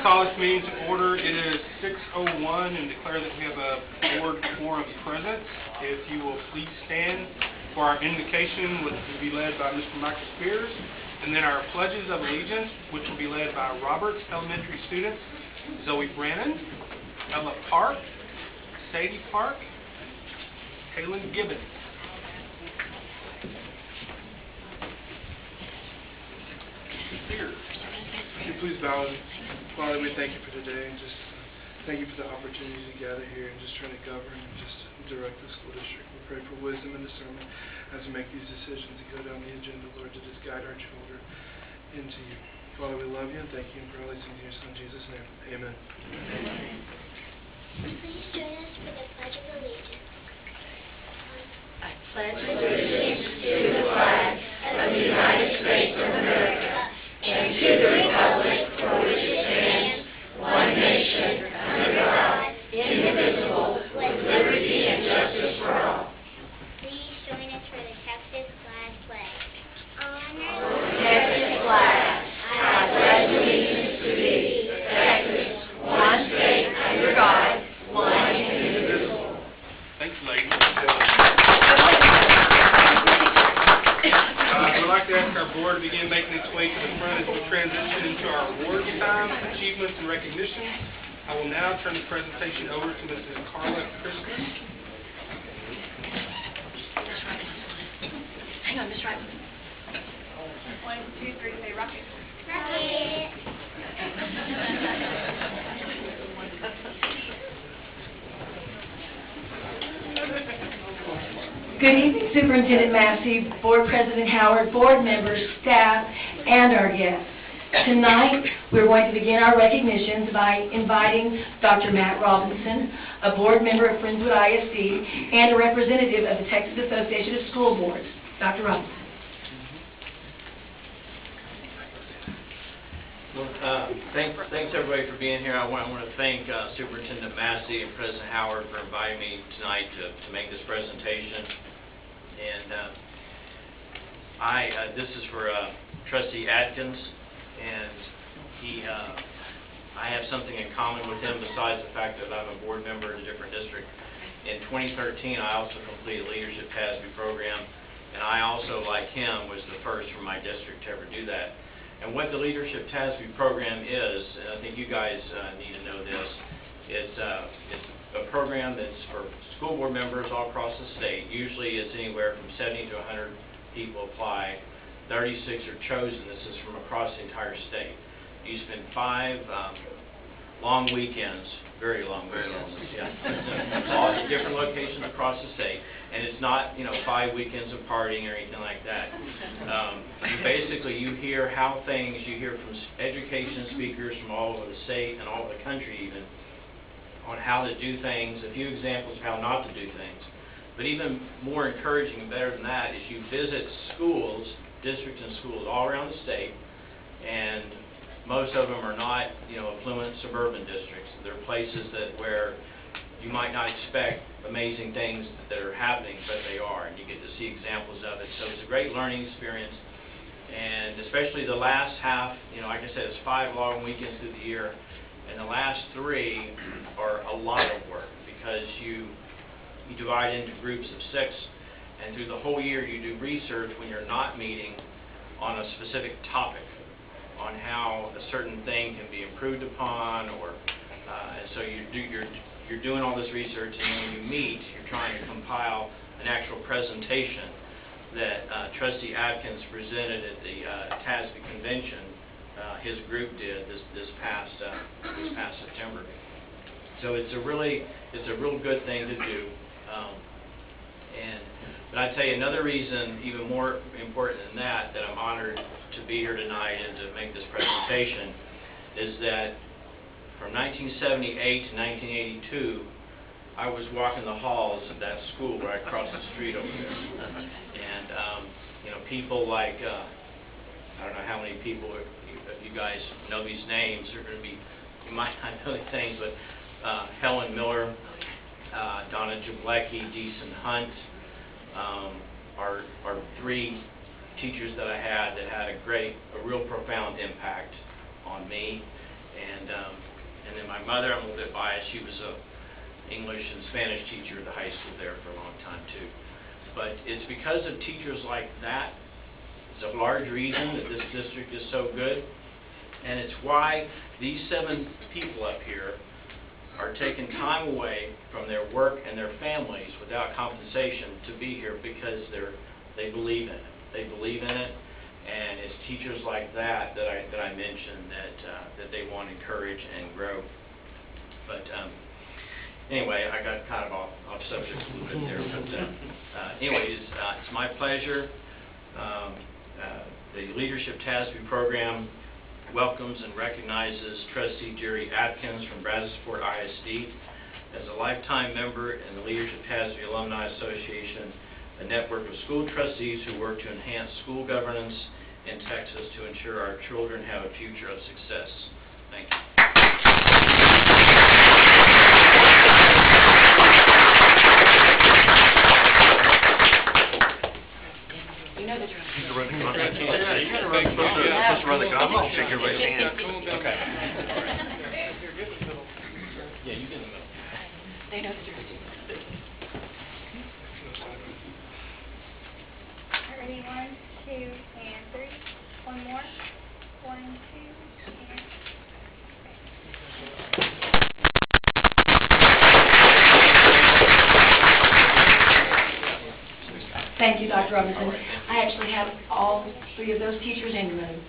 call this meeting to order. It is 6:01 and declare that we have a board quorum present. If you will please stand for our invocation, which will be led by Mr. Michael Spears, and then our pledges of allegiance, which will be led by Roberts Elementary students, Zoe Brannon, Ella Park, Sadie Park, Kaylin Gibbons. Spears. Would you please bow? Father, we thank you for today, and just thank you for the opportunity to gather here and just try to govern and just direct the school district. We pray for wisdom and discernment as we make these decisions and go down the agenda, Lord, to just guide our children into you. Father, we love you and thank you, and for all these things in your Son, Jesus' name. Amen. Please join us for the Pledge of Allegiance. I pledge allegiance to the flag of the United States of America and to the republic for which it stands, one nation, under God, indivisible, with liberty and justice for all. Please join us for the Texas flag pledge. Honor the Texas flag. I pledge allegiance to thee, Texas, one state under God, one indivisible. Thanks, ladies. We'd like to ask our board to begin making its way to the front as we transition into our awards time, achievements, and recognition. I will now turn the presentation over to Mrs. Carla Christmas. Hang on, Miss Wright. 1, 2, 3, say rocket. Rocket. Good evening, Superintendent Massey, Board President Howard, board members, staff, and our guests. Tonight, we're going to begin our recognitions by inviting Dr. Matt Robinson, a board member of Friendswood ISD, and a representative of the Texas Association of School Boards. Dr. Robinson. Well, thanks everybody for being here. I want to thank Superintendent Massey and President Howard for inviting me tonight to make this presentation. And this is for Trustee Atkins, and I have something in common with him besides the fact that I'm a board member in a different district. In 2013, I also completed a leadership TASB program, and I also, like him, was the first from my district to ever do that. And what the Leadership TASB program is, and I think you guys need to know this, it's a program that's for school board members all across the state. Usually it's anywhere from 70 to 100 people apply. 36 are chosen. This is from across the entire state. You spend 5 long weekends, very long weekends, yeah, all in different locations across the state. And it's not, 5 weekends of partying or anything like that. Basically, you hear you hear from education speakers from all over the state and all over the country even, on how to do things, a few examples of how not to do things. But even more encouraging and better than that is you visit schools, districts and schools all around the state, and most of them are not, affluent suburban districts. They're places where you might not expect amazing things that are happening, but they are, and you get to see examples of it. So it's a great learning experience, and especially the last half, like I said, it's 5 long weekends through the year, and the last 3 are a lot of work because you divide into groups of 6, and through the whole year you do research when you're not meeting on a specific topic, on how a certain thing can be improved upon, or and so you're doing all this research, and when you meet, you're trying to compile an actual presentation that Trustee Atkins presented at the TASB convention. His group did this past September. So it's a real good thing to do. But I tell you another reason, even more important than that I'm honored to be here tonight and to make this presentation, is that from 1978 to 1982, I was walking the halls of that school right across the street over there, and people like I don't know how many people, if you guys know these names, are going to be, you might not know these things, but Helen Miller, Donna Jablecki, Deason Hunt, are 3 teachers that I had that had a real profound impact on me And then my mother, I'm a little bit biased. She was a English and Spanish teacher at the high school there for a long time too. But it's because of teachers like that. It's a large reason that this district is so good, and it's why these 7 people up here are taking time away from their work and their families without compensation to be here because they believe in it. They believe in it, and it's teachers like that that I mentioned that they want to encourage and grow. But anyway, I got kind of off subject a little bit there. But anyways, it's my pleasure. The Leadership TASB program welcomes and recognizes Trustee Jerry Atkins from Brazosport ISD as a lifetime member in the Leadership TASB Alumni Association, a network of school trustees who work to enhance school governance in Texas to ensure our children have a future of success. Thank you. You know the drill. You can run the contract. Yeah, you gotta run the contract. You're supposed to run the contract. Shake everybody's hand. Okay. Yeah, you get in the middle. They know the drill. Ready, 1, 2, and 3. One more. 1, 2, and... Thank you, Dr. Robinson. I actually have all 3 of those teachers in the room.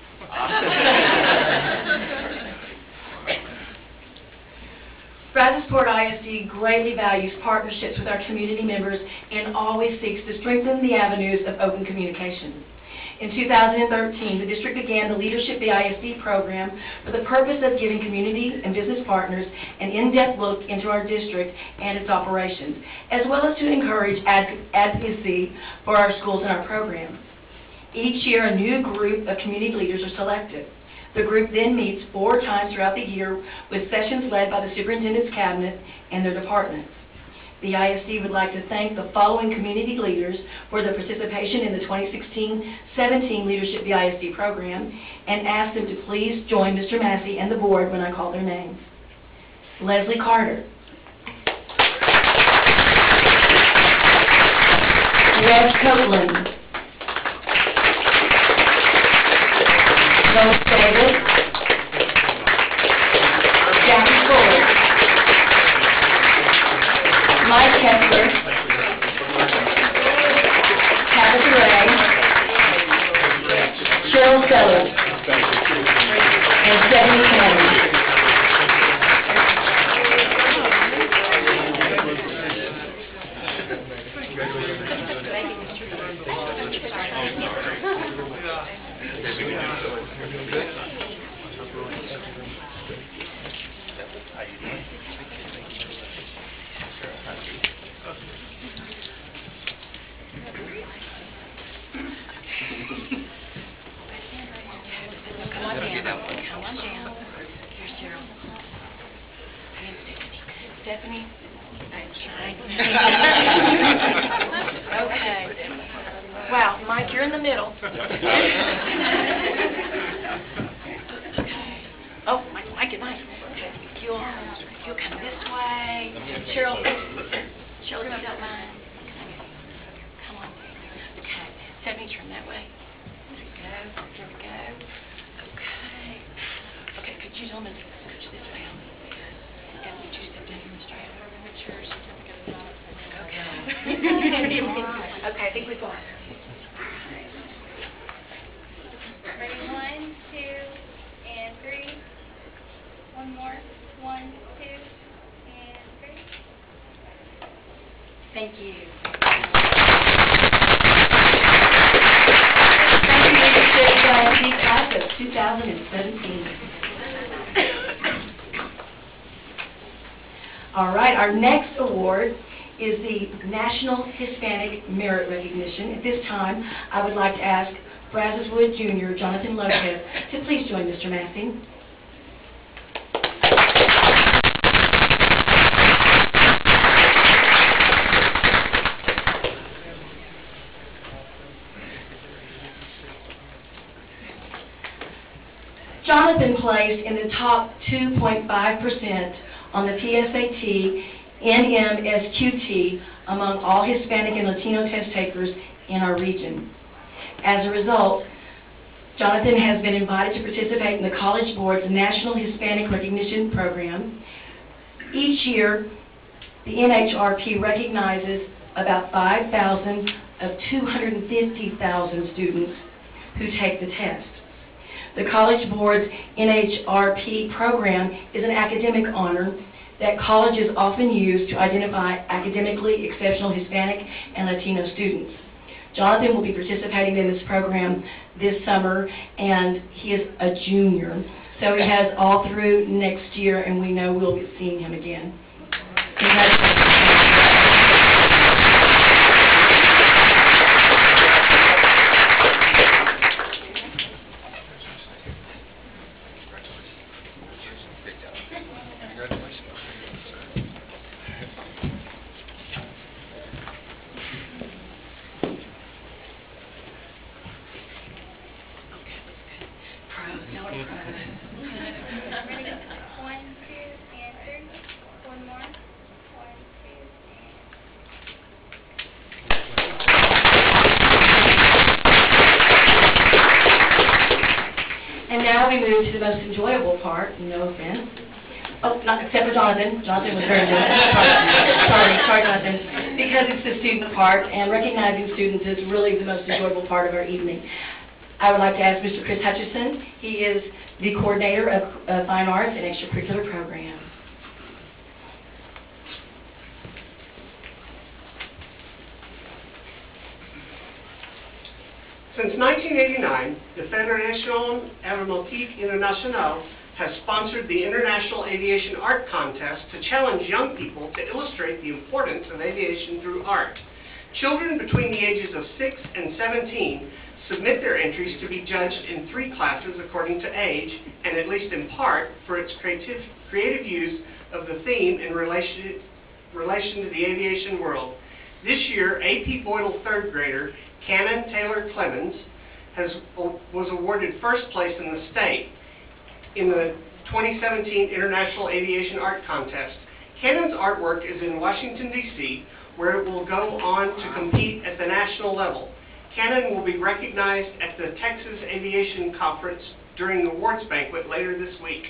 Brazosport ISD greatly values partnerships with our community members and always seeks to strengthen the avenues of open communication. In 2013, the district began the Leadership BISD program for the purpose of giving community and business partners an in-depth look into our district and its operations, as well as to encourage advocacy for our schools and our programs. Each year, a new group of community leaders are selected. The group then meets 4 times throughout the year with sessions led by the superintendent's cabinet and their departments. The ISD would like to thank the following community leaders for their participation in the 2016-17 Leadership BISD program and ask them to please join Mr. Massey and the board when I call their names. Leslie Carter. Rev Copeland. Rose Davis. Jackie Fuller. Mike Kessler, Tabitha Ray, Cheryl Sellers, and Stephanie Cannon. Stephanie? Okay. Wow, Mike, you're in the middle. Oh, Mike and Mike. You'll come this way. Cheryl, if you don't mind. Come on. Okay. Stephanie, turn that way. There we go. Okay. Okay, could you gentlemen scooch this way on? And would you step down here and straight over the chairs? Okay. Okay, I think we've got it. Ready, 1, 2, and 3. One more. 1, 2, and 3. Thank you. Thank you, class of 2017. All right, our next award is the National Hispanic Merit Recognition. At this time, I would like to ask Brazoswood Jr. Jonathan Lopez to please join Mr. Massey. Jonathan played placed in the top 2.5% on the PSAT NMSQT among all Hispanic and Latino test takers in our region. As a result, Jonathan has been invited to participate in the College Board's National Hispanic Recognition Program. Each year, the NHRP recognizes about 5,000 of 250,000 students who take the test. The College Board's NHRP program is an academic honor that colleges often use to identify academically exceptional Hispanic and Latino students. Jonathan will be participating in this program this summer, and he is a junior, so he has all through next year, and we know we'll be seeing him again. Congratulations. Ready? 1, 2, and 3. One more. 1, 2, And now we move to the most enjoyable part, no offense. Oh, not except for Jonathan. Jonathan was very good. Sorry, Jonathan. Because it's the student part, and recognizing students is really the most enjoyable part of our evening. I would like to ask Mr. Chris Hutchison. He is the coordinator of Fine Arts and Extracurricular Programs. Since 1989, the Fédération Aéronautique Internationale has sponsored the International Aviation Art Contest to challenge young people to illustrate the importance of aviation through art. Children between the ages of 6 and 17 submit their entries to be judged in 3 classes according to age, and at least in part for its creative use of the theme in relation to the aviation world. This year, AP Boydell 3rd grader Canon Taylor Clemens was awarded first place in the state in the 2017 International Aviation Art Contest. Canon's artwork is in Washington, D.C., where it will go on to compete at the national level. Canon will be recognized at the Texas Aviation Conference during the awards banquet later this week.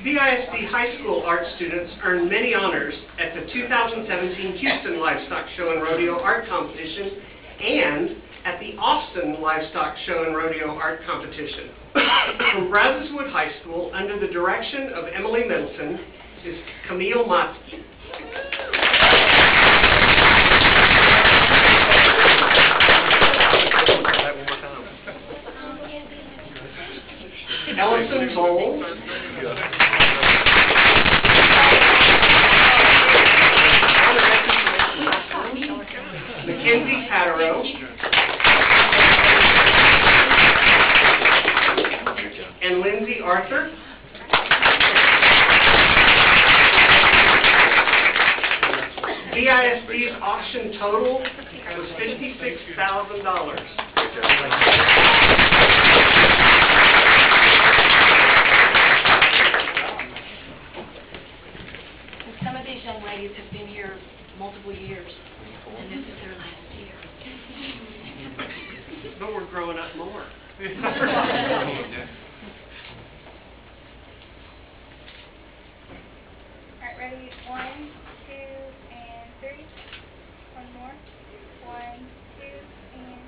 BISD high school art students earned many honors at the 2017 Houston Livestock Show and Rodeo Art Competition and at the Austin Livestock Show and Rodeo Art Competition. From Brazoswood High School, under the direction of Emily Middleton, is Camille Motsky. Ellison Bowles. Mackenzie Patero. And Lindsay Arthur. BISD's auction total was $56,000. Some of these young ladies have been here multiple years, and this is their last year. But we're growing up more. Alright, ready? 1, 2, and 3. One more. 1, 2, and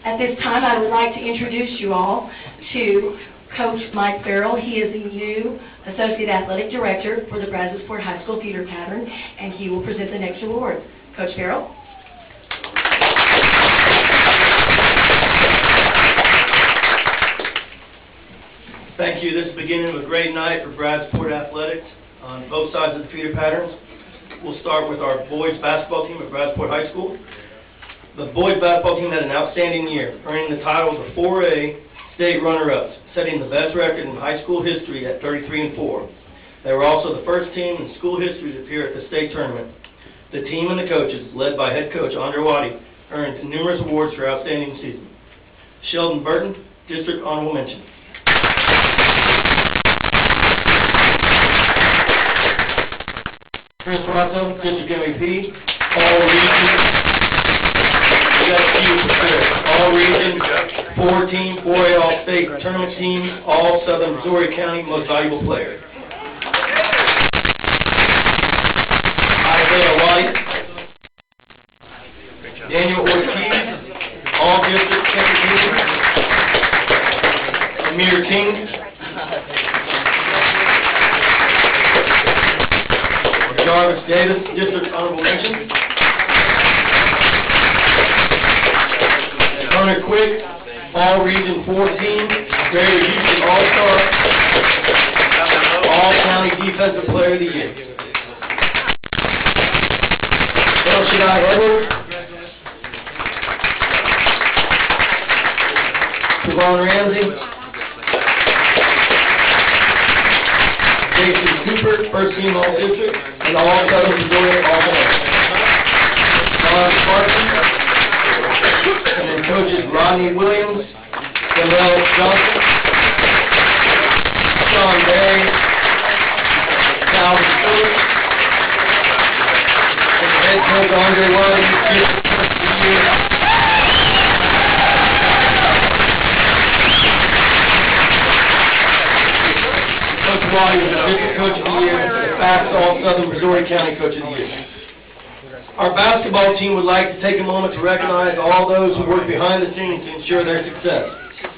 At this time, I would like to introduce you all to Coach Mike Farrell. He is the new Associate Athletic Director for the Brazosport High School Feeder Pattern, and he will present the next award. Coach Farrell. Thank you. This is beginning of a great night for Brazosport Athletics on both sides of the feeder patterns. We'll start with our boys basketball team at Brazosport High School. The boys basketball team had an outstanding year, earning the title of the 4A state runner-ups, setting the best record in high school history at 33-4. They were also the first team in school history to appear at the state tournament. The team and the coaches, led by head coach Andre Waddy, earned numerous awards for outstanding season. Sheldon Burton, District Honorable Mention. Chris Russell, District MVP, all regions. We got a few prepared. All regions, 4-team, 4A All-State Tournament team, all Southern Missouri County Most Valuable Player. Isaiah White, Daniel Ortiz, all district second team. Amir King, Jarvis Davis, District Honorable Mention. Hunter Quick, all region 14, Greater Houston All-Star, All-County Defensive Player of the Year. El Shaddai Edwards, Javon Ramsey, Jason Cooper, first team All-District, and all Southern Missouri All-American. Don Sparky, and then coaches Rodney Williams, Darrell Johnson, Sean Berry, Calvin Stewart, and head coach Andre Waddy, Coach Waddy was the District Coach of the Year, and FACT's All Southern Missouri County Coach of the Year. Our basketball team would like to take a moment to recognize all those who work behind the scenes to ensure their success.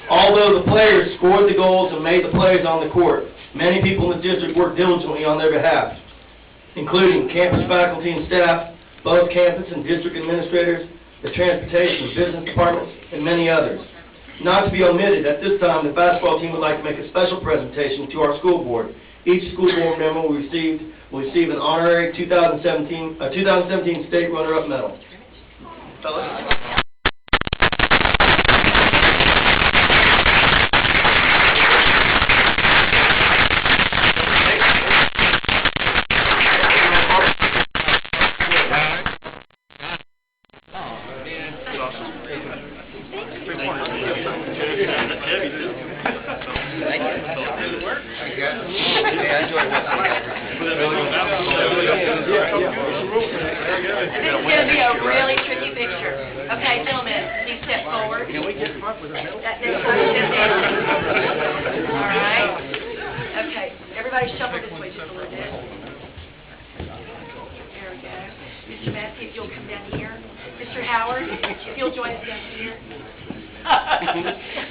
Although the players scored the goals and made the plays on the court, many people in the district work diligently on their behalf, including campus faculty and staff, both campus and district administrators, the transportation and business departments, and many others. Not to be omitted, at this time, the basketball team would like to make a special presentation to our school board. Each school board member will receive an honorary 2017 state runner-up medal.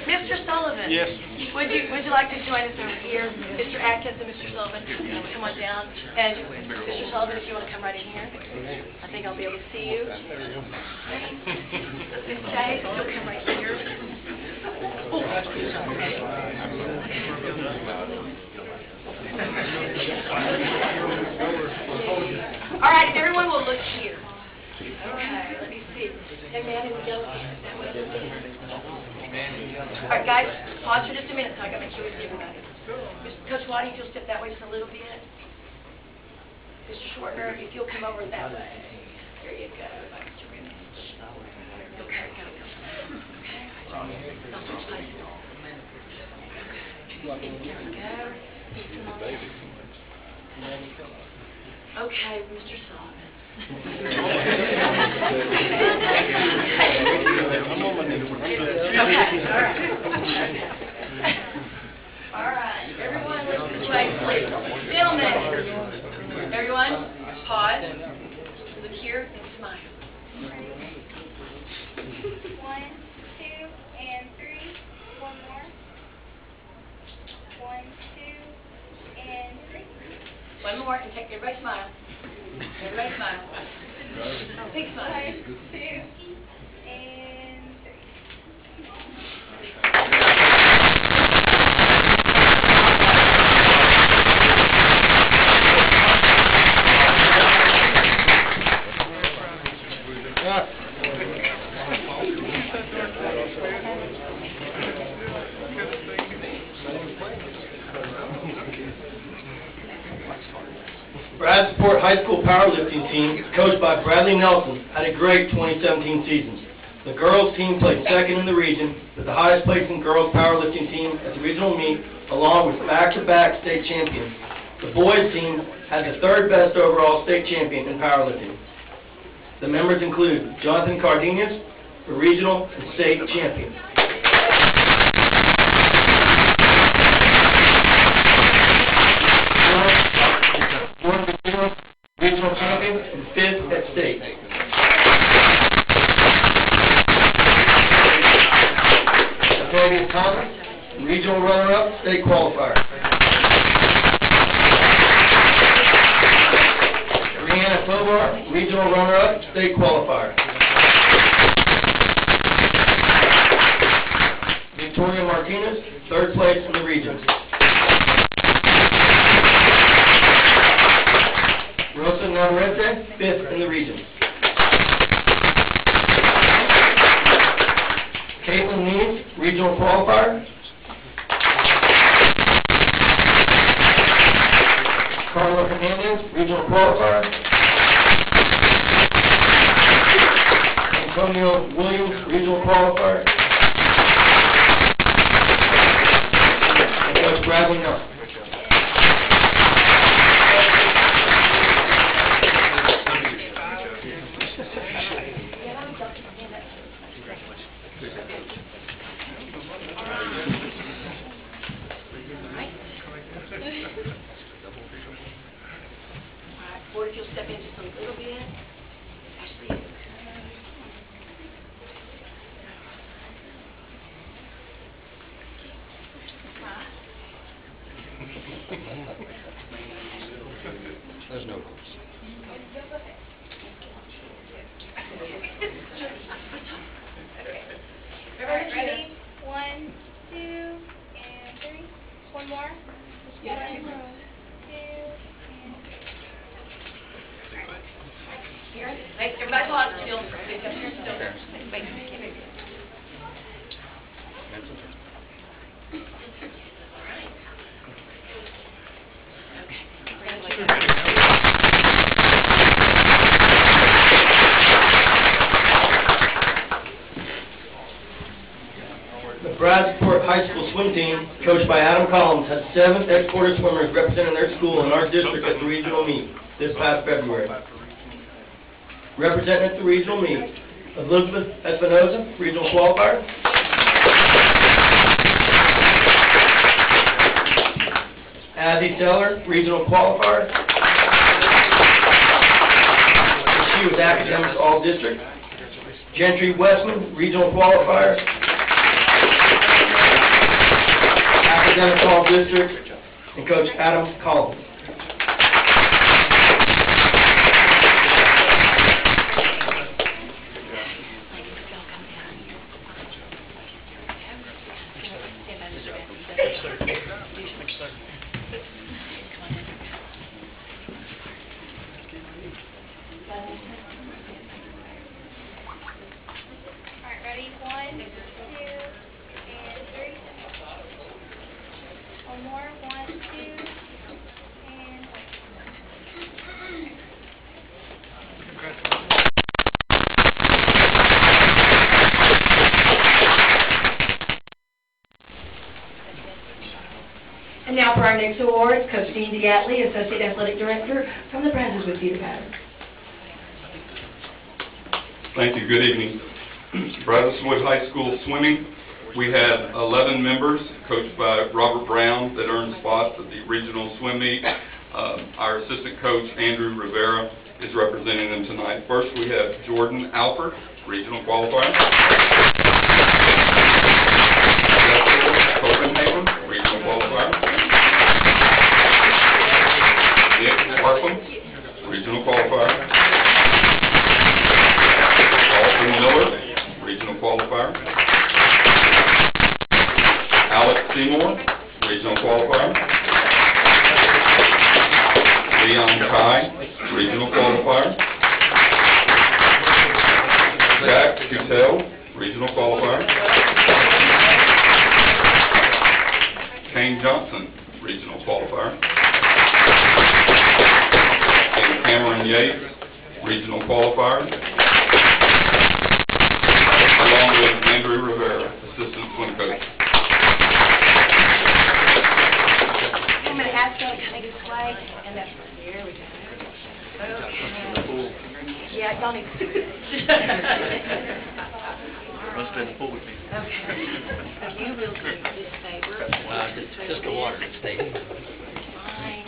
Mr. Sullivan. Yes. Would you like to join us over here? Mr. Atkins and Mr. Sullivan, come on down. And Mr. Sullivan, if you want to come right in here. I think I'll be able to see you. Ms. Chase, you'll come right here. All right, if everyone will look here. Okay, let me see. Young man in the yellow shirt. That way. All right, guys, pause for just a minute so I got to make sure we see everybody. Coach Waddy, if you'll step that way just a little bit. Mr. Schwartner, if you'll come over that way. There you go. Mr. Rimmage. Okay, go. Okay. Don't switch places. There we go. Okay, Mr. Sullivan. All right, everyone, this way, please. Gentlemen, everyone, pause, look here, and smile. 1, 2, and 3. One more, and take, everybody smile. Everybody smile. Big smile. 1, 2, and 3. Bradsport High School powerlifting team, coached by Bradley Nelson, had a great 2017 season. The girls team placed second in the region, with the highest placing girls powerlifting team at the regional meet, along with back-to-back state champions. The boys team had the third best overall state champion in powerlifting. The members include Jonathan Cardenas, the regional and state champion. Regional champion and fifth at state. Nathaniel Thomas, regional runner-up, state qualifier. Brianna Tovar, regional runner-up, state qualifier. Victoria Martinez, third place in the region. Rosa Navarrete, fifth in the region. Caitlin Neves, regional qualifier. Carla Hernandez, regional qualifier. Antonio Williams, regional qualifier. And Coach Bradley Nelson. Board, if you'll step in just a little bit. Ashley. There's no rules. Alright, ready? 1, 2, and 3. One more. Yeah. 1, 2, and 3. Here, wait, everybody hold on still. Wait, up here still. Wait. The Bradsport High School swim team, coached by Adam Collins, had 7 exported swimmers representing their school in our district at the regional meet this past February. Representing at the regional meet, Elizabeth Espinoza, regional qualifier. Abby Teller, regional qualifier. She was academics all district. Gentry Westman, regional qualifier. Academics all district, and Coach Adam Collins. Alright, ready? 1, 2, and 3. One more. 1, 2, and 3. And now for our next award, Coach Dean DeGatley, Associate Athletic Director from the Brunswick Theater Pattern. Thank you. Good evening. Brazoswood High School swimming. We have 11 members, coached by Robert Brown, that earned spots at the regional swim meet. Our assistant coach, Andrew Rivera, is representing them tonight. First, we have Jordan Alford, regional qualifier. Copenhagen, regional qualifier. regional qualifier. Kane Johnson, regional qualifier. And Cameron Yates, regional qualifier. Along with Andrew Rivera, assistant swim coach. I'm going to ask y'all to come this way, and that's, here we go. Okay. Yeah, y'all need to do this. Must have been the pool with me. Okay. You will do this favor. Just the water stayed. Fine.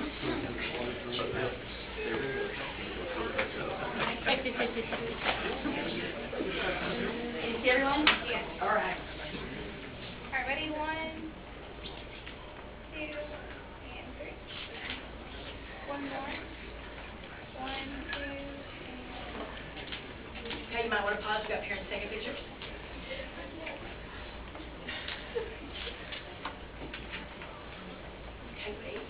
You see everyone? Yeah. All right. All right, ready? 1, 2, and 3. One more. 1, 2, and... Okay, you might want to pause, go up here and take a picture. Okay, wait.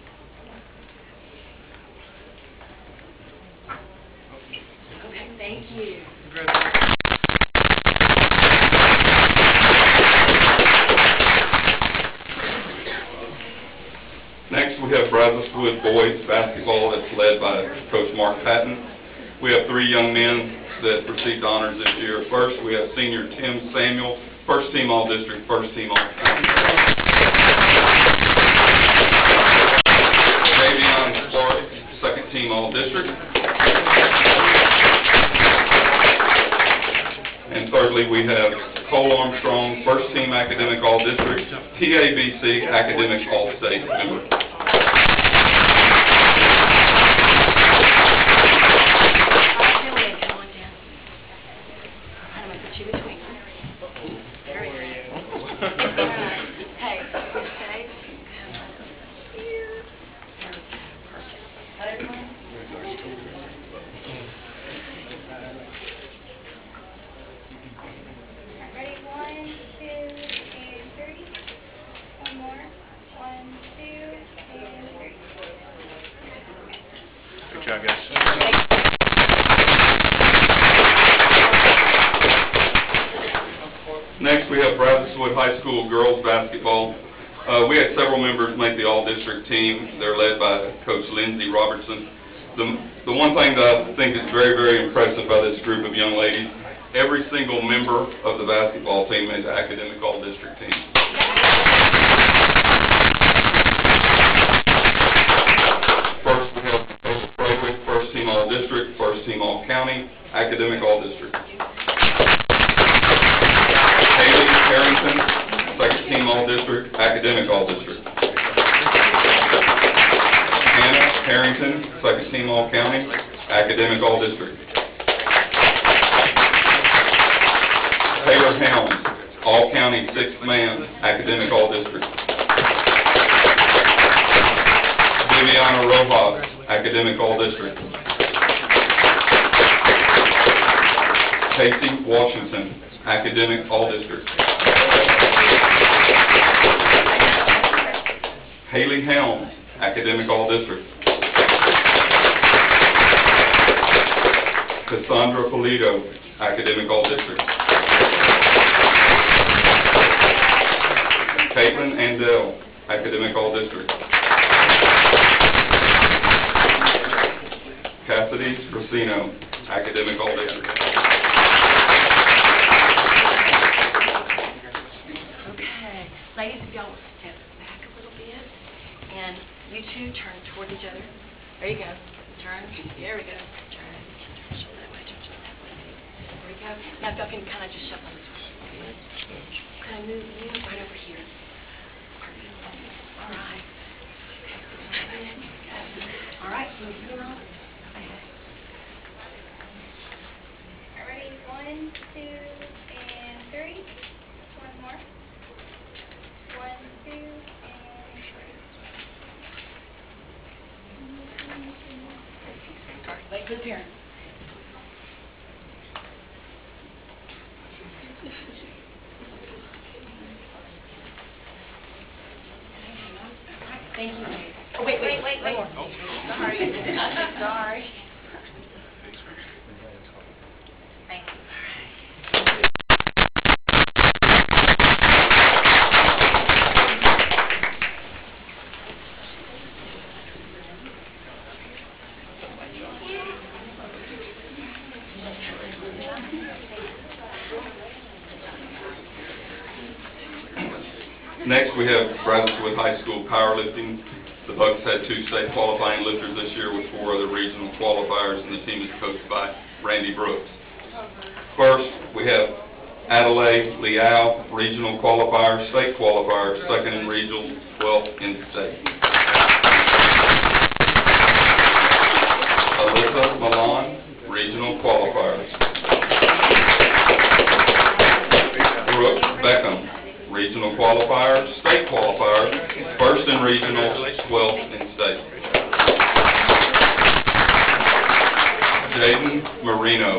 Okay, thank you. Next, we have Brazos Wood boys basketball that's led by Coach Mark Patton. We have 3 young men that received honors this year. First, we have senior Tim Samuel, first team all-district, first team all-county. Davion Clark, second team all-district. And thirdly, we have Cole Armstrong, first team academic all-district, TABC academic all-state member. Ready? 1, 2, and 3. One more. 1, 2, and 3. Good job, guys. Next, we have Brazos Wood High School girls basketball. We had several members make the all-district team. They're led by Coach Lindsay Robertson. The one thing that I think is very, very impressive by this group of young ladies, every single member of the basketball team is an academic all-district team. First, we have Frederick, first team all-district, first team all-county, academic all-district. Haley Harrington, second team all-district, academic all-district. Hannah Harrington, second team all-county, academic all-district. Taylor Helms, all-county sixth man, academic all-district. Viviana Rojas, academic all-district. Casey Washington, academic all-district. Haley Helms, academic all-district. Cassandra Polito, academic all-district. Caitlin Andell, academic all-district. Cassidy Racino, academic all-district. Okay, ladies, if y'all will step back a little bit, and you two turn toward each other. There you go. Turn. There we go. Turn. Show that way. Turn that way. There we go. Now, if y'all can kind of just shuffle this way. Kind of move you right over here. All right. All right. Move you around. Ready? 1, 2, and 3. One more. 1, 2, and 3. Wait for the parent. Thank you. Oh, wait. One more. Sorry. Sorry. Thank you. Next, we have Brazos High School powerlifting. The Bucks had 2 state qualifying lifters this year with 4 other regional qualifiers, and the team is coached by Randy Brooks. First, we have Adelaide Liao, regional qualifier, state qualifier, second in regional, 12th in state. Alyssa Milan, regional qualifier. Brooke Beckham, regional qualifier, state qualifier, first in regional, 12th in state. Jaden Marino,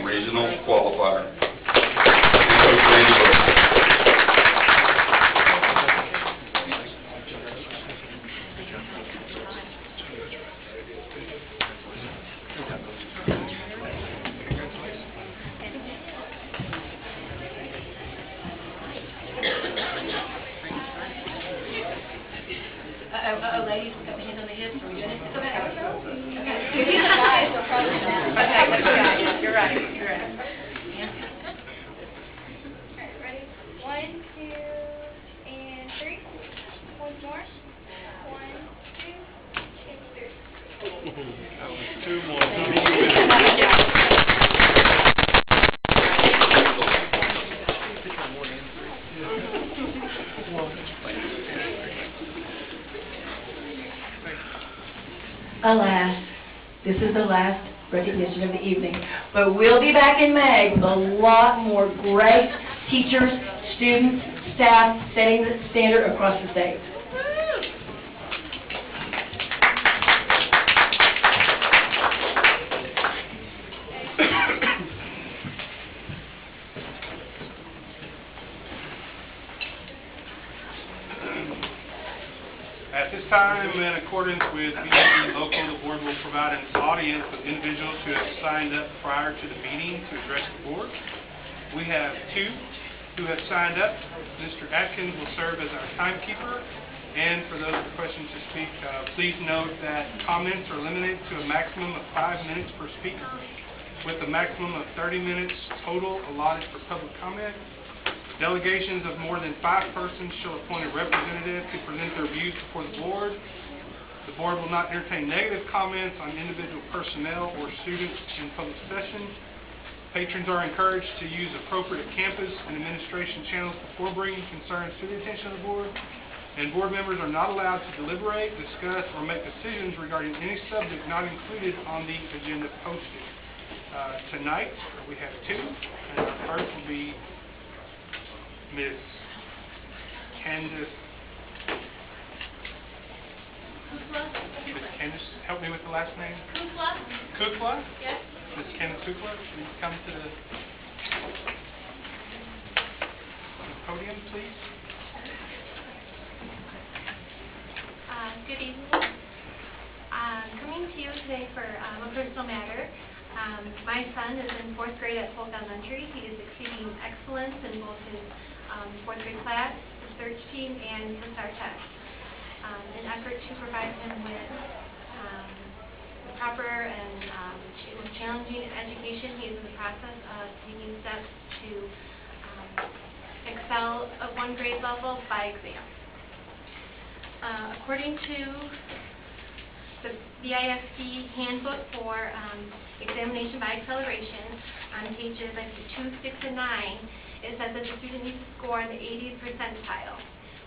regional qualifier. And Coach Randy Brooks. Ladies, put the hands on the hips. Are we doing it? Go ahead. Okay. You're right. You're right. Alright, ready? 1, 2, and 3. Once more. 1, 2, and 3. That was 2 more. Alas, this is the last recognition of the evening, but we'll be back in May with a lot more great teachers, students, staff setting the standard across the state. At this time, in accordance with BISD local, the board will provide an audience with individuals who have signed up prior to the meeting to address the board. We have 2 who have signed up. Mr. Atkins will serve as our timekeeper. And for those with questions to speak, please note that comments are limited to a maximum of 5 minutes per speaker, with a maximum of 30 minutes total allotted for public comment. Delegations of more than 5 persons shall appoint a representative to present their views before the board. The board will not entertain negative comments on individual personnel or students in public session. Patrons are encouraged to use appropriate campus and administration channels before bringing concerns to the attention of the board. And board members are not allowed to deliberate, discuss, or make decisions regarding any subject not included on the agenda posted. Tonight, we have 2, and our first will be Ms. Candace. Ms. Candace, help me with the last name. Kukla? Yes. Ms. Candace Kukla, will you come to the podium, please? Good evening. I'm coming to you today for a personal matter. My son is in 4th grade at Polk Elementary. He is exceeding excellence in both his 4th grade class, his search team, and his STAR test. In effort to provide him with proper and challenging education, he is in the process of taking steps to excel at 1 grade level by exam. According to the BISD handbook for examination by acceleration, on pages 2, 6, and 9, it says that the student needs to score in the 80th percentile.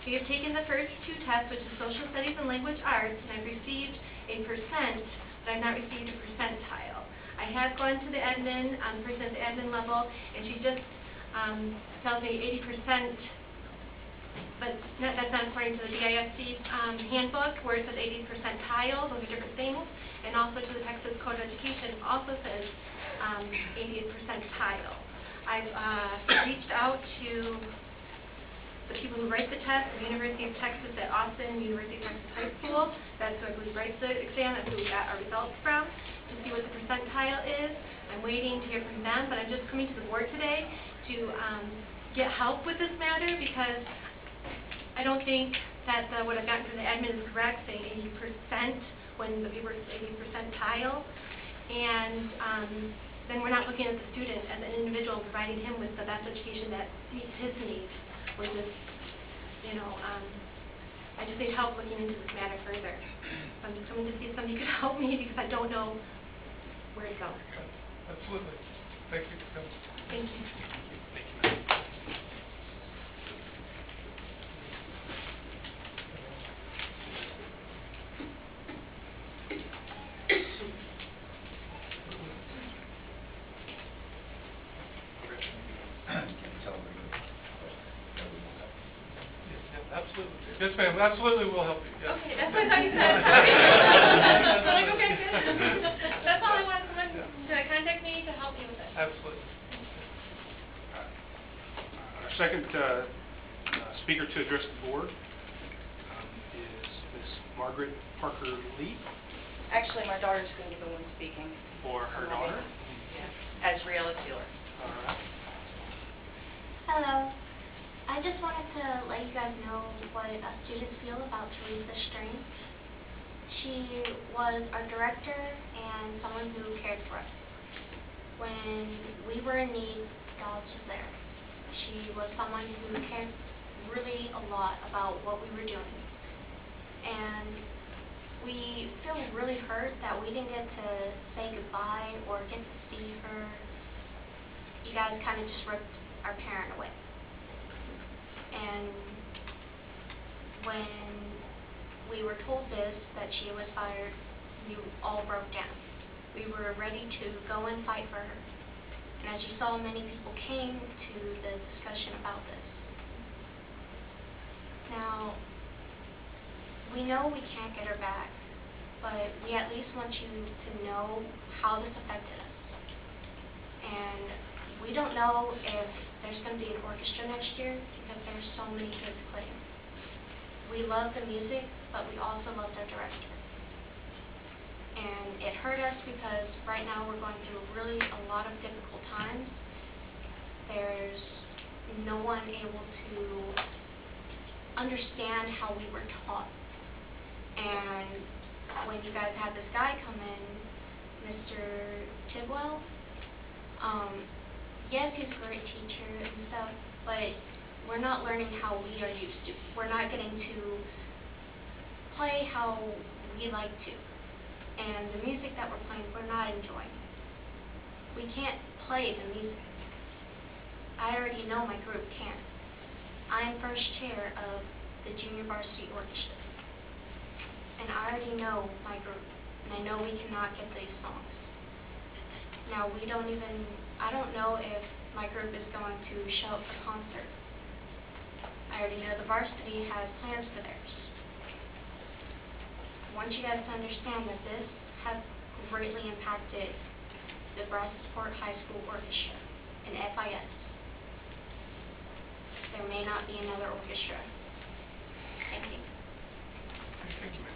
We have taken the first 2 tests, which is social studies and language arts, and I've received a percent, but I've not received a percentile. I have gone to the admin, the person at the admin level, and she just tells me 80%, but that's not according to the BISD handbook, where it says 80th percentile. Those are different things. And also to the Texas Code of Education also says 80th percentile. I've reached out to the people who write the test, the University of Texas at Austin, University of Texas High School. That's who I believe writes the exam. That's who we got our results from, to see what the percentile is. I'm waiting to hear from them, but I'm just coming to the board today to get help with this matter, because I don't think that what I've gotten from the admin is correct, saying 80% when the paper is 80 percentile. And then we're not looking at the student as an individual, providing him with the best education that meets his needs. We're just, you know, I just need help looking into this matter further. So I'm just coming to see if somebody could help me because I don't know where to go. Absolutely. Thank you for coming. Thank you. Absolutely. Yes, ma'am. Absolutely, we'll help you. Yes. Okay, that's what I thought you said. Sorry. I'm like, okay, good. That's all I wanted someone to contact me to help me with it. Absolutely. Our second speaker to address the board is Ms. Margaret Parker Lee. Actually, my daughter's going to be the one speaking. For her daughter. Yeah. As Riella Sealer. All right. Hello. I just wanted to let you guys know what students feel about Teresa Strain. She was our director and someone who cared for us. When we were in need, God was there. She was someone who cared really a lot about what we were doing. And we feel really hurt that we didn't get to say goodbye or get to see her. You guys kind of just ripped our parent away. And when we were told this, that she was fired, we all broke down. We were ready to go and fight for her. And as you saw, many people came to the discussion about this. Now, we know we can't get her back, but we at least want you to know how this affected us. And we don't know if there's going to be an orchestra next year because there's so many kids playing. We love the music, but we also loved our director. And it hurt us because right now we're going through really a lot of difficult times. There's no one able to understand how we were taught. And when you guys had this guy come in, Mr. Tidwell, yes, he's a great teacher and stuff, but we're not learning how we are used to. We're not getting to play how we like to. And the music that we're playing, we're not enjoying. We can't play the music. I already know my group can't. I am first chair of the junior varsity orchestra. And I already know my group, and I know we cannot get these songs. Now, I don't know if my group is going to show up for concert. I already know the varsity has plans for theirs. I want you guys to understand that this has greatly impacted the Brazosport High School Orchestra and FIS. There may not be another orchestra. Thank you.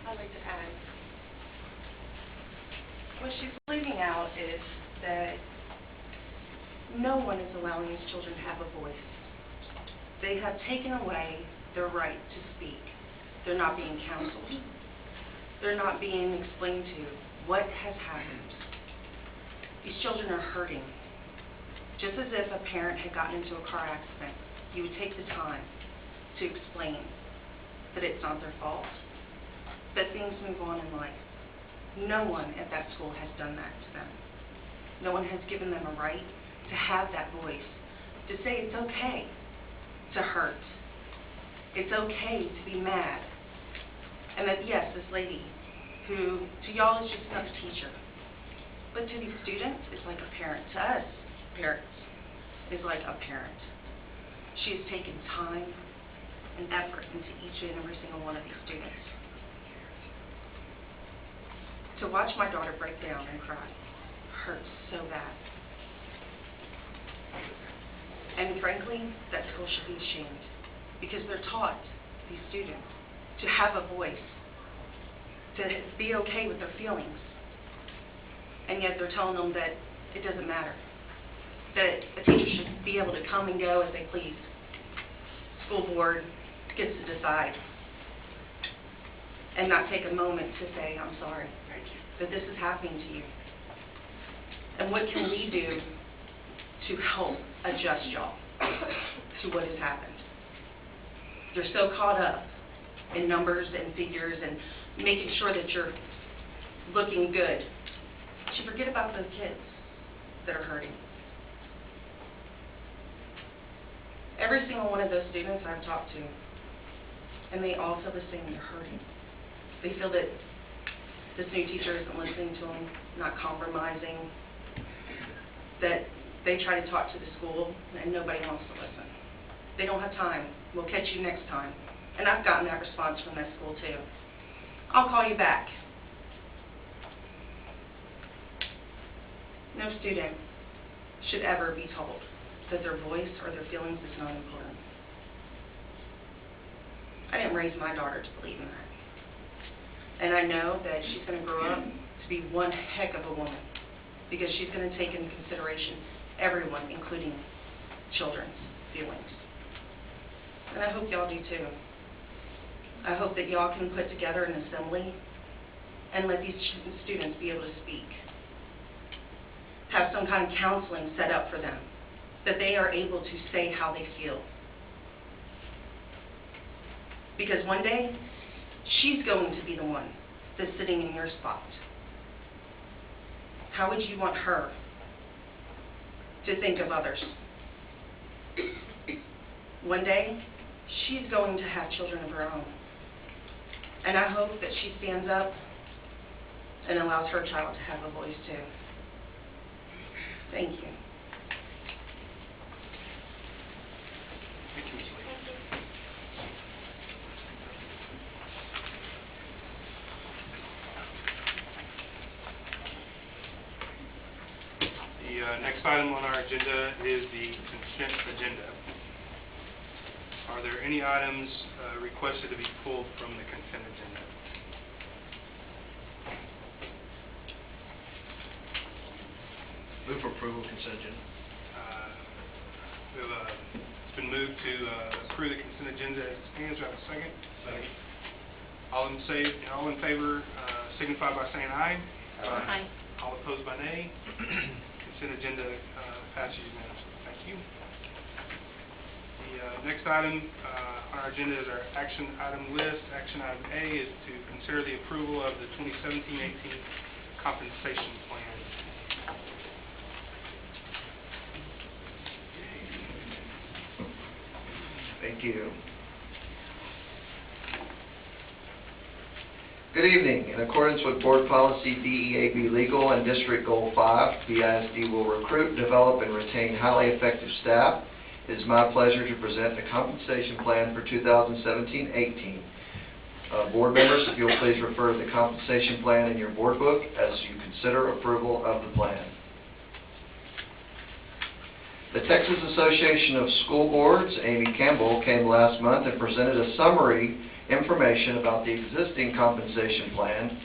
I'd like to add. What she's leaving out is that no one is allowing these children to have a voice. They have taken away their right to speak. They're not being counseled. They're not being explained to what has happened. These children are hurting. Just as if a parent had gotten into a car accident, you would take the time to explain that it's not their fault, that things move on in life. No one at that school has done that to them. No one has given them a right to have that voice, to say it's okay to hurt. It's okay to be mad. And that, yes, this lady, who to y'all is just another teacher, but to these students is like a parent. To us, parents, is like a parent. She has taken time and effort into each and every single one of these students. To watch my daughter break down and cry hurts so bad. And frankly, that school should be ashamed because they're taught, these students, to have a voice, to be okay with their feelings. And yet they're telling them that it doesn't matter, that a teacher should be able to come and go as they please. School board gets to decide and not take a moment to say, I'm sorry that this is happening to you. And what can we do to help adjust y'all to what has happened? You're so caught up in numbers and figures and making sure that you're looking good, but you forget about those kids that are hurting. Every single one of those students I've talked to, and they all feel the same, they're hurting. They feel that this new teacher isn't listening to them, not compromising, that they try to talk to the school and nobody wants to listen. They don't have time. We'll catch you next time. And I've gotten that response from that school too. I'll call you back. No student should ever be told that their voice or their feelings is not important. I didn't raise my daughter to believe in that. And I know that she's going to grow up to be one heck of a woman, because she's going to take into consideration everyone, including children's feelings. And I hope y'all do too. I hope that y'all can put together an assembly and let these students be able to speak. Have some kind of counseling set up for them, that they are able to say how they feel. Because one day, she's going to be the one that's sitting in your spot. How would you want her to think of others? One day, she's going to have children of her own. And I hope that she stands up and allows her child to have a voice too. Thank you. Thank you, Ms. Lee. The next item on our agenda is the consent agenda. Are there any items requested to be pulled from the consent agenda? Move for approval of consent agenda. It's been moved to approve the consent agenda as it stands. Do I have a second? Second. All in favor signify by saying aye. Aye. All opposed by nay. Consent agenda passes unanimously. Thank you. The next item on our agenda is our action item list. Action item A is to consider the approval of the 2017-18 compensation plan. Thank you. Good evening. In accordance with Board Policy DEAB Legal and District Goal 5, BISD will recruit, develop, and retain highly effective staff. It is my pleasure to present the compensation plan for 2017-18. Board members, if you'll please refer to the compensation plan in your board book as you consider approval of the plan. The Texas Association of School Boards, Amy Campbell, came last month and presented a summary information about the existing compensation plan,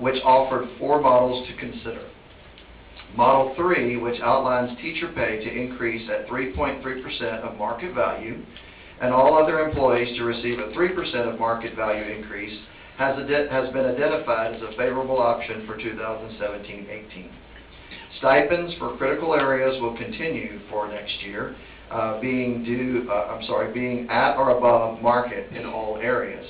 which offered 4 models to consider. Model 3, which outlines teacher pay to increase at 3.3% of market value, and all other employees to receive a 3% of market value increase, has been identified as a favorable option for 2017-18. Stipends for critical areas will continue for next year, being at or above market in all areas.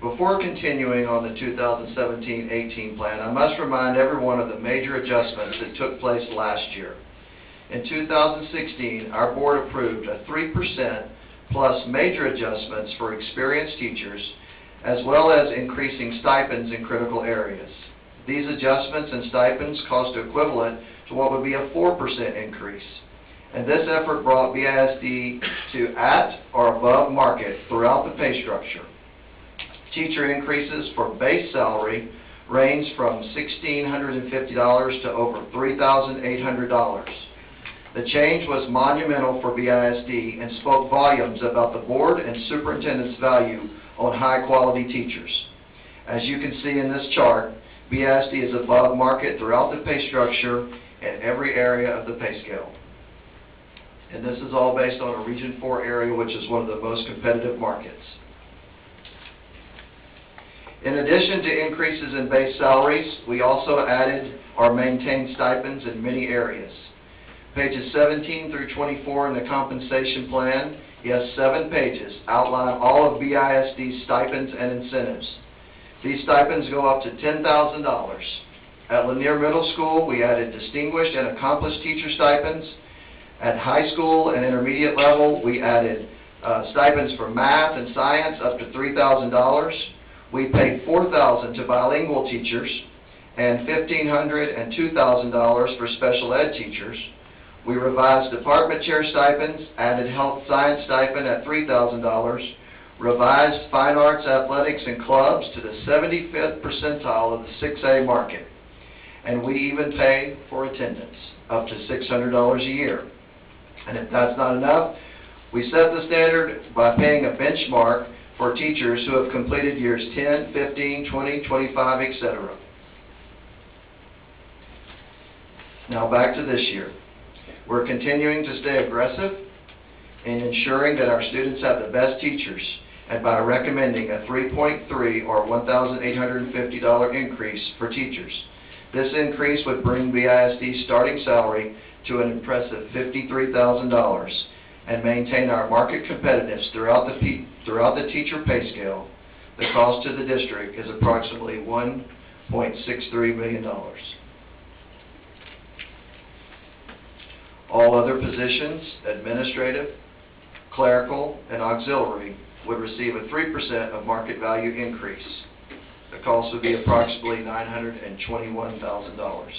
Before continuing on the 2017-18 plan, I must remind everyone of the major adjustments that took place last year. In 2016, our board approved a 3% plus major adjustments for experienced teachers, as well as increasing stipends in critical areas. These adjustments and stipends cost equivalent to what would be a 4% increase. And this effort brought BISD to at or above market throughout the pay structure. Teacher increases for base salary range from $1,650 to over $3,800. The change was monumental for BISD and spoke volumes about the board and superintendent's value on high-quality teachers. As you can see in this chart, BISD is above market throughout the pay structure in every area of the pay scale. And this is all based on a Region 4 area, which is one of the most competitive markets. In addition to increases in base salaries, we also added or maintained stipends in many areas. Pages 17 through 24 in the compensation plan, yes, 7 pages, outline all of BISD's stipends and incentives. These stipends go up to $10,000. At Lanier Middle School, we added distinguished and accomplished teacher stipends. At high school and intermediate level, we added stipends for math and science up to $3,000. We paid $4,000 to bilingual teachers and $1,500 and $2,000 for special ed teachers. We revised department chair stipends, added health science stipend at $3,000, revised fine arts, athletics, and clubs to the 75th percentile of the 6A market. And we even pay for attendance, up to $600 a year. And if that's not enough, we set the standard by paying a benchmark for teachers who have completed years 10, 15, 20, 25, etc. Now back to this year. We're continuing to stay aggressive in ensuring that our students have the best teachers, and by recommending a 3.3 or $1,850 increase for teachers. This increase would bring BISD's starting salary to an impressive $53,000 and maintain our market competitiveness throughout the teacher pay scale. The cost to the district is approximately $1.63 million. All other positions, administrative, clerical, and auxiliary, would receive a 3% of market value increase. The cost would be approximately $921,000.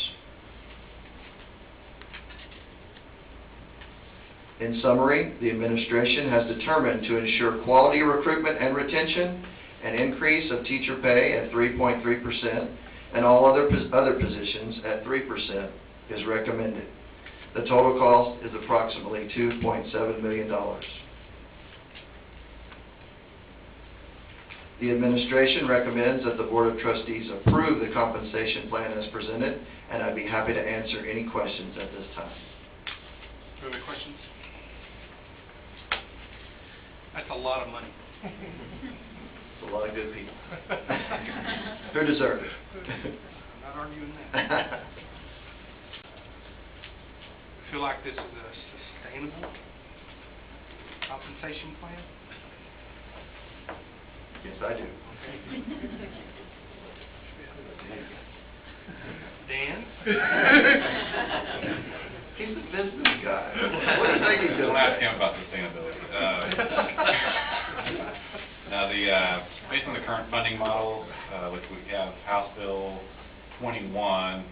In summary, the administration has determined to ensure quality recruitment and retention, an increase of teacher pay at 3.3%, and all other positions at 3% is recommended. The total cost is approximately $2.7 million. The administration recommends that the Board of Trustees approve the compensation plan as presented, and I'd be happy to answer any questions at this time. Do you have any questions? That's a lot of money. It's a lot of good people. Who deserve it? I'm not arguing that. I feel like this is a sustainable compensation plan. Yes, I do. Dan? He's a business guy. What do you think he's doing? Don't ask him about sustainability. Now, based on the current funding model, which we have House Bill 21,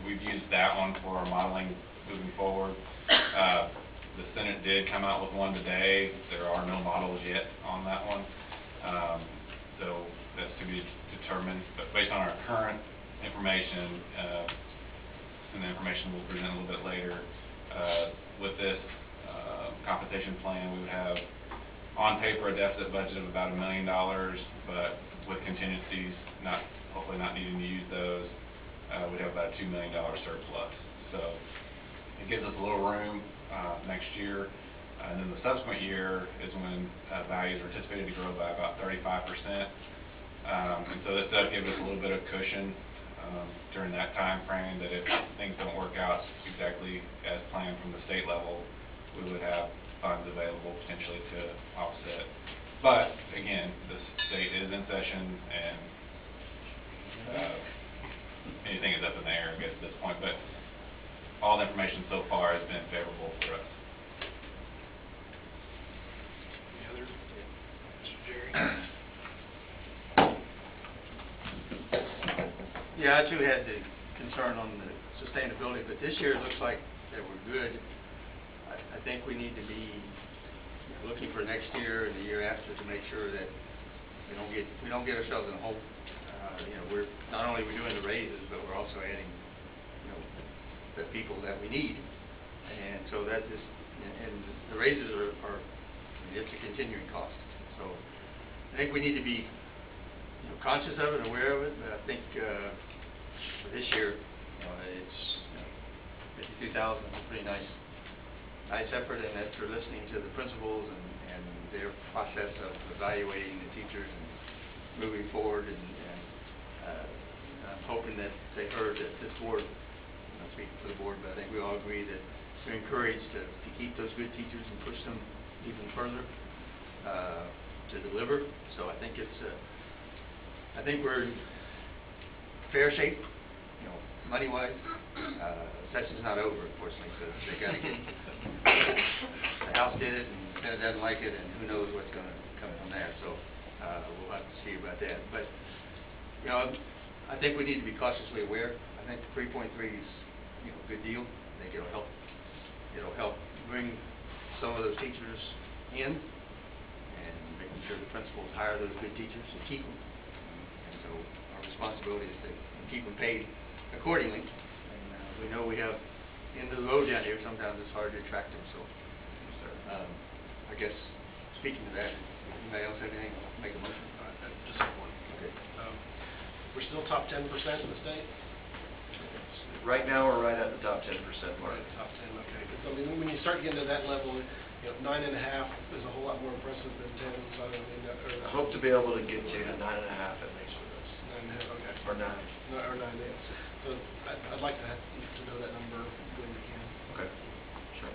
we've used that one for our modeling moving forward. The Senate did come out with one today. There are no models yet on that one. So that's to be determined. But based on our current information, and the information we'll present a little bit later, with this compensation plan, we would have on paper a deficit budget of about $1 million, but with contingencies, hopefully not needing to use those, we'd have about a $2 million surplus. So it gives us a little room next year. And then the subsequent year is when values are anticipated to grow by about 35%. And so that does give us a little bit of cushion during that time frame, that if things don't work out exactly as planned from the state level, we would have funds available potentially to offset. But again, the state is in session, and anything is up in the air, I guess, at this point. But all the information so far has been favorable for us. Yeah, I too had the concern on the sustainability, but this year it looks like that we're good. I think we need to be looking for next year and the year after to make sure that we don't get ourselves in a hole. We're not only are we doing the raises, but we're also adding, the people that we need, and so that is, and the raises are it's a continuing cost. So I think we need to be conscious of it, aware of it, but I think for this year, it's $52,000 is a pretty nice effort, and that's for listening to the principals and their process of evaluating the teachers and moving forward, and I'm hoping that they heard that this board, I'm not speaking for the board, but I think we all agree that we're encouraged to keep those good teachers and push them even further to deliver. So I think I think we're in fair shape, you know, money-wise. Session's not over, unfortunately, so they got to get. The House did it, and the Senate doesn't like it, and who knows what's going to come from there. So we'll have to see about that. But you know, I think we need to be cautiously aware. I think 3.3 is, you know, a good deal. I think it'll help. It'll help bring some of those teachers in, and making sure the principals hire those good teachers and keep them. And so our responsibility is to keep them paid accordingly. And we know we have end of the road down here. Sometimes it's hard to attract them. So I guess speaking to that, anybody else have anything? Make a motion. Just one. Okay. We're still top 10% in the state? Right now, we're right at the top 10% mark. Right, top 10, okay. 'Cause, I mean, when you start getting to that level, you know, 9.5 is a whole lot more impressive than 10. So I mean, I hope to be able to get to 9.5 at least with this. 9.5, okay. Or 9. No, or 9, yeah. So I'd like to know that number when we can. Okay. Sure.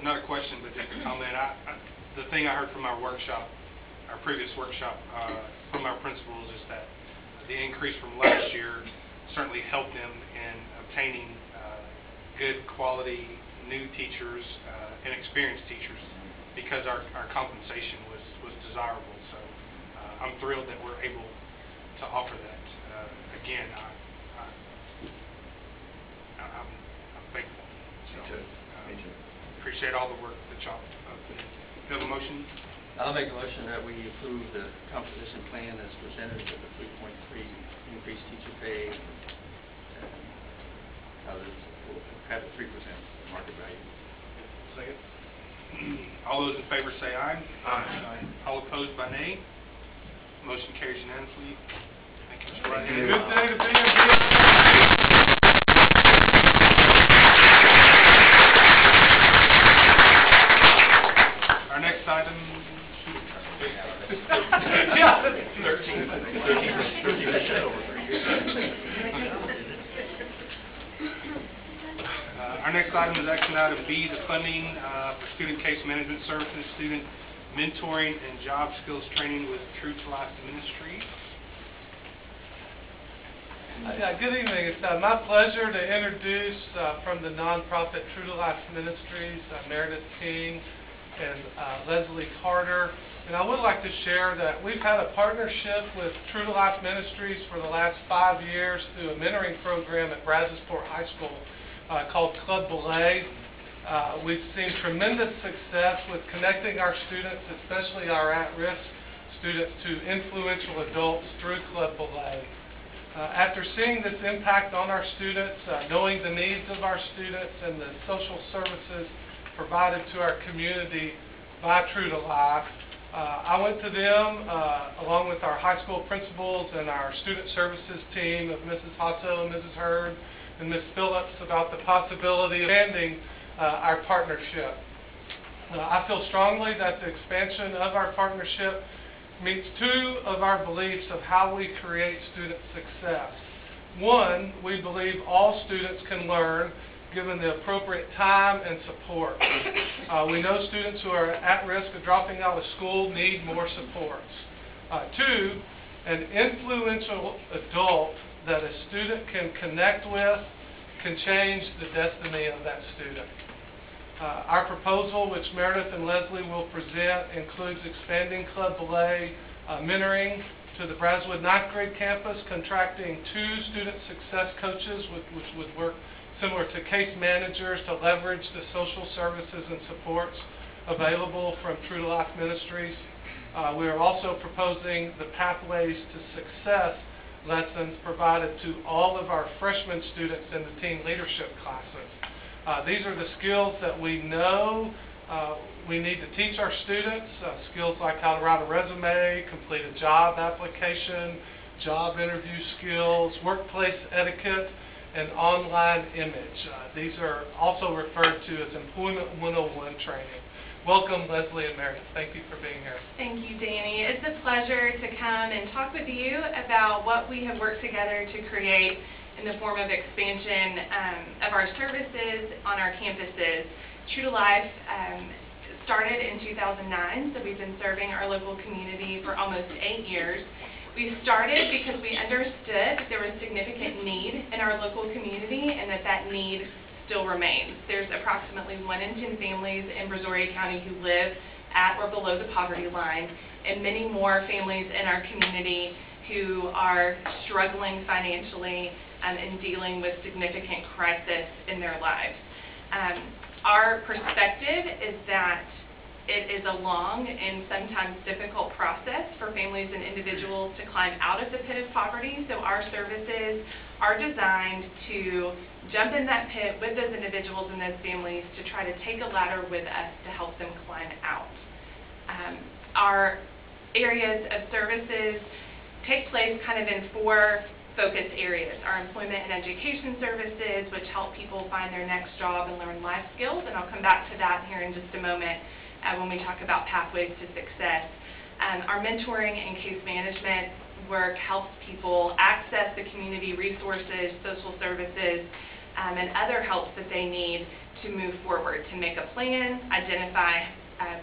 Not a question, but just a comment. The thing I heard from our workshop, our previous workshop, from our principals is that the increase from last year certainly helped them in obtaining good quality new teachers and experienced teachers, because our compensation was desirable. So I'm thrilled that we're able to offer that. Again, I'm thankful. So, Me too. appreciate all the work that y'all put in. Do you have a motion? I'll make a motion that we approve the composition plan as presented with the 3.3 increased teacher pay. We'll have a 3% market value. Second. All those in favor say aye. Aye. All opposed by nay. Motion carries unanimously. Thank you, Mr. Thank Ryan. you. Good day to be here. Our next item. Yeah. 13. Our next item is action item B, the funding for student case management services, student mentoring, and job skills training with True to Life Ministries. Good evening. It's my pleasure to introduce from the nonprofit True to Life Ministries, Meredith King and Leslie Carter. And I would like to share that we've had a partnership with True to Life Ministries for the last 5 years through a mentoring program at Brazosport High School called Club Belay. We've seen tremendous success with connecting our students, especially our at-risk students, to influential adults through Club Belay. After seeing this impact on our students, knowing the needs of our students and the social services provided to our community by True to Life, I went to them along with our high school principals and our student services team of Mrs. Hasso and Mrs. Hurd and Ms. Phillips about the possibility of expanding our partnership. I feel strongly that the expansion of our partnership meets two of our beliefs of how we create student success. One, we believe all students can learn given the appropriate time and support. We know students who are at risk of dropping out of school need more supports. Two, an influential adult that a student can connect with can change the destiny of that student. Our proposal, which Meredith and Leslie will present, includes expanding Club Belay mentoring to the Brazowood 9th grade campus, contracting 2 student success coaches, which would work similar to case managers to leverage the social services and supports available from True to Life Ministries. We are also proposing the Pathways to Success lessons provided to all of our freshman students in the teen leadership classes. These are the skills that we know we need to teach our students, skills like how to write a resume, complete a job application, job interview skills, workplace etiquette, and online image. These are also referred to as Employment 101 training. welcome Leslie and Meredith. Thank you for being here. Thank you, Danny. It's a pleasure to come and talk with you about what we have worked together to create in the form of expansion of our services on our campuses. True to Life started in 2009, so we've been serving our local community for almost 8 years. We started because we understood that there was significant need in our local community and that need still remains. There's approximately 1 in 10 families in Brazoria County who live at or below the poverty line, and many more families in our community who are struggling financially and dealing with significant crisis in their lives. Our perspective is that it is a long and sometimes difficult process for families and individuals to climb out of the pit of poverty, so our services are designed to jump in that pit with those individuals and those families to try to take a ladder with us to help them climb out. Our areas of services take place kind of in 4 focus areas. Our employment and education services, which help people find their next job and learn life skills, and I'll come back to that here in just a moment when we talk about pathways to success. Our mentoring and case management work helps people access the community resources, social services, and other helps that they need to move forward, to make a plan, identify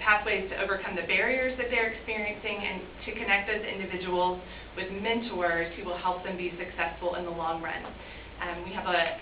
pathways to overcome the barriers that they're experiencing, and to connect those individuals with mentors who will help them be successful in the long run. We have a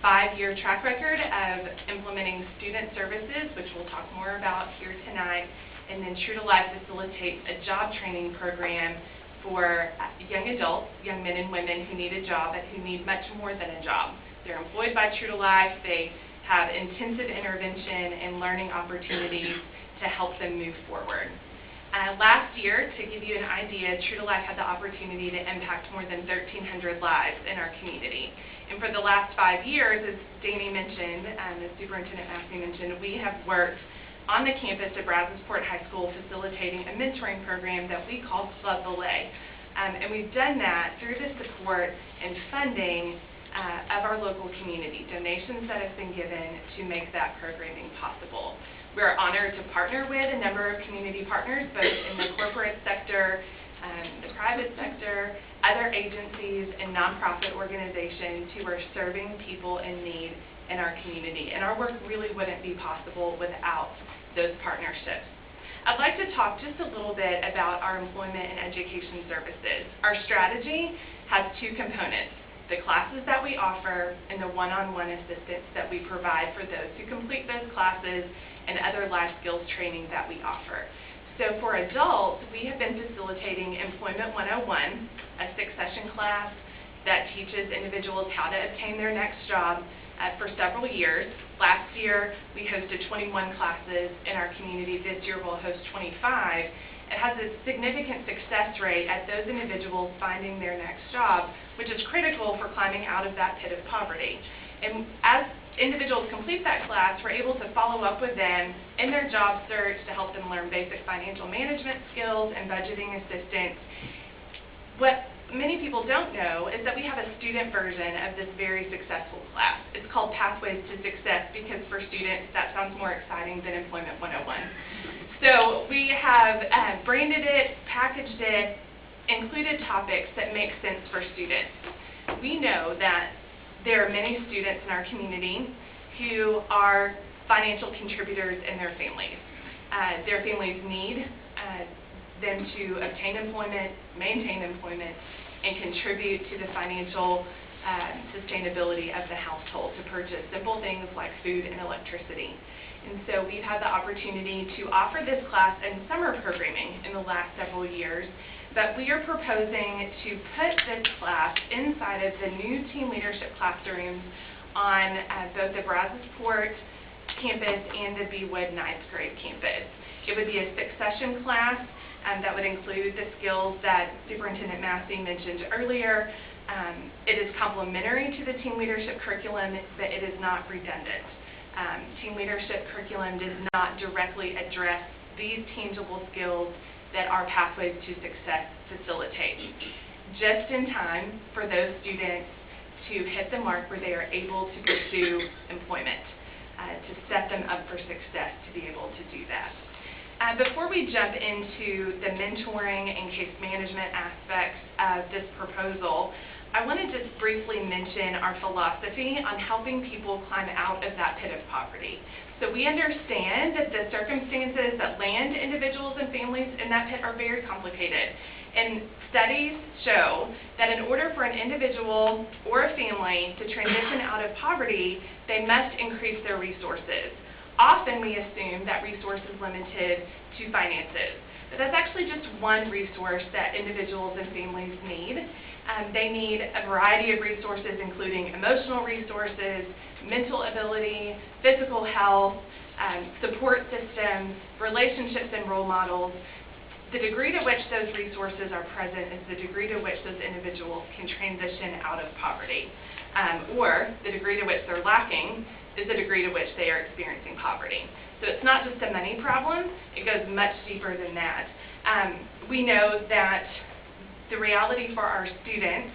5-year track record of implementing student services, which we'll talk more about here tonight, and then True to Life facilitates a job training program for young adults, young men and women who need a job, but who need much more than a job. They're employed by True to Life. They have intensive intervention and learning opportunities to help them move forward. Last year, to give you an idea, True to Life had the opportunity to impact more than 1,300 lives in our community. And for the last 5 years, as Danny mentioned, as Superintendent Massey mentioned, we have worked on the campus of Brazosport High School facilitating a mentoring program that we call Club Belay. And we've done that through the support and funding of our local community, donations that have been given to make that programming possible. We're honored to partner with a number of community partners, both in the corporate sector, the private sector, other agencies, and nonprofit organizations who are serving people in need in our community. And our work really wouldn't be possible without those partnerships. I'd like to talk just a little bit about our employment and education services. Our strategy has 2 components: the classes that we offer and the one-on-one assistance that we provide for those who complete those classes and other life skills training that we offer. So for adults, we have been facilitating Employment 101, a 6-session class that teaches individuals how to obtain their next job for several years. Last year, we hosted 21 classes in our community. This year, we'll host 25. It has a significant success rate at those individuals finding their next job, which is critical for climbing out of that pit of poverty. And as individuals complete that class, we're able to follow up with them in their job search to help them learn basic financial management skills and budgeting assistance. What many people don't know is that we have a student version of this very successful class. It's called Pathways to Success because for students that sounds more exciting than Employment 101. So we have branded it, packaged it, included topics that make sense for students. We know that there are many students in our community who are financial contributors in their families. Their families need them to obtain employment, maintain employment, and contribute to the financial sustainability of the household to purchase simple things like food and electricity. And so we've had the opportunity to offer this class and summer programming in the last several years, but we are proposing to put this class inside of the new team leadership classrooms on both the Brazosport campus and the Beewood 9th grade campus. It would be a 6-session class that would include the skills that Superintendent Massey mentioned earlier. It is complementary to the team leadership curriculum, but it is not redundant. Team leadership curriculum does not directly address these tangible skills that our Pathways to Success facilitate, just in time for those students to hit the mark where they are able to pursue employment. to set them up for success to be able to do that. Before we jump into the mentoring and case management aspects of this proposal, I want to just briefly mention our philosophy on helping people climb out of that pit of poverty. So we understand that the circumstances that land individuals and families in that pit are very complicated. And studies show that in order for an individual or a family to transition out of poverty, they must increase their resources. Often we assume that resource is limited to finances, but that's actually just one resource that individuals and families need. They need a variety of resources, including emotional resources, mental ability, physical health, support systems, relationships and role models. The degree to which those resources are present is the degree to which those individuals can transition out of poverty, or the degree to which they're lacking is the degree to which they are experiencing poverty. So it's not just a money problem, it goes much deeper than that. We know that the reality for our students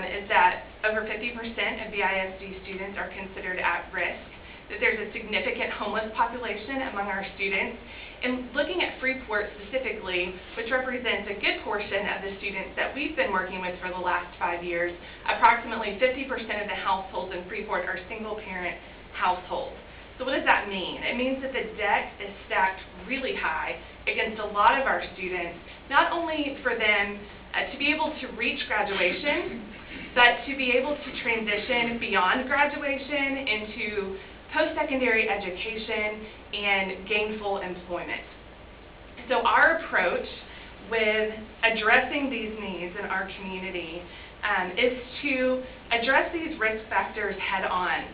is that over 50% of BISD students are considered at risk, that there's a significant homeless population among our students. And looking at Freeport specifically, which represents a good portion of the students that we've been working with for the last 5 years, approximately 50% of the households in Freeport are single-parent households. So what does that mean? It means that the deck is stacked really high against a lot of our students, not only for them to be able to reach graduation, but to be able to transition beyond graduation into post-secondary education and gainful employment. So our approach with addressing these needs in our community is to address these risk factors head-on,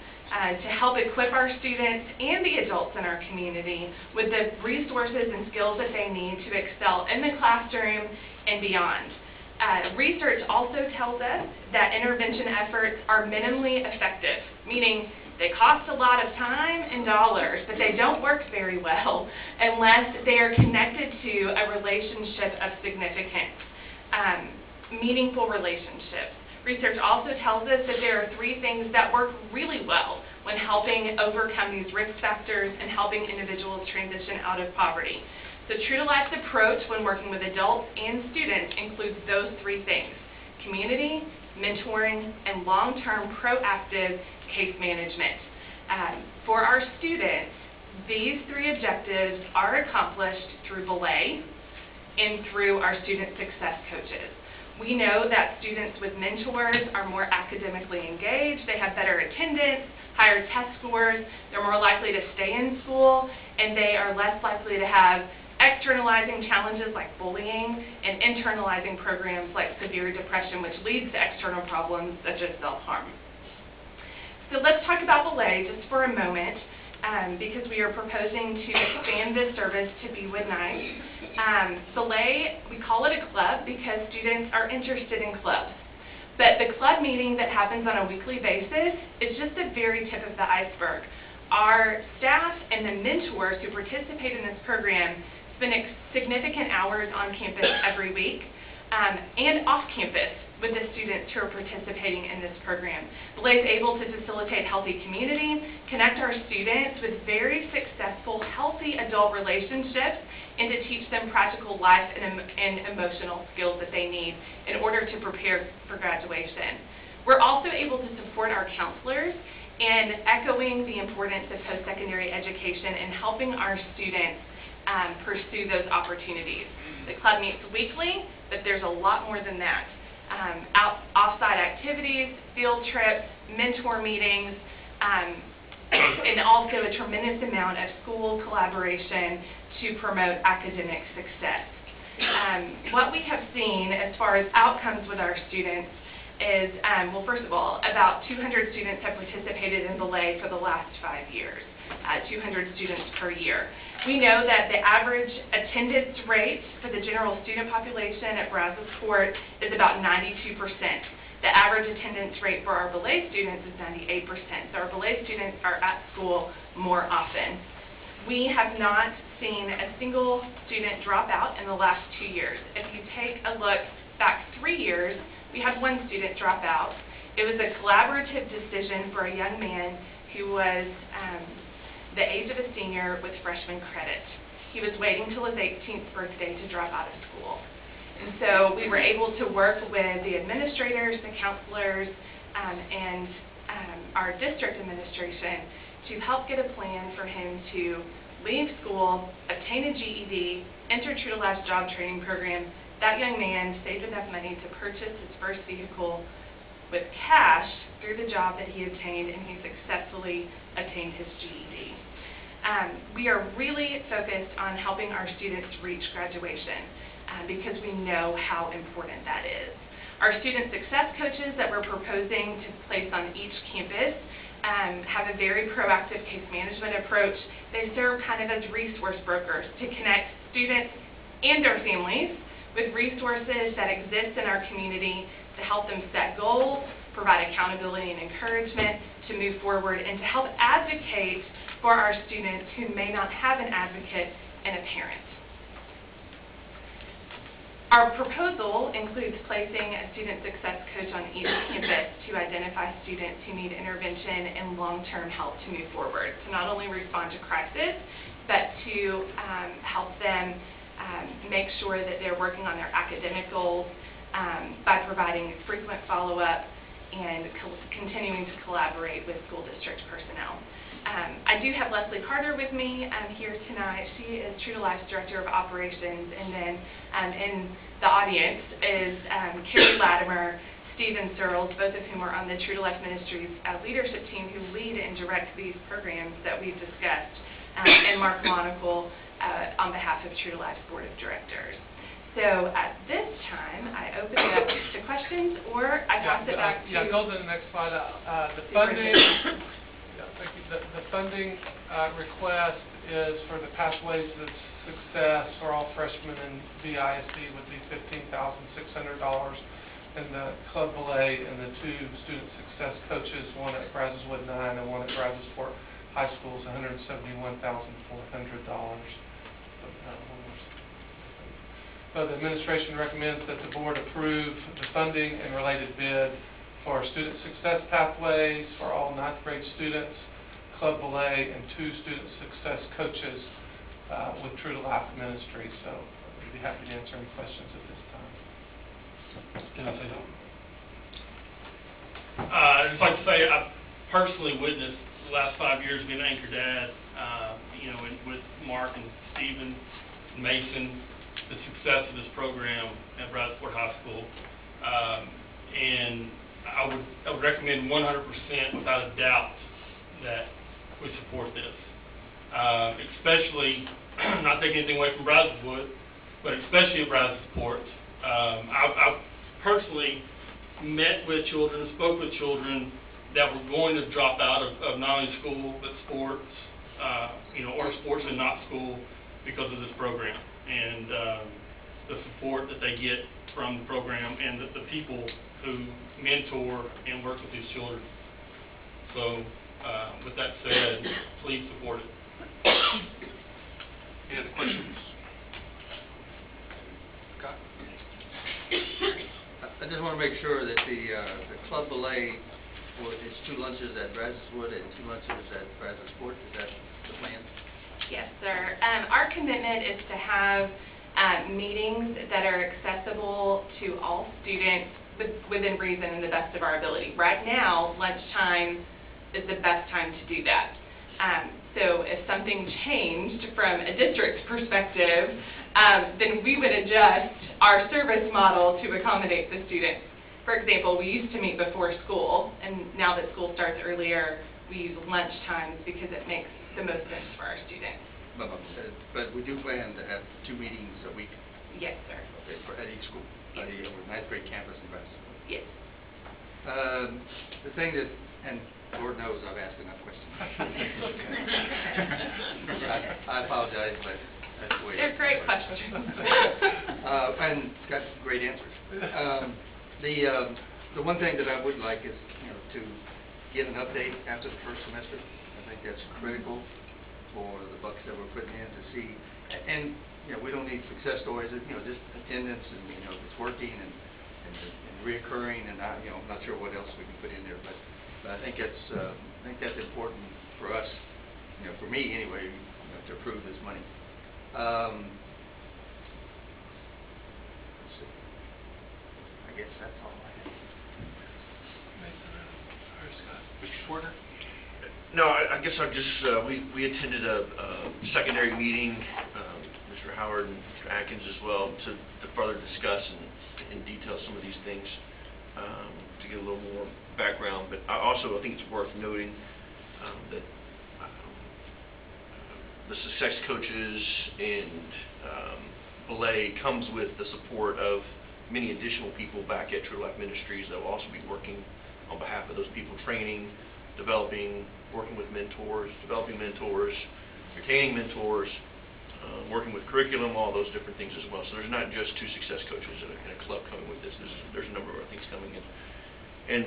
to help equip our students and the adults in our community with the resources and skills that they need to excel in the classroom and beyond. Research also tells us that intervention efforts are minimally effective, meaning they cost a lot of time and dollars, but they don't work very well unless they are connected to a relationship of significance, meaningful relationships. Research also tells us that there are 3 things that work really well when helping overcome these risk factors and helping individuals transition out of poverty. The True to Life's approach when working with adults and students includes those 3 things: community, mentoring, and long-term proactive case management. For our students, these 3 objectives are accomplished through belay and through our student success coaches. We know that students with mentors are more academically engaged, they have better attendance, higher test scores, they're more likely to stay in school, and they are less likely to have externalizing challenges like bullying and internalizing programs like severe depression, which leads to external problems such as self-harm. So let's talk about belay just for a moment, because we are proposing to expand this service to be with nights. Belay, we call it a club because students are interested in clubs. But the club meeting that happens on a weekly basis is just the very tip of the iceberg. Our staff and the mentors who participate in this program spend significant hours on campus every week and off campus with the students who are participating in this program. Belay is able to facilitate healthy community, connect our students with very successful, healthy adult relationships, and to teach them practical life and emotional skills that they need in order to prepare for graduation. We're also able to support our counselors in echoing the importance of post-secondary education and helping our students pursue those opportunities. The club meets weekly, but there's a lot more than that. Off-site activities, field trips, mentor meetings, and also a tremendous amount of school collaboration to promote academic success. What we have seen as far as outcomes with our students is, well, first of all, about 200 students have participated in Belay for the last 5 years, 200 students per year. We know that the average attendance rate for the general student population at Brazos Court is about 92%. The average attendance rate for our Belay students is 98%. So our Belay students are at school more often. We have not seen a single student drop out in the last 2 years. If you take a look back 3 years, we had 1 student drop out. It was a collaborative decision for a young man who was the age of a senior with freshman credit. He was waiting till his 18th birthday to drop out of school. And so we were able to work with the administrators, the counselors, and our district administration to help get a plan for him to leave school, obtain a GED, enter True to Life's job training program. That young man saved enough money to purchase his first vehicle with cash through the job that he obtained, and he successfully obtained his GED. We are really focused on helping our students reach graduation because we know how important that is. Our student success coaches that we're proposing to place on each campus have a very proactive case management approach. They serve kind of as resource brokers to connect students and their families with resources that exist in our community to help them set goals, provide accountability and encouragement to move forward, and to help advocate for our students who may not have an advocate and a parent. Our proposal includes placing a student success coach on each campus to identify students who need intervention and long-term help to move forward, to not only respond to crisis, but to help them make sure that they're working on their academic goals by providing frequent follow-up and continuing to collaborate with school district personnel. I do have Leslie Carter with me here tonight. She is True to Life's Director of Operations, and then in the audience is Carrie Latimer, Stephen Searles, both of whom are on the True to Life Ministries leadership team who lead and direct these programs that we've discussed, and Mark Monacle on behalf of True to Life's Board of Directors. So at this time, I open it up to questions, or I pass it back to... Yeah, go to the next slide. The funding... Thank you. The funding request is for the Pathways to Success for all freshmen in BISD would be $15,600, and the Club Ballet and the two student success coaches, one at Brazos Wood 9 and one at Brazos Fort High School, is $171,400. So the administration recommends that the board approve the funding and related bid for student success pathways for all 9th grade students, Club Ballet, and two student success coaches with True to Life Ministry. So I'd be happy to answer any questions at this time. Can I say that? I'd just like to say I personally witnessed the last 5 years being an anchor dad, with Mark and Stephen and Mason, the success of this program at Brazos Fort High School. And I would recommend 100% without a doubt that we support this. Especially, not taking anything away from Brazos Wood, but especially at Brazos Fort. I personally met with children, spoke with children that were going to drop out of not only school, but sports, or sports and not school because of this program. And the support that they get from the program and the people who mentor and work with these children. So, with that said, please support it. Any other questions? Scott? I just want to make sure that the Club Ballet is 2 lunches at Brazos Wood and 2 lunches at Brazos Fort. Is that the plan? Yes, sir. Our commitment is to have meetings that are accessible to all students within reason and the best of our ability. Right now, lunchtime is the best time to do that. So if something changed from a district perspective, then we would adjust our service model to accommodate the students. For example, we used to meet before school, and now that school starts earlier, we use lunch times because it makes the most sense for our students. But we do plan to have 2 meetings a week? Yes, sir. Okay, at each school, at the 9th grade campus in Brazos. Yes. The thing that, and Lord knows I've asked enough questions. I apologize, but that's the way. They're great questions. And got great answers. The one thing that I would like is, to get an update after the first semester. I think that's critical for the bucks that we're putting in to see. And, we don't need success stories, just attendance and, if it's working and reoccurring, and I'm not sure what else we can put in there, but I think that's important for us for me anyway, to approve this money. Let's see. I guess that's all I have. Mr. Schwartner? No, I guess I'll just, we attended a secondary meeting, Mr. Howard and Mr. Atkins as well, to further discuss in detail some of these things, to get a little more background. But I think it's worth noting that the success coaches and belay comes with the support of many additional people back at True Life Ministries that will also be working on behalf of those people, training, developing, working with mentors, developing mentors, retaining mentors, working with curriculum, all those different things as well. So there's not just two success coaches in a club coming with this. There's a number of other things coming in. And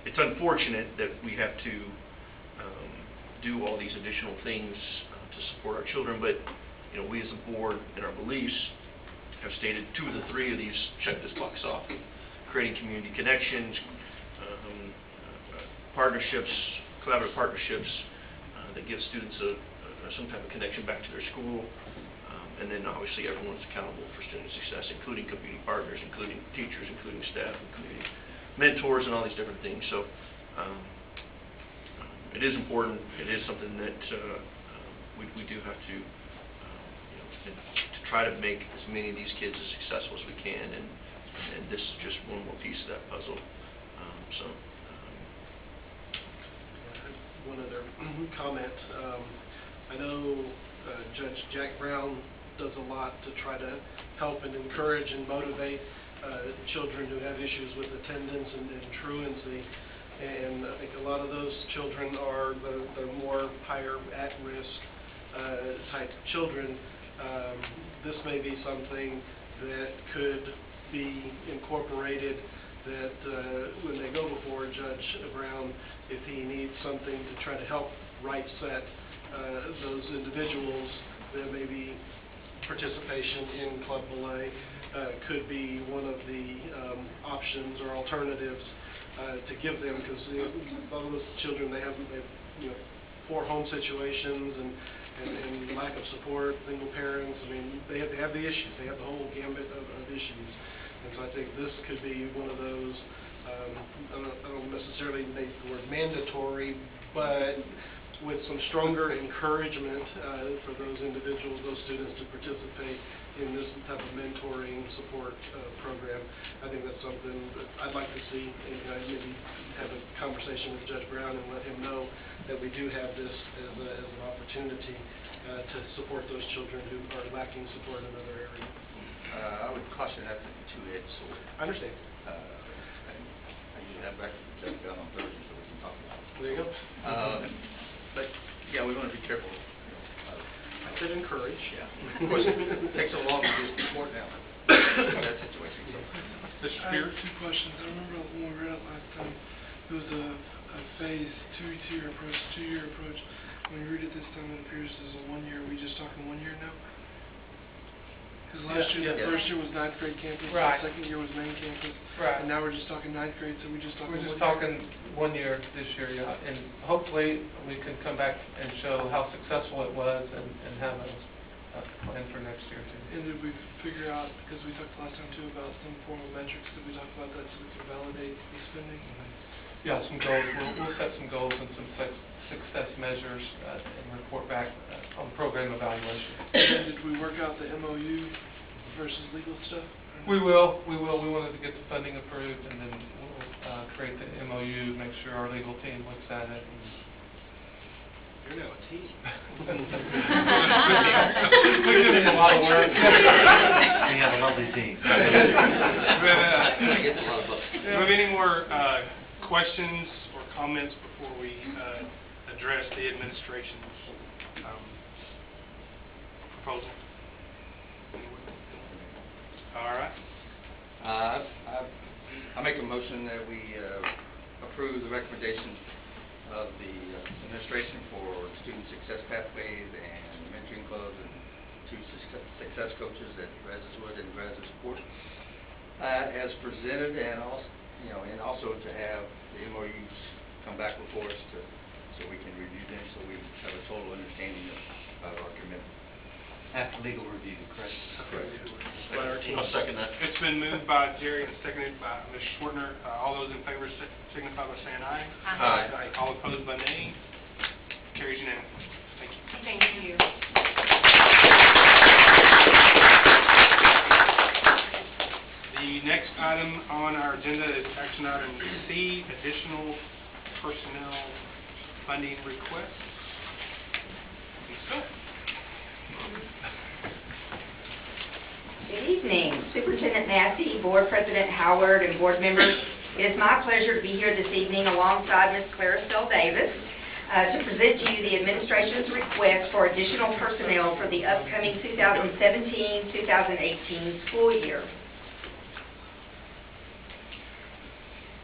it's unfortunate that we have to do all these additional things to support our children, but we as a board in our beliefs have stated 2 of the 3 of these check this box off: creating community connections, partnerships, collaborative partnerships that give students some type of connection back to their school, and then obviously everyone's accountable for student success, including community partners, including teachers, including staff, including mentors, and all these different things. So it is important. It is something that we do have to try to make as many of these kids as successful as we can, and this is just one more piece of that puzzle. One other comment. I know Judge Jack Brown does a lot to try to help and encourage and motivate children who have issues with attendance and truancy. And I think a lot of those children are the more higher at-risk type children. This may be something that could be incorporated, that when they go before Judge Brown, if he needs something to try to help right set those individuals, then maybe participation in Club Belay could be one of the options or alternatives to give them, because a lot of those children, they have poor home situations and lack of support, single parents. I mean, they have the issues. They have the whole gambit of issues. And so I think this could be one of those, I don't necessarily make the word mandatory, but with some stronger encouragement for those individuals, those students, to participate in this type of mentoring support program. I think that's something that I'd like to see, and maybe have a conversation with Judge Brown and let him know that we do have this as an opportunity to support those children who are lacking support in other areas. I would caution that to be two-edged sword. I understand. I usually have back to Judge Brown on Thursday, so we can talk about it. There you go. But yeah, we want to be careful. I said encourage. Yeah. Of course, it takes so long to just report down that situation. So, Mr. Spears? 2 questions. I remember when we read it last time, it was a phase 2-year approach, 2-year approach. When we read it this time, it appears as a 1-year. Are we just talking 1 year now? Because last year, the first year was 9th grade campus, Right. the second year was main campus. Right. And now we're just talking 9th grade, so we're just talking We're just 1 year? talking 1 year this year, yeah, and hopefully we can come back and show how successful it was and have a plan for next year too. And did we figure out, because we talked last time too about some form of metrics, did we talk about that so we can validate the spending? Yeah, some goals, we'll set some goals and some success measures and report back on program evaluation. And then did we work out the MOU versus legal stuff? We will. We wanted to get the funding approved, and then we'll create the MOU, make sure our legal team looks at it. You're now a team. We give them a lot of work. We have a lovely team. Do we have any more questions or comments before we address the administration's proposal? All right. I make a motion that we approve the recommendation of the administration for student success pathways and mentoring clubs and 2 success coaches at Brazoswood and Brazosport as presented, and also, and also to have the MOUs come back before us to so we can review them, so we have a total understanding of our commitment. After legal review, correct? I'll second that. It's been moved by Jerry and seconded by Ms. Schwartner. All those in favor signify by saying aye. Aye. All opposed by nay. Carries unanimously. Thank you. Thank you. The next item on our agenda is action item C, additional personnel funding request. Ms. Phillips. Good evening, Superintendent Massey, Board President Howard, and board members. It is my pleasure to be here this evening alongside Ms. Claricel Davis to present to you the administration's request for additional personnel for the upcoming 2017-2018 school year.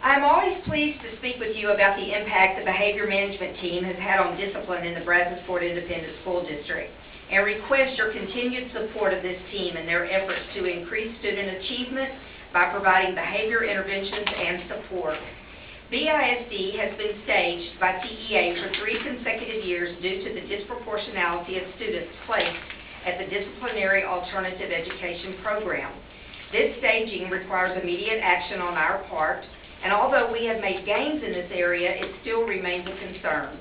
I'm always pleased to speak with you about the impact the behavior management team has had on discipline in the Brazos Fort Independent School District, and request your continued support of this team in their efforts to increase student achievement by providing behavior interventions and support. BISD has been staged by TEA for 3 consecutive years due to the disproportionality of students placed at the Disciplinary Alternative Education Program. This staging requires immediate action on our part, and although we have made gains in this area, it still remains a concern.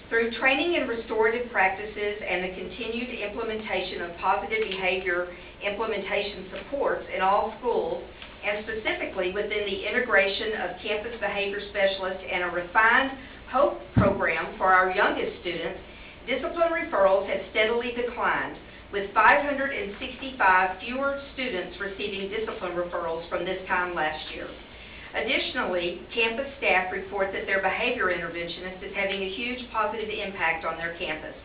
Through training in restorative practices and the continued implementation of positive behavior implementation supports in all schools, and specifically within the integration of campus behavior specialists and a refined HOPE program for our youngest students, discipline referrals have steadily declined, with 565 fewer students receiving discipline referrals from this time last year. Additionally, campus staff report that their behavior interventionist is having a huge positive impact on their campus.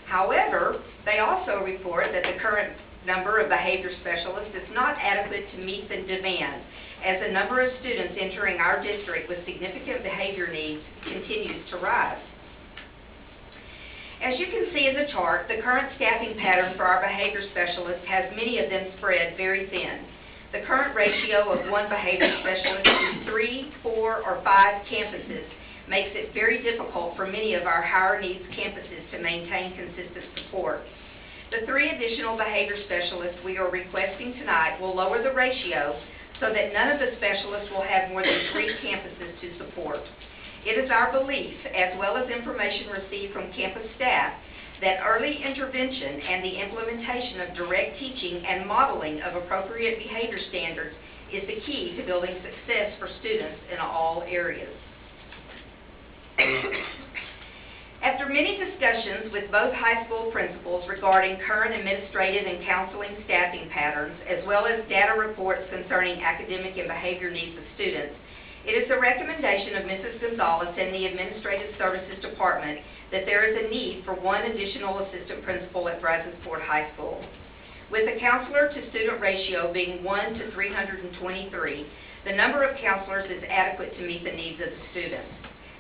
However, they also report that the current number of behavior specialists is not adequate to meet the demand, as the number of students entering our district with significant behavior needs continues to rise. As you can see in the chart, the current staffing pattern for our behavior specialists has many of them spread very thin. The current ratio of 1 behavior specialist to 3, 4, or 5 campuses makes it very difficult for many of our higher needs campuses to maintain consistent support. The 3 additional behavior specialists we are requesting tonight will lower the ratio so that none of the specialists will have more than 3 campuses to support. It is our belief, as well as information received from campus staff, that early intervention and the implementation of direct teaching and modeling of appropriate behavior standards is the key to building success for students in all areas. After many discussions with both high school principals regarding current administrative and counseling staffing patterns, as well as data reports concerning academic and behavior needs of students, it is the recommendation of Mrs. Gonzalez and the Administrative Services Department that there is a need for 1 additional assistant principal at Brazos Fort High School. With the counselor-to-student ratio being 1 to 323, the number of counselors is adequate to meet the needs of the students.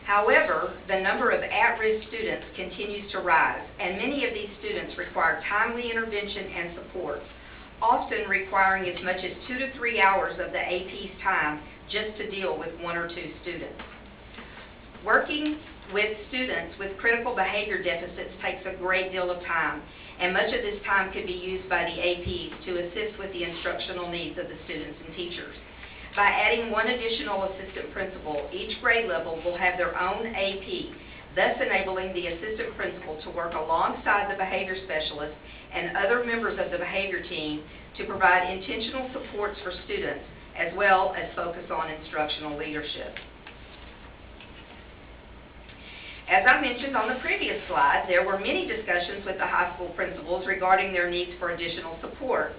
However, the number of at-risk students continues to rise, and many of these students require timely intervention and support, often requiring as much as 2 to 3 hours of the AP's time just to deal with 1 or 2 students. Working with students with critical behavior deficits takes a great deal of time, and much of this time could be used by the APs to assist with the instructional needs of the students and teachers. By adding 1 additional assistant principal, each grade level will have their own AP, thus enabling the assistant principal to work alongside the behavior specialist and other members of the behavior team to provide intentional supports for students, as well as focus on instructional leadership. As I mentioned on the previous slide, there were many discussions with the high school principals regarding their needs for additional support.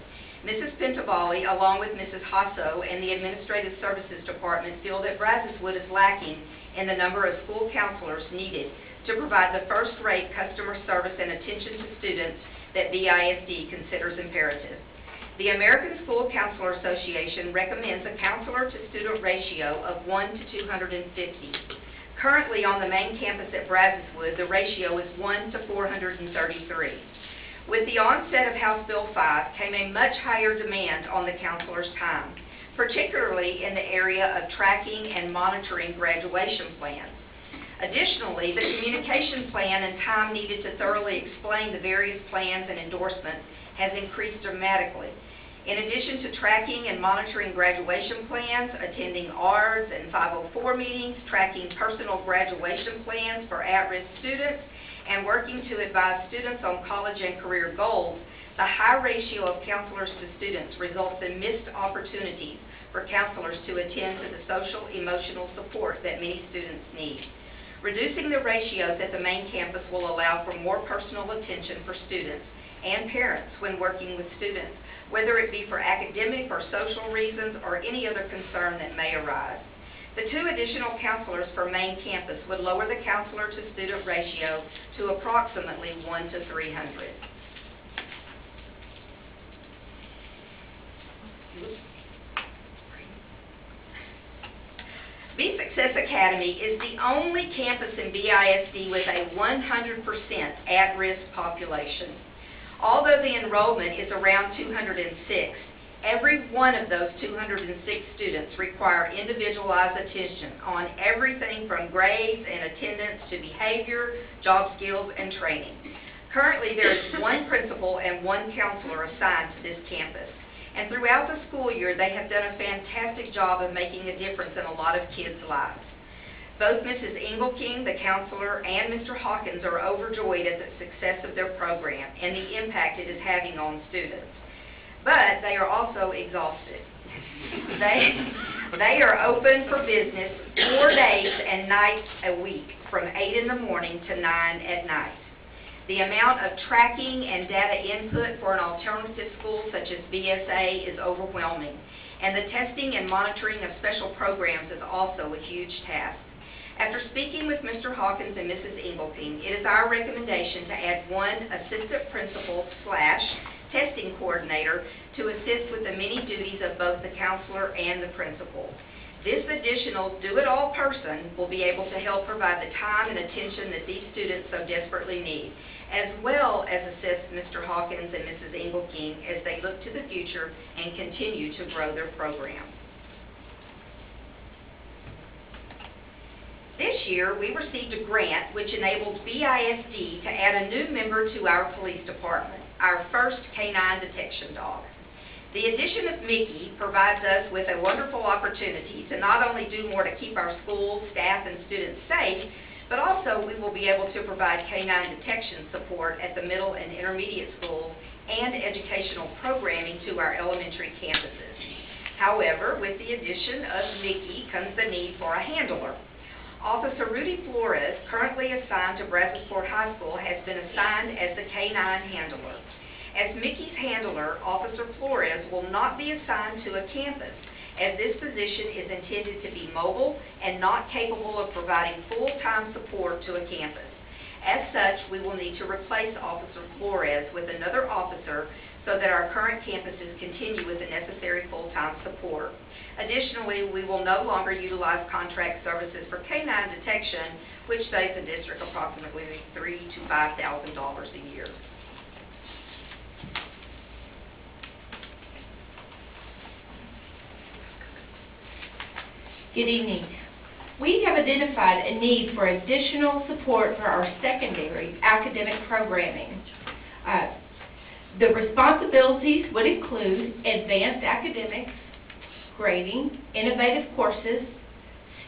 Mrs. Pintavalli, along with Mrs. Hasso and the Administrative Services Department, feel that Brazoswood is lacking in the number of school counselors needed to provide the first-rate customer service and attention to students that BISD considers imperative. The American School Counselor Association recommends a counselor-to-student ratio of 1 to 250. Currently on the main campus at Brazoswood, the ratio is 1 to 433. With the onset of House Bill 5 came a much higher demand on the counselor's time, particularly in the area of tracking and monitoring graduation plans. Additionally, the communication plan and time needed to thoroughly explain the various plans and endorsements has increased dramatically. In addition to tracking and monitoring graduation plans, attending ARDS and 504 meetings, tracking personal graduation plans for at-risk students, and working to advise students on college and career goals, the high ratio of counselors to students results in missed opportunities for counselors to attend to the social, emotional support that many students need. Reducing the ratios at the main campus will allow for more personal attention for students and parents when working with students, whether it be for academic or social reasons or any other concern that may arise. The 2 additional counselors for main campus would lower the counselor to student ratio to approximately 1 to 300. Be Success Academy is the only campus in BISD with a 100% at-risk population. Although the enrollment is around 206, every one of those 206 students require individualized attention on everything from grades and attendance to behavior, job skills, and training. Currently, there is 1 principal and 1 counselor assigned to this campus. And throughout the school year, they have done a fantastic job of making a difference in a lot of kids' lives. Both Mrs. Engelking, the counselor, and Mr. Hawkins are overjoyed at the success of their program and the impact it is having on students. But they are also exhausted. They are open for business 4 days and nights a week, from 8 in the morning to 9 at night. The amount of tracking and data input for an alternative school such as BSA is overwhelming, and the testing and monitoring of special programs is also a huge task. After speaking with Mr. Hawkins and Mrs. Engelking, it is our recommendation to add 1 assistant principal / testing coordinator to assist with the many duties of both the counselor and the principal. This additional do-it-all person will be able to help provide the time and attention that these students so desperately need, as well as assist Mr. Hawkins and Mrs. Engelking as they look to the future and continue to grow their program. This year, we received a grant which enabled BISD to add a new member to our police department, our first canine detection dog. The addition of Mickey provides us with a wonderful opportunity to not only do more to keep our schools, staff, and students safe, but also we will be able to provide canine detection support at the middle and intermediate schools and educational programming to our elementary campuses. However, with the addition of Mickey comes the need for a handler. Officer Rudy Flores, currently assigned to Brazosport High School, has been assigned as the canine handler. As Mickey's handler, Officer Flores will not be assigned to a campus, as this position is intended to be mobile and not capable of providing full-time support to a campus. As such, we will need to replace Officer Flores with another officer so that our current campuses continue with the necessary full-time support. Additionally, we will no longer utilize contract services for canine detection, which saves the district approximately $3,000 to $5,000 a year. Good evening. We have identified a need for additional support for our secondary academic programming. The responsibilities would include advanced academics, grading, innovative courses,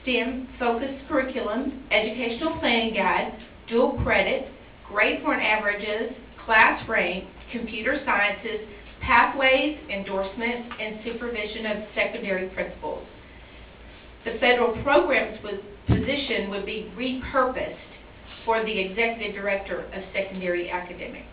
STEM-focused curriculum, educational planning guide, dual credit, grade point averages, class rank, computer sciences, pathways, endorsements, and supervision of secondary principals. The federal programs position would be repurposed for the Executive Director of Secondary Academics.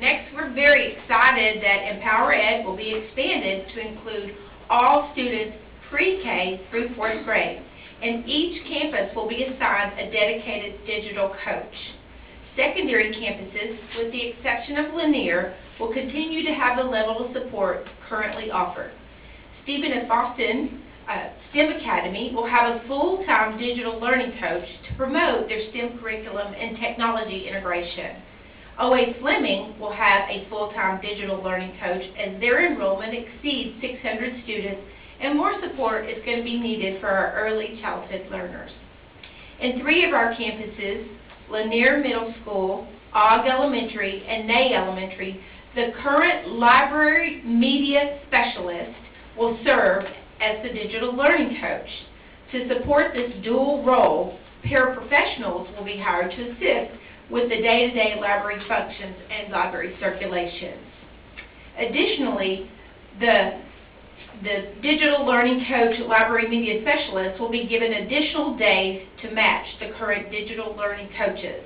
Next, we're very excited that Empower Ed will be expanded to include all students pre-K through 4th grade, and each campus will be assigned a dedicated digital coach. Secondary campuses, with the exception of Lanier, will continue to have the level of support currently offered. Stephen F. Austin STEM Academy will have a full-time digital learning coach to promote their STEM curriculum and technology integration. O.A. Fleming will have a full-time digital learning coach as their enrollment exceeds 600 students and more support is going to be needed for our early childhood learners. In 3 of our campuses, Lanier Middle School, Ogg Elementary, and Ney Elementary, the current library media specialist will serve as the digital learning coach. To support this dual role, paraprofessionals will be hired to assist with the day-to-day library functions and library circulations. Additionally, the digital learning coach library media specialist will be given additional days to match the current digital learning coaches.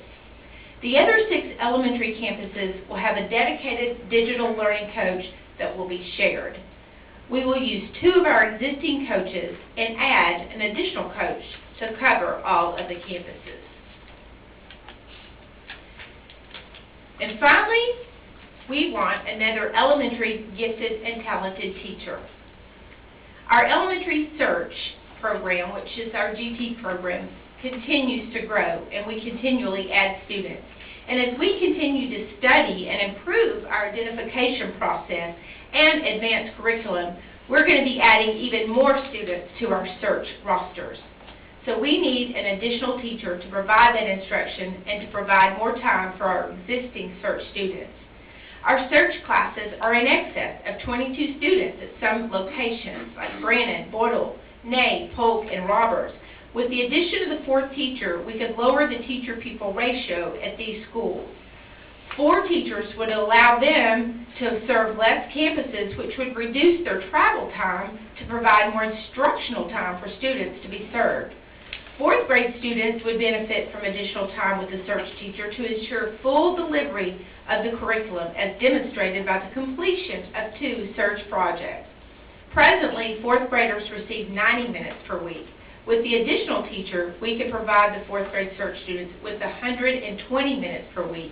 The other 6 elementary campuses will have a dedicated digital learning coach that will be shared. We will use 2 of our existing coaches and add an additional coach to cover all of the campuses. And finally, we want another elementary gifted and talented teacher. Our elementary search program, which is our GT program, continues to grow, and we continually add students. And as we continue to study and improve our identification process and advanced curriculum, we're going to be adding even more students to our search rosters. So we need an additional teacher to provide that instruction and to provide more time for our existing search students. Our search classes are in excess of 22 students at some locations like Brannon, Boydell, Ney, Polk, and Roberts. With the addition of the 4th teacher, we could lower the teacher-pupil ratio at these schools. 4 teachers would allow them to serve less campuses, which would reduce their travel time to provide more instructional time for students to be served. 4th grade students would benefit from additional time with the search teacher to ensure full delivery of the curriculum as demonstrated by the completion of 2 search projects. Presently, 4th graders receive 90 minutes per week. With the additional teacher, we can provide the 4th grade search students with 120 minutes per week.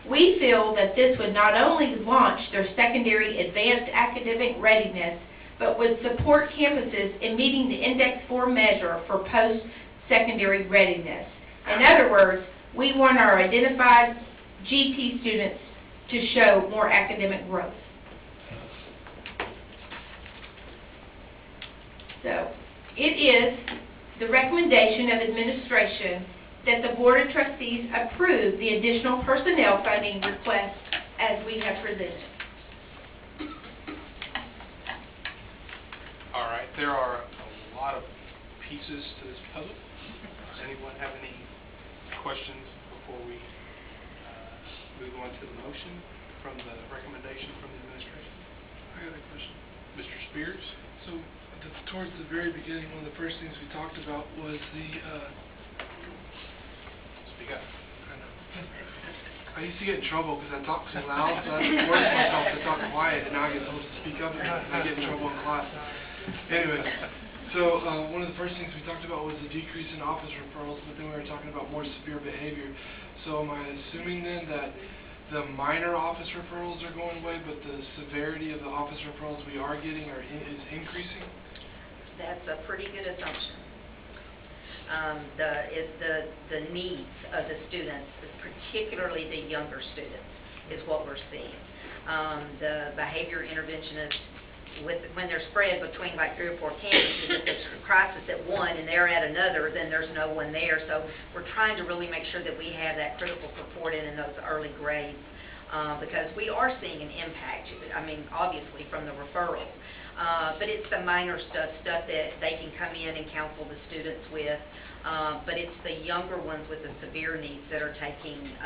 We feel that this would not only launch their secondary advanced academic readiness, but would support campuses in meeting the Index 4 measure for post-secondary readiness. In other words, we want our identified GT students to show more academic growth. So, it is the recommendation of administration that the Board of Trustees approve the additional personnel funding request as we have presented. All right, there are a lot of pieces to this puzzle. Does anyone have any questions before we move on to the motion from the recommendation from the administration? I got a question. Mr. Spears? So, towards the very beginning, one of the first things we talked about was the, Speak up. I know. I used to get in trouble because I talk too loud, so I had to force myself to talk quiet, and now I get told to speak up, and I get in trouble in class. Anyway, so one of the first things we talked about was the decrease in office referrals, but then we were talking about more severe behavior. So am I assuming then that the minor office referrals are going away, but the severity of the office referrals we are getting is increasing? That's a pretty good assumption. The needs of the students, particularly the younger students, is what we're seeing. The behavior interventionists, when they're spread between like 3 or 4 campuses, if there's a crisis at one and they're at another, then there's no one there. So we're trying to really make sure that we have that critical support in those early grades, because we are seeing an impact, I mean, obviously from the referrals. But it's the minor stuff that they can come in and counsel the students with. But it's the younger ones with the severe needs that are taking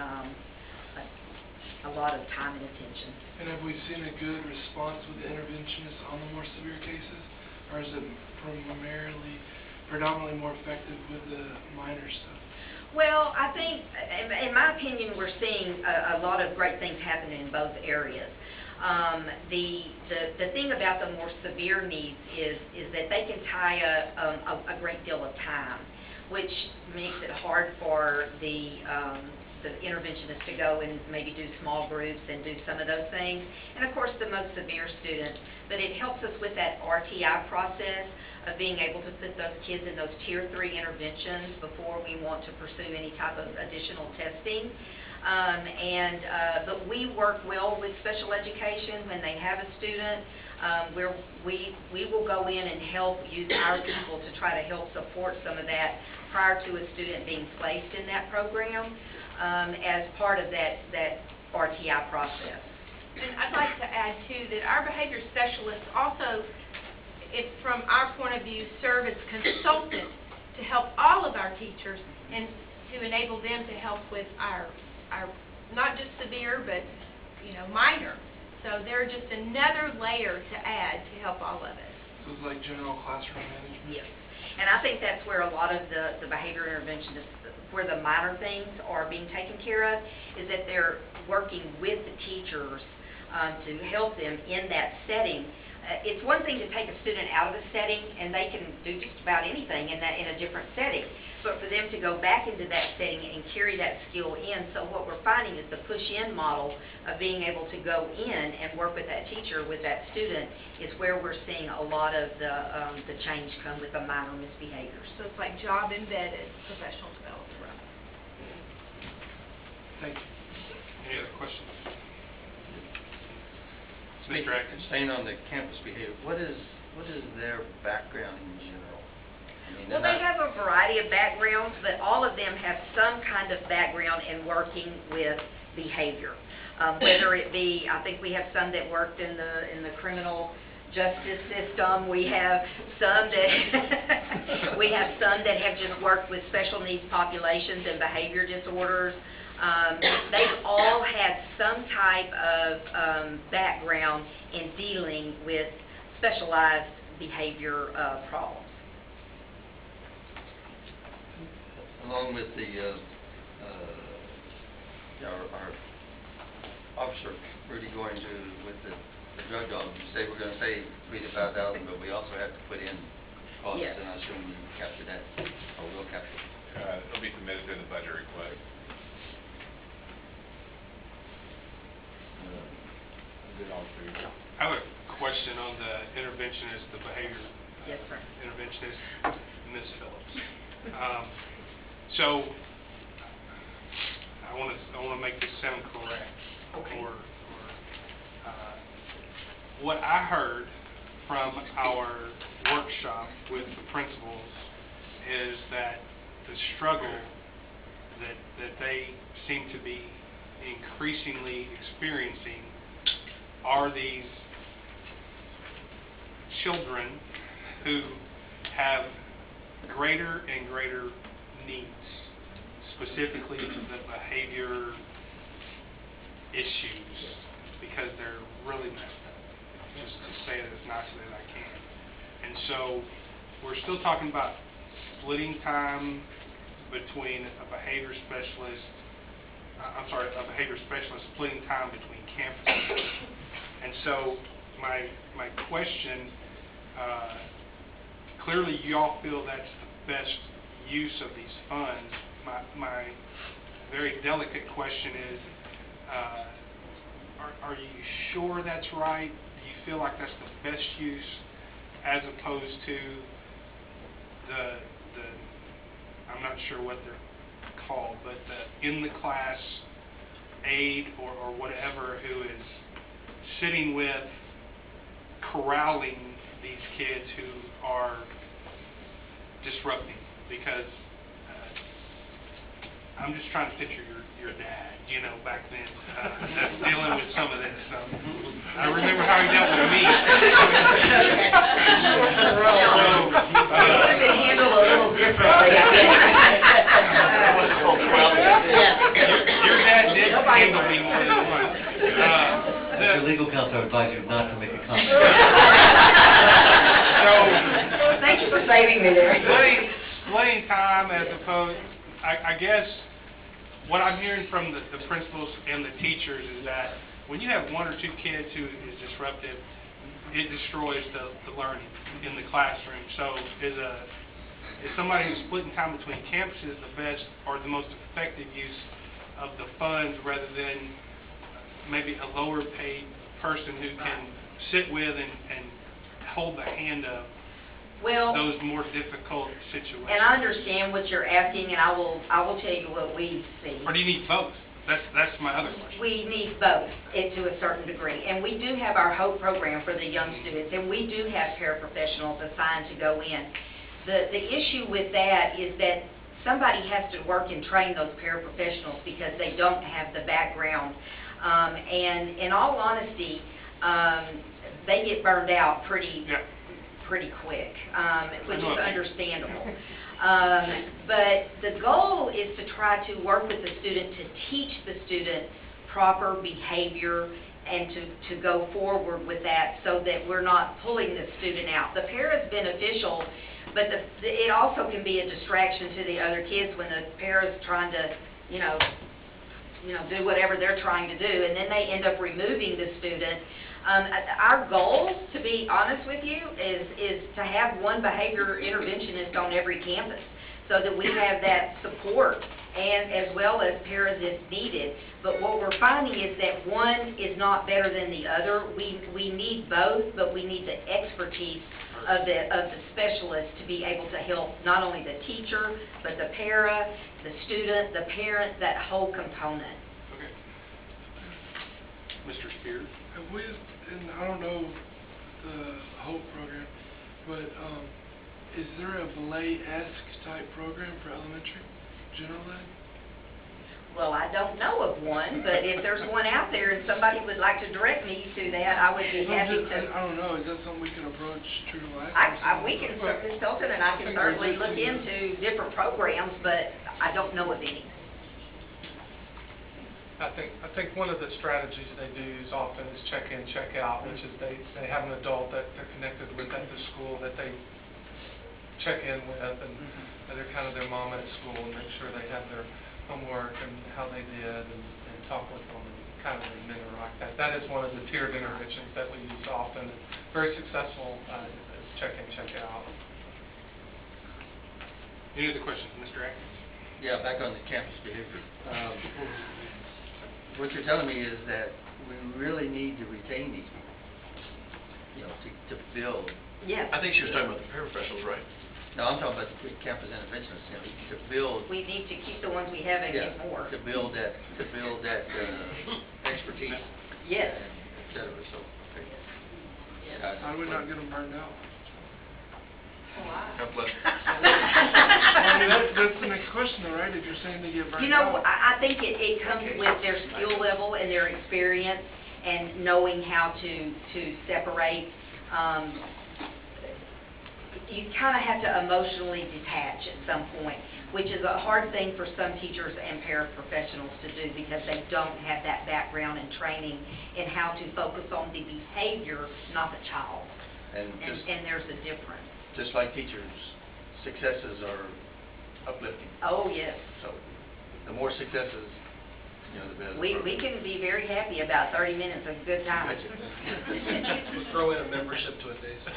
a lot of time and attention. And have we seen a good response with the interventionists on the more severe cases? Or is it predominantly more effective with the minor stuff? Well, I think, in my opinion, we're seeing a lot of great things happening in both areas. The thing about the more severe needs is that they can tie a great deal of time, which makes it hard for the interventionist to go and maybe do small groups and do some of those things. And of course the most severe students, but it helps us with that RTI process of being able to put those kids in those Tier 3 interventions before we want to pursue any type of additional testing. But we work well with special education when they have a student. We will go in and help use our people to try to help support some of that prior to a student being placed in that program as part of that RTI process. And I'd like to add, too, that our behavior specialists also, from our point of view, serve as consultants to help all of our teachers and to enable them to help with our not just severe, but, minor. So they're just another layer to add to help all of us. So it's like general classroom management? Yes. And I think that's where a lot of the behavior interventionists, where the minor things are being taken care of, is that they're working with the teachers to help them in that setting. It's one thing to take a student out of a setting, and they can do just about anything in a different setting. But for them to go back into that setting and carry that skill in, so what we're finding is the push-in model of being able to go in and work with that teacher, with that student, is where we're seeing a lot of the change come with the minor misbehaviors. So it's like job-embedded professional development. Thank you. Any other questions? Mr. Atkins. Staying on the campus behavior, what is their background in general? Well, they have a variety of backgrounds, but all of them have some kind of background in working with behavior. Whether it be, I think we have some that worked in the criminal justice system. We have some that have just worked with special needs populations and behavior disorders. They've all had some type of background in dealing with specialized behavior problems. Along with our officer Rudy going to with the drug dog, you say we're going to save $3,000 to $5,000, but we also have to put in costs, yes. And I assume you capture that, or will capture it. It'll be submitted through the budget request. I have a question on the interventionist, the behavior yes, sir. Interventionist, Ms. Phillips. So I want to make this sound correct. Okay. What I heard from our workshop with the principals is that the struggle that they seem to be increasingly experiencing are these children who have greater and greater needs, specifically the behavior issues, because they're really messed up, just to say it as nicely as I can. And so we're still talking about splitting time between a behavior specialist, a behavior specialist splitting time between campuses. And so my question, clearly you all feel that's the best use of these funds. My very delicate question is, are you sure that's right? Do you feel like that's the best use, as opposed to the I'm not sure what they're called, but the in-the-class aide or whatever, who is sitting with, corralling these kids who are disrupting? Because I'm just trying to picture your dad, back then, dealing with some of this. I remember how he dealt with me. Handle a little differently. Your dad did handle me more than once. Your legal counsel advised you not to make a comment. So, thank you for saving me there. Splitting time, as opposed, I guess what I'm hearing from the principals and the teachers is that when you have one or two kids who is disruptive, it destroys the learning in the classroom. So is somebody who's splitting time between campuses the best or the most effective use of the funds, rather than maybe a lower paid person who can sit with and hold the hand of Well, those more difficult situations? And I understand what you're asking, and I will tell you what we see. Or do you need both? That's my other question. We need both to a certain degree. And we do have our HOPE program for the young students, and we do have paraprofessionals assigned to go in. The issue with that is that somebody has to work and train those paraprofessionals because they don't have the background. And in all honesty, they get burned out pretty quick, which is understandable. But the goal is to try to work with the student to teach the student proper behavior and to go forward with that so that we're not pulling the student out. The para is beneficial, but it also can be a distraction to the other kids when the para is trying to, do whatever they're trying to do, and then they end up removing the student. Our goal, to be honest with you, is to have one behavior interventionist on every campus so that we have that support and as well as paras if needed. But what we're finding is that one is not better than the other. We need both, but we need the expertise of the specialist to be able to help not only the teacher, but the para, the student, the parent, that whole component. Okay. Mr. Spears? And I don't know the HOPE program, but is there a ballet-esque type program for elementary, general ed? Well, I don't know of one, but if there's one out there and somebody would like to direct me to that, I would be happy to. I don't know, is that something we can approach True to Life? We can, Ms. Hilton and I can certainly look into different programs, but I don't know of any. I think one of the strategies they do is often is check in, check out, which is they have an adult that they're connected with at the school that they check in with, and they're kind of their mom at school and make sure they have their homework and how they did and talk with them and kind of mentor like that. That is one of the tiered interventions that we use often. Very successful check in, check out. Any other questions, Mr. Atkins? Yeah, back on the campus behavior. What you're telling me is that we really need to retain these people, to build. Yes. I think she was talking about the paraprofessionals, right? No, I'm talking about the campus interventionists, to build. We need to keep the ones we have and get more. To build that expertise. Yes. Et cetera, so. How do we not get them burned out? God bless. That's the next question, though, right? If you're saying they get burned out. I think it comes with their skill level and their experience and knowing how to separate. You kind of have to emotionally detach at some point, which is a hard thing for some teachers and paraprofessionals to do because they don't have that background and training in how to focus on the behavior, not the child. And there's a difference. Just like teachers, successes are uplifting. Oh, yes. So the more successes, the better. We can be very happy about 30 minutes of good time. Let's throw in a membership to a day spa.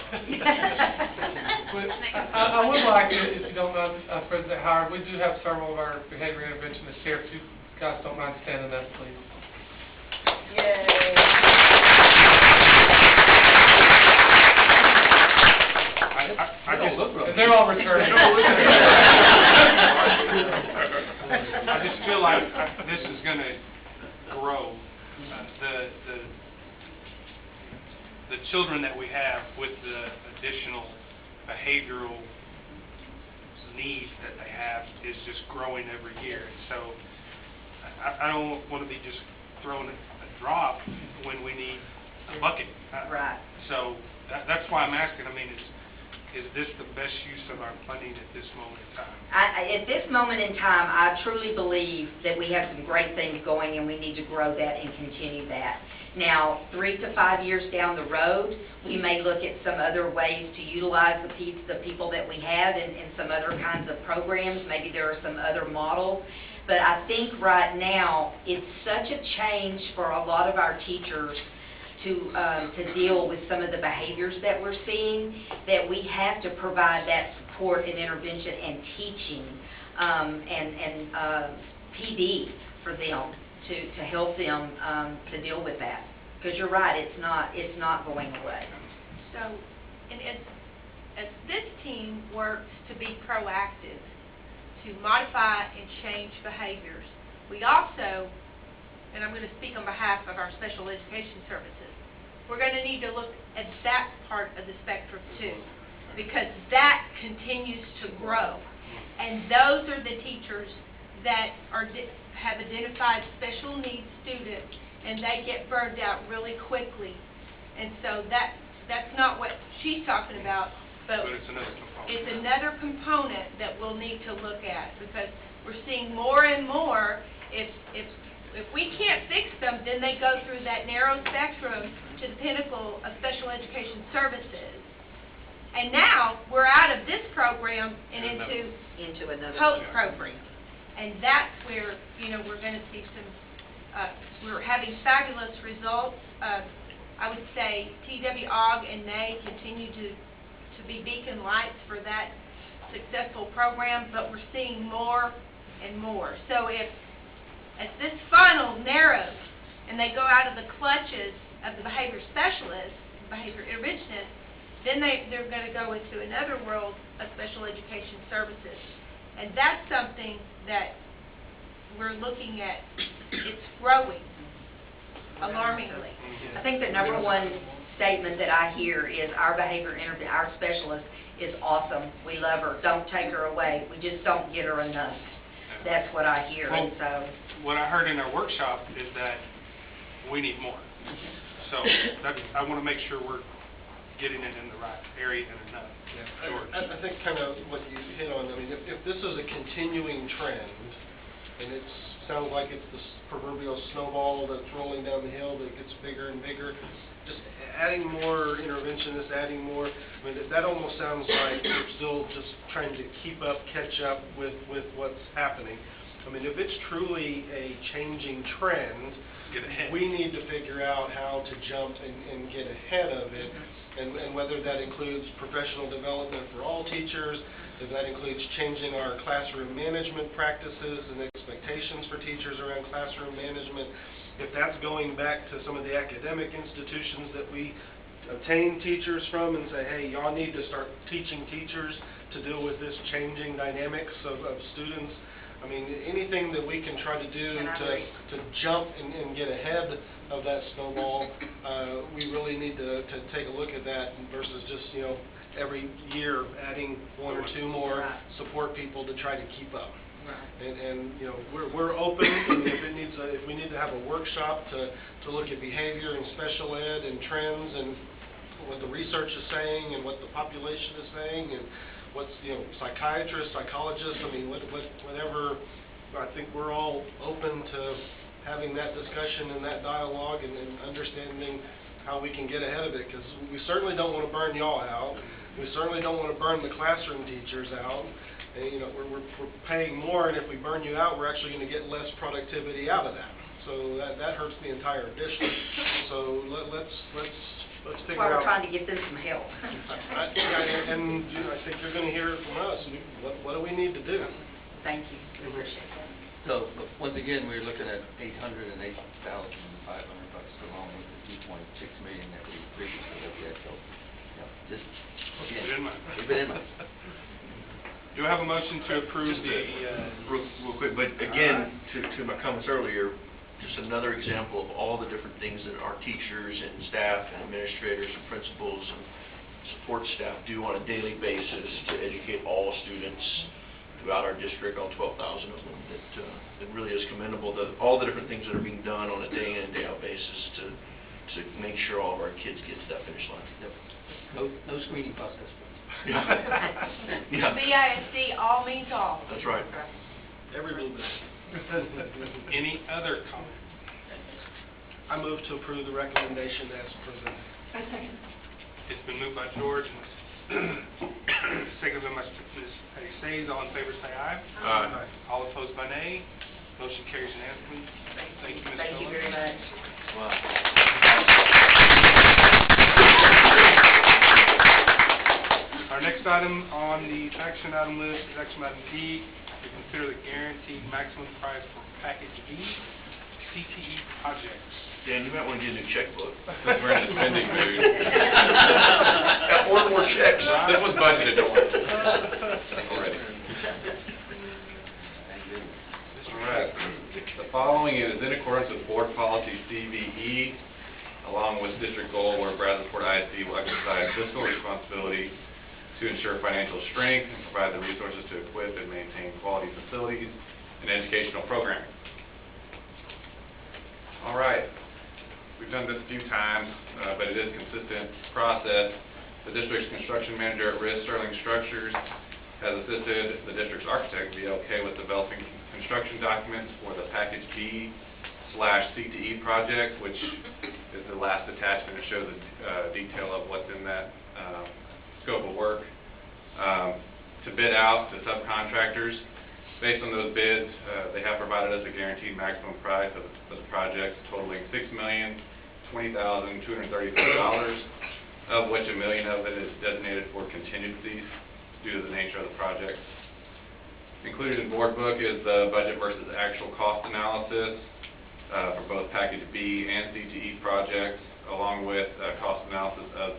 I would like, if you don't mind, President Howard, we do have several of our behavior interventionists here. If you guys don't mind standing up, please. Yay. They're all returning. I just feel like this is going to grow. The children that we have with the additional behavioral needs that they have is just growing every year. So I don't want to be just throwing a drop when we need a bucket. Right. So that's why I'm asking. I mean, is this the best use of our funding at this moment in time? At this moment in time, I truly believe that we have some great things going and we need to grow that and continue that. Now, 3 to 5 years down the road, we may look at some other ways to utilize the people that we have in some other kinds of programs. Maybe there are some other models. But I think right now, it's such a change for a lot of our teachers to deal with some of the behaviors that we're seeing, that we have to provide that support and intervention and teaching and PD for them to help them to deal with that. Because you're right, it's not going away. So, and as this team works to be proactive, to modify and change behaviors, we also, and I'm going to speak on behalf of our special education services, we're going to need to look at that part of the spectrum too, because that continues to grow. And those are the teachers that have identified special needs students, and they get burned out really quickly. And so that's not what she's talking about, but it's another component. It's another component that we'll need to look at, because we're seeing more and more, if we can't fix them, then they go through that narrow spectrum to the pinnacle of special education services. And now, we're out of this program and into another Hope program. And that's where, we're going to see some, we're having fabulous results. I would say TWOG and NAE continue to be beacon lights for that successful program, but we're seeing more and more. So as this funnel narrows and they go out of the clutches of the behavior specialists, behavior interventionists, then they're going to go into another world of special education services. And that's something that we're looking at. It's growing alarmingly. I think the number one statement that I hear is our our specialist is awesome. We love her. Don't take her away. We just don't get her enough. That's what I hear. Well, And so, what I heard in our workshop is that we need more. So I want to make sure we're getting it in the right area and enough. I think kind of what you hit on, I mean, if this is a continuing trend, and it sounds like it's this proverbial snowball that's rolling down the hill that gets bigger and bigger, just adding more interventionists, adding more, I mean, that almost sounds like we're still just trying to keep up, catch up with what's happening. I mean, if it's truly a changing trend, we need to figure out how to jump and get ahead of it, and whether that includes professional development for all teachers, if that includes changing our classroom management practices and expectations for teachers around classroom management, if that's going back to some of the academic institutions that we obtain teachers from and say, hey, y'all need to start teaching teachers to deal with this changing dynamics of students. I mean, anything that we can try to do to jump and get ahead of that snowball, we really need to take a look at that versus just, every year adding one or two more support people to try to keep up. And we're open. I mean, if we need to have a workshop to look at behavior and special ed and trends and what the research is saying and what the population is saying and what's, psychiatrists, psychologists, I mean, whatever, I think we're all open to having that discussion and that dialogue and understanding how we can get ahead of it, because we certainly don't want to burn y'all out. We certainly don't want to burn the classroom teachers out. And, we're paying more, and if we burn you out, we're actually going to get less productivity out of that. So that hurts the entire district. So let's figure out. we're trying to give them some help. I think you're going to hear it from us. What do we need to do? Thank you. We appreciate that. So, once again, we're looking at $808,500 along with the $2.6 million that we previously looked at. So, just keep it in mind. Keep it in mind. Do I have a motion to approve real quick, but again, to my comments earlier, just another example of all the different things that our teachers and staff and administrators and principals and support staff do on a daily basis to educate all students throughout our district, all 12,000 of them. That really is commendable. All the different things that are being done on a day in and day out basis to make sure all of our kids get to that finish line. Yep. No screening process. Yeah. BISD, all means all. That's right. Every little bit. Any other comment? I move to approve the recommendation as presented. I second. It's been moved by George and seconded by Ms. Patty Sayes. All in favor say aye. Aye. All opposed by nay. Motion carries unanimously. Thank you, Ms. Thank you very much. Our next item on the action item list is action item D, to consider the guaranteed maximum price for package B. CTE projects. Dan, you might want to get a new checkbook. We're in a spending mood. Got more checks. This was budgeted, don't worry. Already. All right. The following is in accordance with Board Policy CVE, along with District Goal, where Brazosport ISD will exercise fiscal responsibility to ensure financial strength and provide the resources to equip and maintain quality facilities and educational programming. All right. We've done this a few times, but it is a consistent process. The district's construction manager at risk, Sterling Structures, has assisted the district's architect, BLK, with developing construction documents for the Package B/CTE project, which is the last attachment. It shows a detail of what's in that scope of work. To bid out to subcontractors, based on those bids, they have provided us a guaranteed maximum price for the project totaling $6,020,234, of which $1 million of it is designated for contingencies due to the nature of the project. Included in board book is the budget versus actual cost analysis for both Package B and CTE projects, along with cost analysis of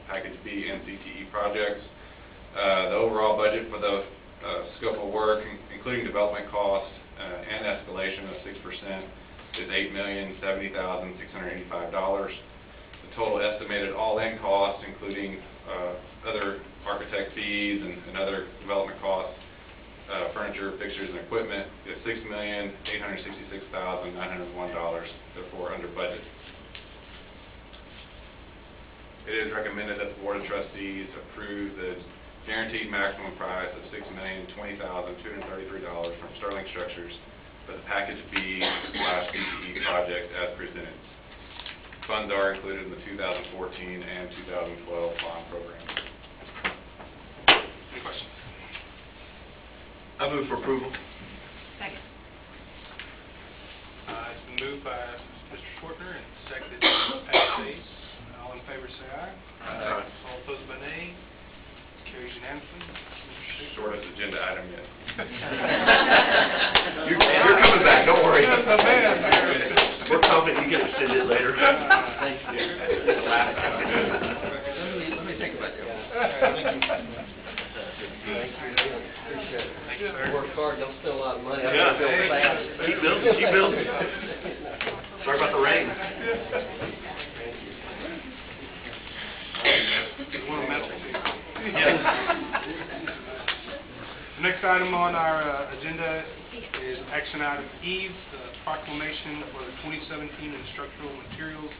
Package B and CTE projects. The overall budget for the scope of work, including development costs and escalation of 6%, is $8,070,685. The total estimated all-in cost, including other architect fees and other development costs, furniture, fixtures, and equipment, is $6,866,901, therefore under budget. It is recommended that the Board of Trustees approve the guaranteed maximum price of $6,020,233 from Sterling Structures for the Package B/CTE project as presented. Funds are included in the 2014 and 2012 bond program. Any questions? I move for approval. Second. It's been moved by Mr. Schwartner and seconded by Ms. Pace. All in favor say aye. Aye. All opposed by nay. Carries unanimously. Shortest agenda item yet. You're coming back, don't worry. Yes, I'm in. We're confident you can extend it later. Thank you. Let me think about that. Thank you, sir. Work hard, don't spend a lot of money. Yeah. Keep building, keep building. Sorry about the rain. One medal, too. Yes. The next item on our agenda is action item E, the proclamation for the 2017 instructional materials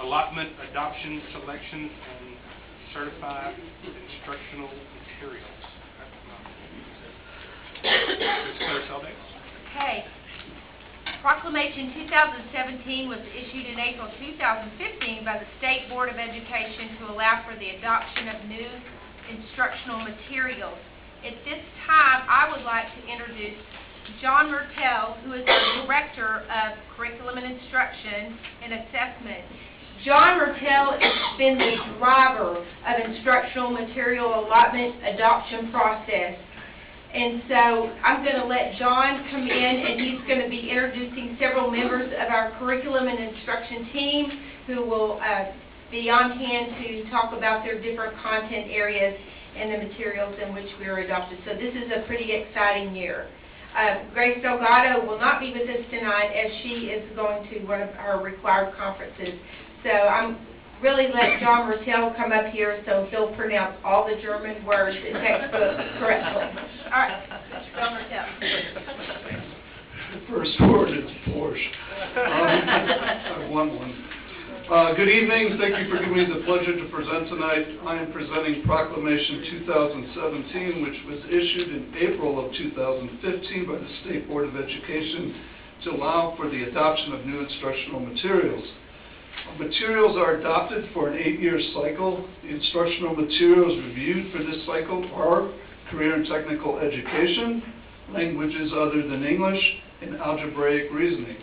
allotment, adoption, selection, and certified instructional materials. Ms. Claire Selbeck. Okay. Proclamation 2017 was issued in April 2015 by the State Board of Education to allow for the adoption of new instructional materials. At this time, I would like to introduce John Mertel, who is the Director of Curriculum and Instruction and Assessment. John Mertel has been the driver of instructional material allotment adoption process. And so I'm going to let John come in, and he's going to be introducing several members of our curriculum and instruction team who will be on hand to talk about their different content areas and the materials in which we are adopted. So this is a pretty exciting year. Grace Delgado will not be with us tonight as she is going to one of her required conferences. So I'm really let John Mertel come up here so he'll pronounce all the German words in textbooks correctly. All right, Mr. John Mertel. First word is Porsche. I won one. Good evening. Thank you for giving me the pleasure to present tonight. I am presenting Proclamation 2017, which was issued in April of 2015 by the State Board of Education to allow for the adoption of new instructional materials. Materials are adopted for an 8-year cycle. The instructional materials reviewed for this cycle are career and technical education, languages other than English, and algebraic reasoning.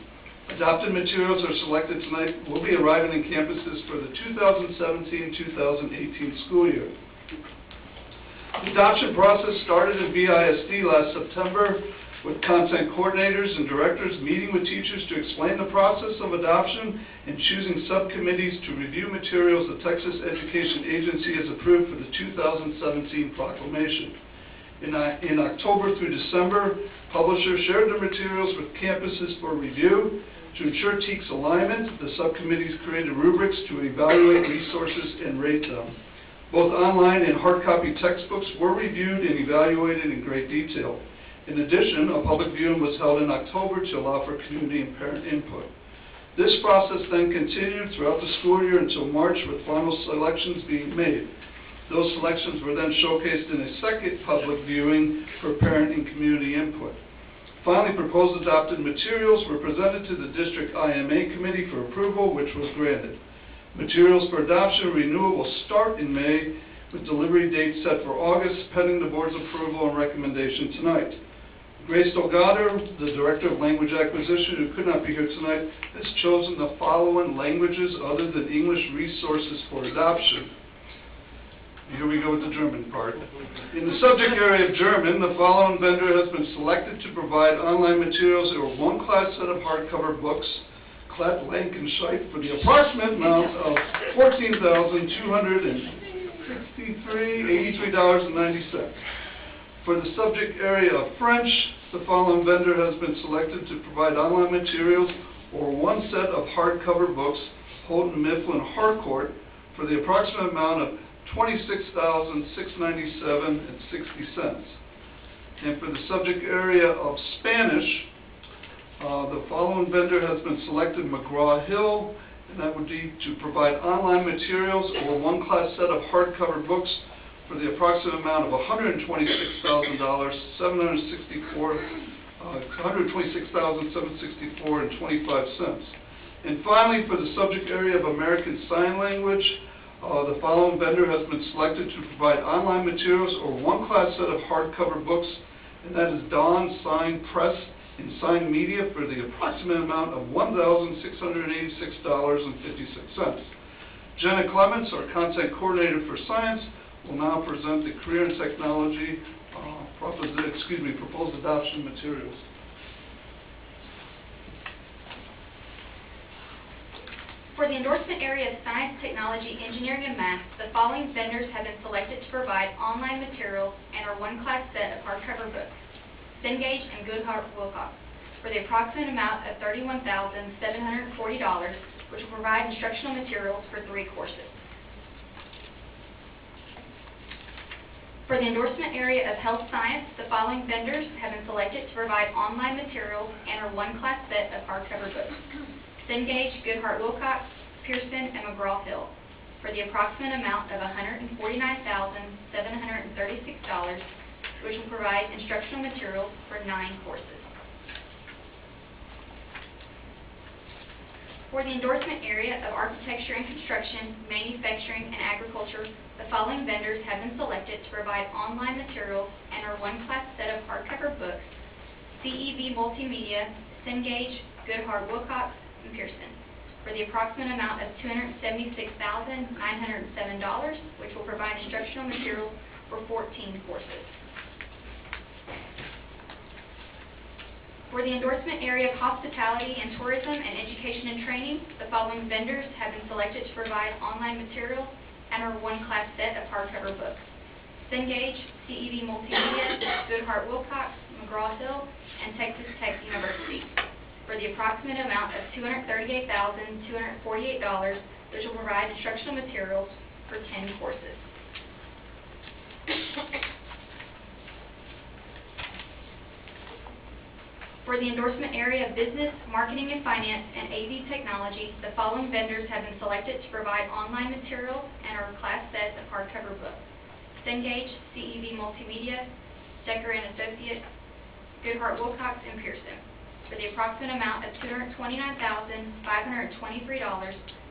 Adopted materials are selected tonight, will be arriving in campuses for the 2017-2018 school year. The adoption process started in BISD last September. with content coordinators and directors meeting with teachers to explain the process of adoption and choosing subcommittees to review materials the Texas Education Agency has approved for the 2017 proclamation. In October through December, publishers shared their materials with campuses for review. To ensure TEK's alignment, the subcommittees created rubrics to evaluate resources and rate them. Both online and hard copy textbooks were reviewed and evaluated in great detail. In addition, a public viewing was held in October to allow for community and parent input. This process then continued throughout the school year until March, with final selections being made. Those selections were then showcased in a second public viewing for parent and community input. Finally, proposed adopted materials were presented to the district IMA committee for approval, which was granted. Materials for adoption and renewal will start in May, with delivery dates set for August, pending the board's approval and recommendation tonight. Grace Delgado, the Director of Language Acquisition, who could not be here tonight, has chosen the following languages other than English resources for adoption. Here we go with the German part. In the subject area of German, the following vendor has been selected to provide online materials or one class set of hardcover books, Klatt Lankenscheidt, for the approximate amount of $14,283.90. For the subject area of French, the following vendor has been selected to provide online materials or one set of hardcover books, Houghton Mifflin Harcourt, for the approximate amount of $26,697.60. And for the subject area of Spanish, the following vendor has been selected, McGraw-Hill, and that would be to provide online materials or one class set of hardcover books for the approximate amount of $126,764.25. And finally, for the subject area of American Sign Language, the following vendor has been selected to provide online materials or one class set of hardcover books, and that is Dawn Sign Press and Sign Media for the approximate amount of $1,686.56. Jenna Clements, our content coordinator for science, will now present the career and technology proposed adoption materials. For the endorsement area of science, technology, engineering, and math, the following vendors have been selected to provide online materials and our one class set of hardcover books, Cengage and Goodhart Wilcox, for the approximate amount of $31,740, which will provide instructional materials for 3 courses. For the endorsement area of health science, the following vendors have been selected to provide online materials and our one class set of hardcover books, Cengage, Goodhart Wilcox, Pearson, and McGraw-Hill, for the approximate amount of $149,736, which will provide instructional materials for 9 courses. For the endorsement area of architecture and construction, manufacturing, and agriculture, the following vendors have been selected to provide online materials and our one class set of hardcover books, CEV Multimedia, Cengage, Goodhart Wilcox, and Pearson, for the approximate amount of $276,907, which will provide instructional materials for 14 courses. For the endorsement area of hospitality and tourism and education and training, the following vendors have been selected to provide online materials and our one class set of hardcover books, Cengage, CEV Multimedia, Goodhart Wilcox, McGraw-Hill, and Texas Tech University, for the approximate amount of $238,248, which will provide instructional materials for 10 courses. For the endorsement area of business, marketing and finance, and AV technology, the following vendors have been selected to provide online materials and our class sets of hardcover books, Cengage, CEV Multimedia, Decker & Associates, Goodhart Wilcox, and Pearson, for the approximate amount of $229,523,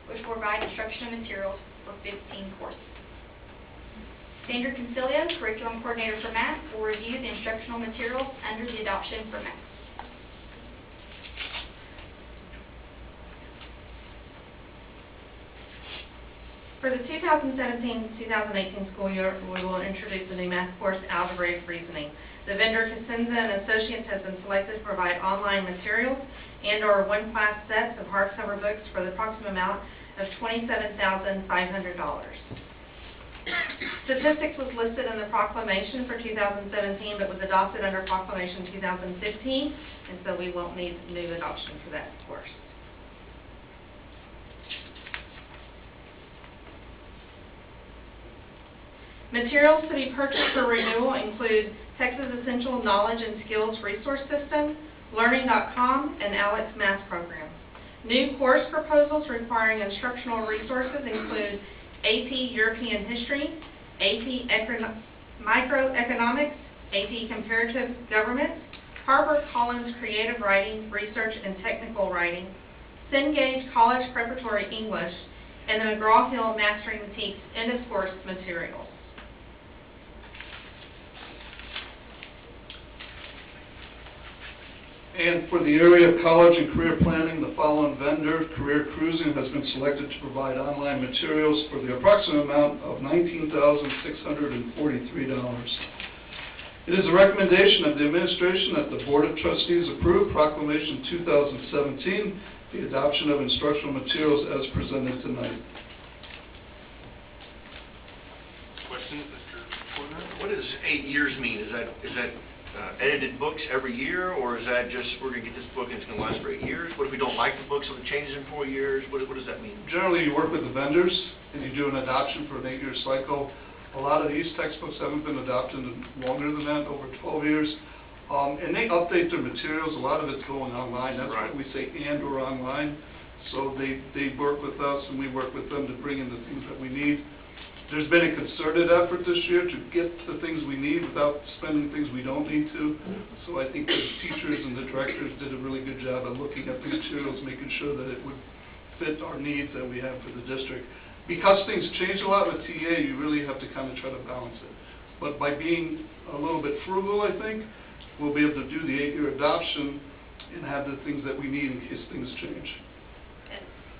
which will provide instructional materials for 15 courses. Sandra Concilio, Curriculum Coordinator for Math, will review the instructional materials under the adoption for Math. For the 2017-2018 school year, we will introduce a new math course, Algebraic Reasoning. The vendor Cosenza and Associates has been selected to provide online materials and/or one-class sets of hardcover books for the approximate amount of $27,500. Statistics was listed in the proclamation for 2017, but was adopted under Proclamation 2015, and so we won't need new adoption for that course. Materials to be purchased for renewal include Texas Essential Knowledge and Skills Resource System, Learning.com, and ALEX Math Program. New course proposals requiring instructional resources include AP European History, AP Microeconomics, AP Comparative Government, HarperCollins Creative Writing, Research and Technical Writing, Cengage College Preparatory English, and the McGraw-Hill Mastering the TEKS end-of-course materials. And for the area of college and career planning, the following vendor, Career Cruising, has been selected to provide online materials for the approximate amount of $19,643. It is a recommendation of the administration that the Board of Trustees approve Proclamation 2017, the adoption of instructional materials as presented tonight. Questions, Mr. Porter? What does 8 years mean? Is that edited books every year, or is that just we're going to get this book and it's going to last for 8 years? What if we don't like the book, so it changes in 4 years? What does that mean? Generally, you work with the vendors and you do an adoption for an 8-year cycle. A lot of these textbooks haven't been adopted longer than that, over 12 years. And they update their materials. A lot of it's going online. That's right. what we say, and or online. So they work with us and we work with them to bring in the things that we need. There's been a concerted effort this year to get the things we need without spending things we don't need to. So I think the teachers and the directors did a really good job of looking at the materials, making sure that it would fit our needs that we have for the district. Because things change a lot with TA, you really have to kind of try to balance it. But by being a little bit frugal, I think, we'll be able to do the 8-year adoption and have the things that we need in case things change.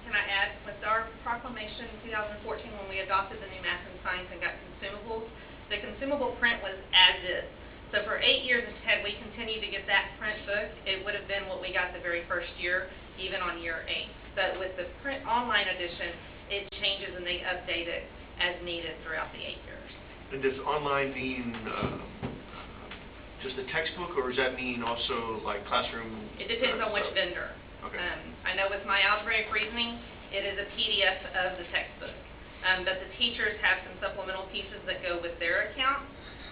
Can I add, with our proclamation in 2014, when we adopted the new math and science and got consumables, the consumable print was as is. So for 8 years, had we continued to get that print book, it would have been what we got the very first year, even on year 8. But with the print online edition, it changes and they update it as needed throughout the 8 years. And does online mean just a textbook, or does that mean also like classroom? It depends on which stuff? vendor. Okay. I know with my algebraic reasoning, it is a PDF of the textbook. But the teachers have some supplemental pieces that go with their account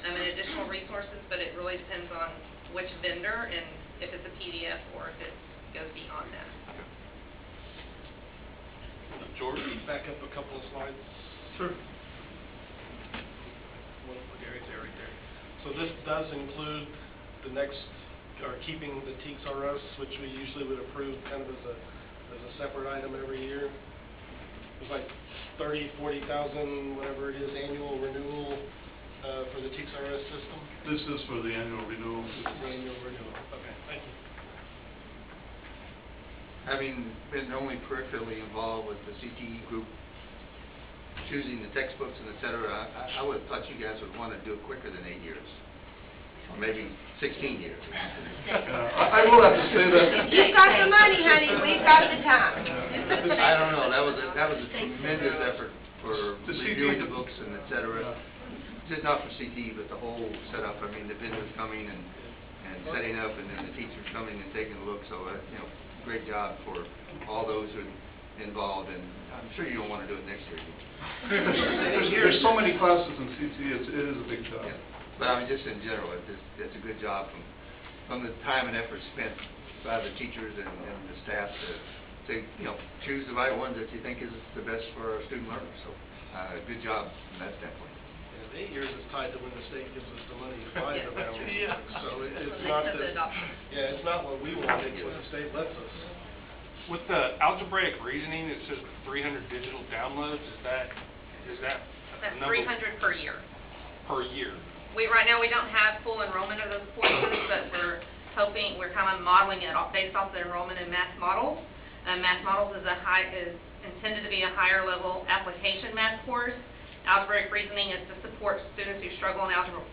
and additional resources, but it really depends on which vendor and if it's a PDF or if it goes beyond that. George? Back up a couple of slides. Sure. Right there. So this does include the next, or keeping the TEKS RS, which we usually would approve kind of as a separate item every year. It's like 30, 40,000, whatever it is, annual renewal for the TEKS RS system. This is for the annual renewal. The annual renewal. Okay, thank you. Having been only peripherally involved with the CTE group, choosing the textbooks and et cetera, I would have thought you guys would want to do it quicker than 8 years. Or maybe 16 years. I will have to say that. You've got the money, honey, we've got the time. I don't know, that was a tremendous effort for reviewing the books and et cetera. Just not for CTE, but the whole setup. I mean, the vendors coming and setting up, and then the teachers coming and taking a look. So, great job for all those who are involved. And I'm sure you don't want to do it next year. There's so many classes in CTE, it is a big job. Yeah. But I mean, just in general, it's a good job from the time and effort spent by the teachers and the staff to choose the right ones that you think is the best for our student learners. So, good job from that standpoint. Yeah, the 8 years is tied to when the state gives us the money to buy the balance. Yeah. So it's That's not the that, adoption. yeah, it's not what we want, it's what the state lets us. With the algebraic reasoning, it says 300 digital downloads. Is that That's a number 300 per year. per year? Right now, we don't have full enrollment of those courses, but we're kind of modeling it based off the enrollment in math models. Math models is intended to be a higher level application math course. Algebraic reasoning is to support students who struggle in Algebra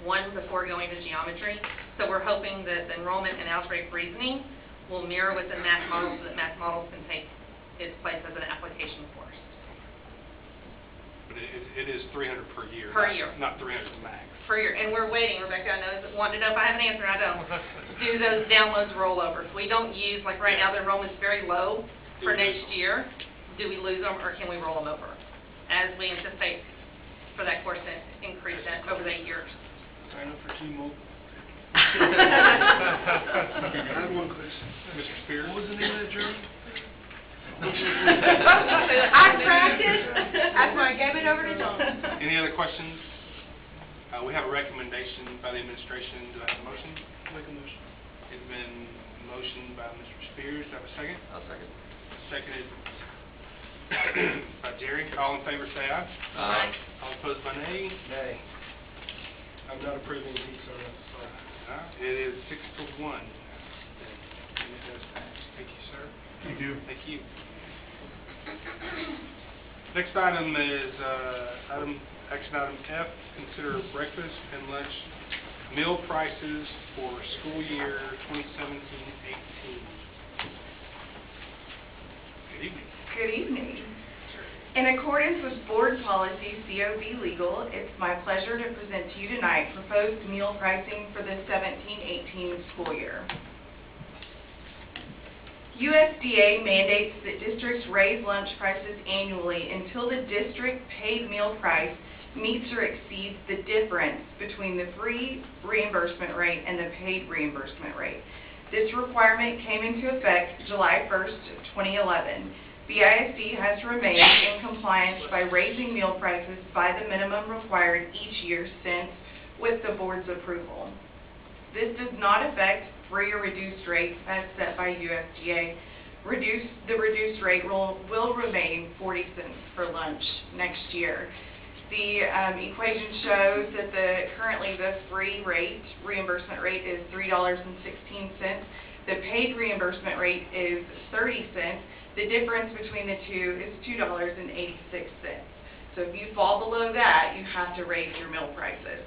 1 before going to geometry. So we're hoping that the enrollment in algebraic reasoning will mirror within math models so that math models can take its place as an application course. But it is 300 per year. Per year. Not 300 max. Per year, and we're waiting, Rebecca, I know, wanting to know if I have an answer, I don't. Do those downloads rollovers? We don't use, like right now, the enrollment's very low for next year. Do we lose them, or can we roll them over? As we anticipate for that course to increase that over the 8 years. Sign up for T-Mobile. I have one question. Mr. Spears? What was the name of that journal? I practiced, that's why I gave it over to John. Any other questions? We have a recommendation by the administration. Do I have a motion? Make a motion. It's been motioned by Mr. Spears. Do I have a second? I'll second. Seconded by Jerry. All in favor say aye. Aye. All opposed by nay. Nay. I'm not approving these, so that's sorry. It is 6 to 1. And it does pass. Thank you, sir. Thank you. Thank you. Next item is action item F, consider breakfast and lunch meal prices for school year 2017-18. Good evening. Good evening. In accordance with Board Policy COB Legal, it's my pleasure to present to you tonight proposed meal pricing for the 17-18 school year. USDA mandates that districts raise lunch prices annually until the district paid meal price meets or exceeds the difference between the free reimbursement rate and the paid reimbursement rate. This requirement came into effect July 1st, 2011. BISD has remained in compliance by raising meal prices by the minimum required each year since, with the board's approval. This does not affect free or reduced rates as set by USDA. The reduced rate will remain 40 cents for lunch next year. The equation shows that currently the free reimbursement rate is $3.16. The paid reimbursement rate is 30 cents. The difference between the two is $2.86. So if you fall below that, you have to raise your meal prices.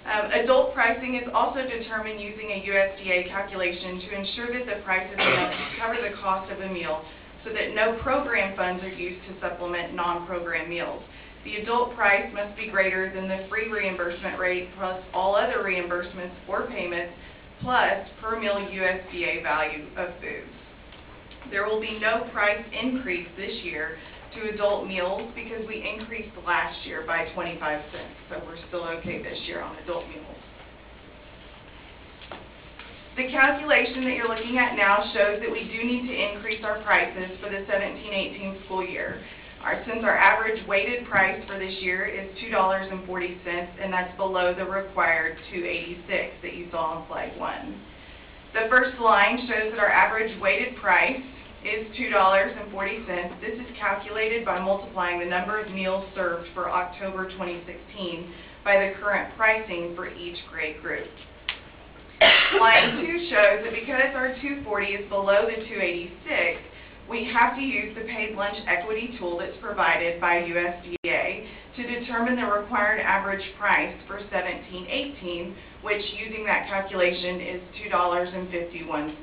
Adult pricing is also determined using a USDA calculation to ensure that the price is enough to cover the cost of a meal so that no program funds are used to supplement non-program meals. The adult price must be greater than the free reimbursement rate plus all other reimbursements or payments plus per meal USDA value of foods. There will be no price increase this year to adult meals because we increased last year by 25 cents, so we're still okay this year on adult meals. The calculation that you're looking at now shows that we do need to increase our prices for the 17-18 school year. Since our average weighted price for this year is $2.40, and that's below the required $2.86 that you saw on slide 1. The first line shows that our average weighted price is $2.40. This is calculated by multiplying the number of meals served for October 2016 by the current pricing for each grade group. Line 2 shows that because our $2.40 is below the $2.86, we have to use the paid lunch equity tool that's provided by USDA to determine the required average price for 17-18, which using that calculation is $2.51.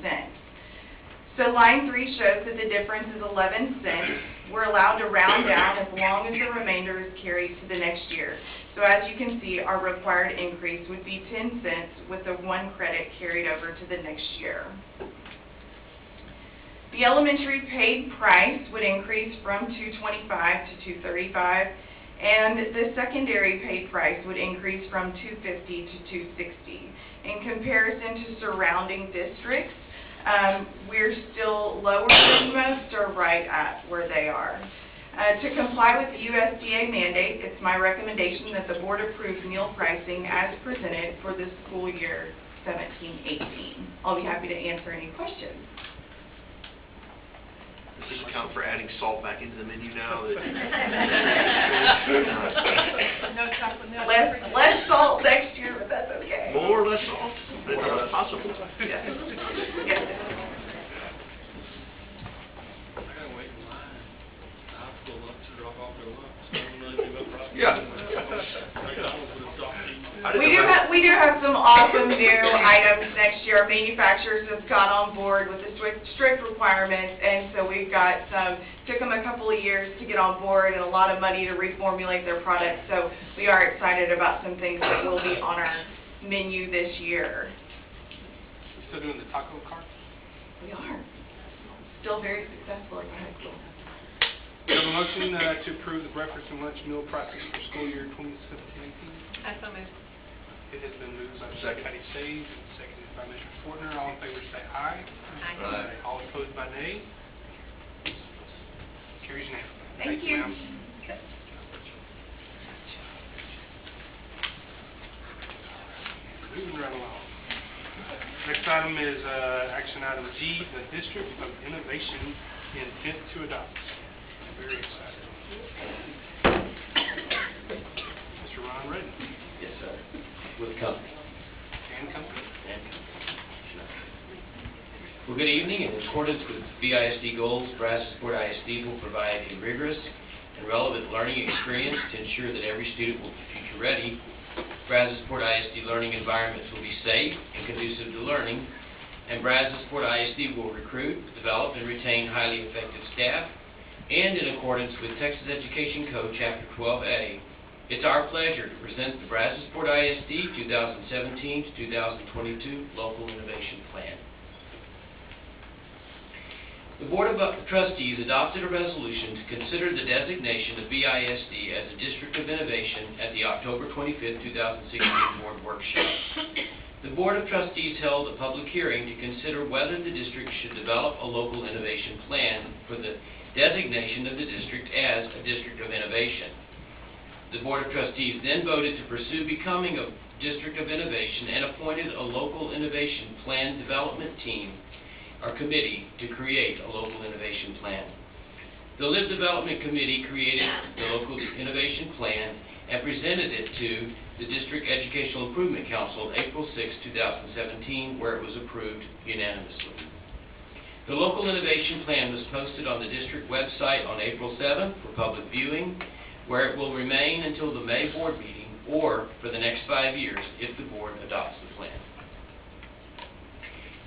So line 3 shows that the difference is 11 cents. We're allowed to round down as long as the remainder is carried to the next year. So as you can see, our required increase would be 10 cents with the 1 credit carried over to the next year. The elementary paid price would increase from $2.25 to $2.35, and the secondary paid price would increase from $2.50 to $2.60. In comparison to surrounding districts, we're still lower than most or right at where they are. To comply with the USDA mandate, it's my recommendation that the board approve meal pricing as presented for the school year 17-18. I'll be happy to answer any questions. Does this account for adding salt back into the menu now? No chocolate milk. Less salt next year, but that's okay. More or less salt? That's possible. Yes. Yes. off their lunch. So I don't know anything about Rocky. Yeah. McDonald's would have stopped eating. We do have some awesome new items next year. Our manufacturers have got on board with the strict requirements, and so we've got some, took them a couple of years to get on board and a lot of money to reformulate their products. So we are excited about some things that will be on our menu this year. Still doing the taco cart? We are. Still very successful at the high school. We have a motion to approve the breakfast and lunch meal prices for school year 2017-18. I so moved. It has been moved by Ms. Patty Sage and seconded by Mr. Fortner. All in favor say aye. Aye. All opposed by nay. Carries unanimously. Thank you. ma'am. Moving right along. Next item is action item G, the District of Innovation intent to adopt. Very excited. Mr. Ron Redden. Yes, sir. With company. And company. Well, good evening. In accordance with BISD goals, Brazos Support ISD will provide a rigorous and relevant learning experience to ensure that every student will be future ready. Brazos Support ISD learning environments will be safe and conducive to learning, and Brazos Support ISD will recruit, develop, and retain highly effective staff. And in accordance with Texas Education Code Chapter 12A, it's our pleasure to present the Brazos Support ISD 2017 to 2022 Local Innovation Plan. The Board of Trustees adopted a resolution to consider the designation of BISD as a District of Innovation at the October 25, 2016 Board Workshop. The Board of Trustees held a public hearing to consider whether the district should develop a local innovation plan for the designation of the district as a District of Innovation. The Board of Trustees then voted to pursue becoming a District of Innovation and appointed a local innovation plan development team or committee to create a local innovation plan. The LIV Development Committee created the local innovation plan and presented it to the District Educational Improvement Council April 6, 2017, where it was approved unanimously. The local innovation plan was posted on the district website on April 7th for public viewing, where it will remain until the May board meeting or for the next 5 years if the board adopts the plan.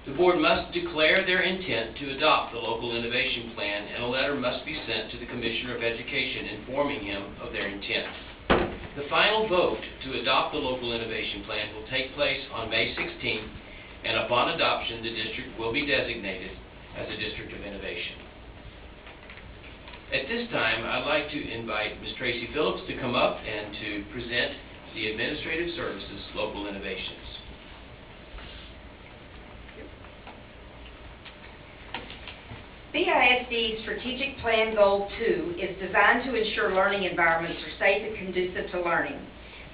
The board must declare their intent to adopt the local innovation plan, and a letter must be sent to the Commissioner of Education informing him of their intent. The final vote to adopt the local innovation plan will take place on May 16th, and upon adoption, the district will be designated as a District of Innovation. At this time, I'd like to invite Ms. Tracy Phillips to come up and to present the Administrative Services Local Innovations. BISD Strategic Plan Goal 2 is designed to ensure learning environments are safe and conducive to learning.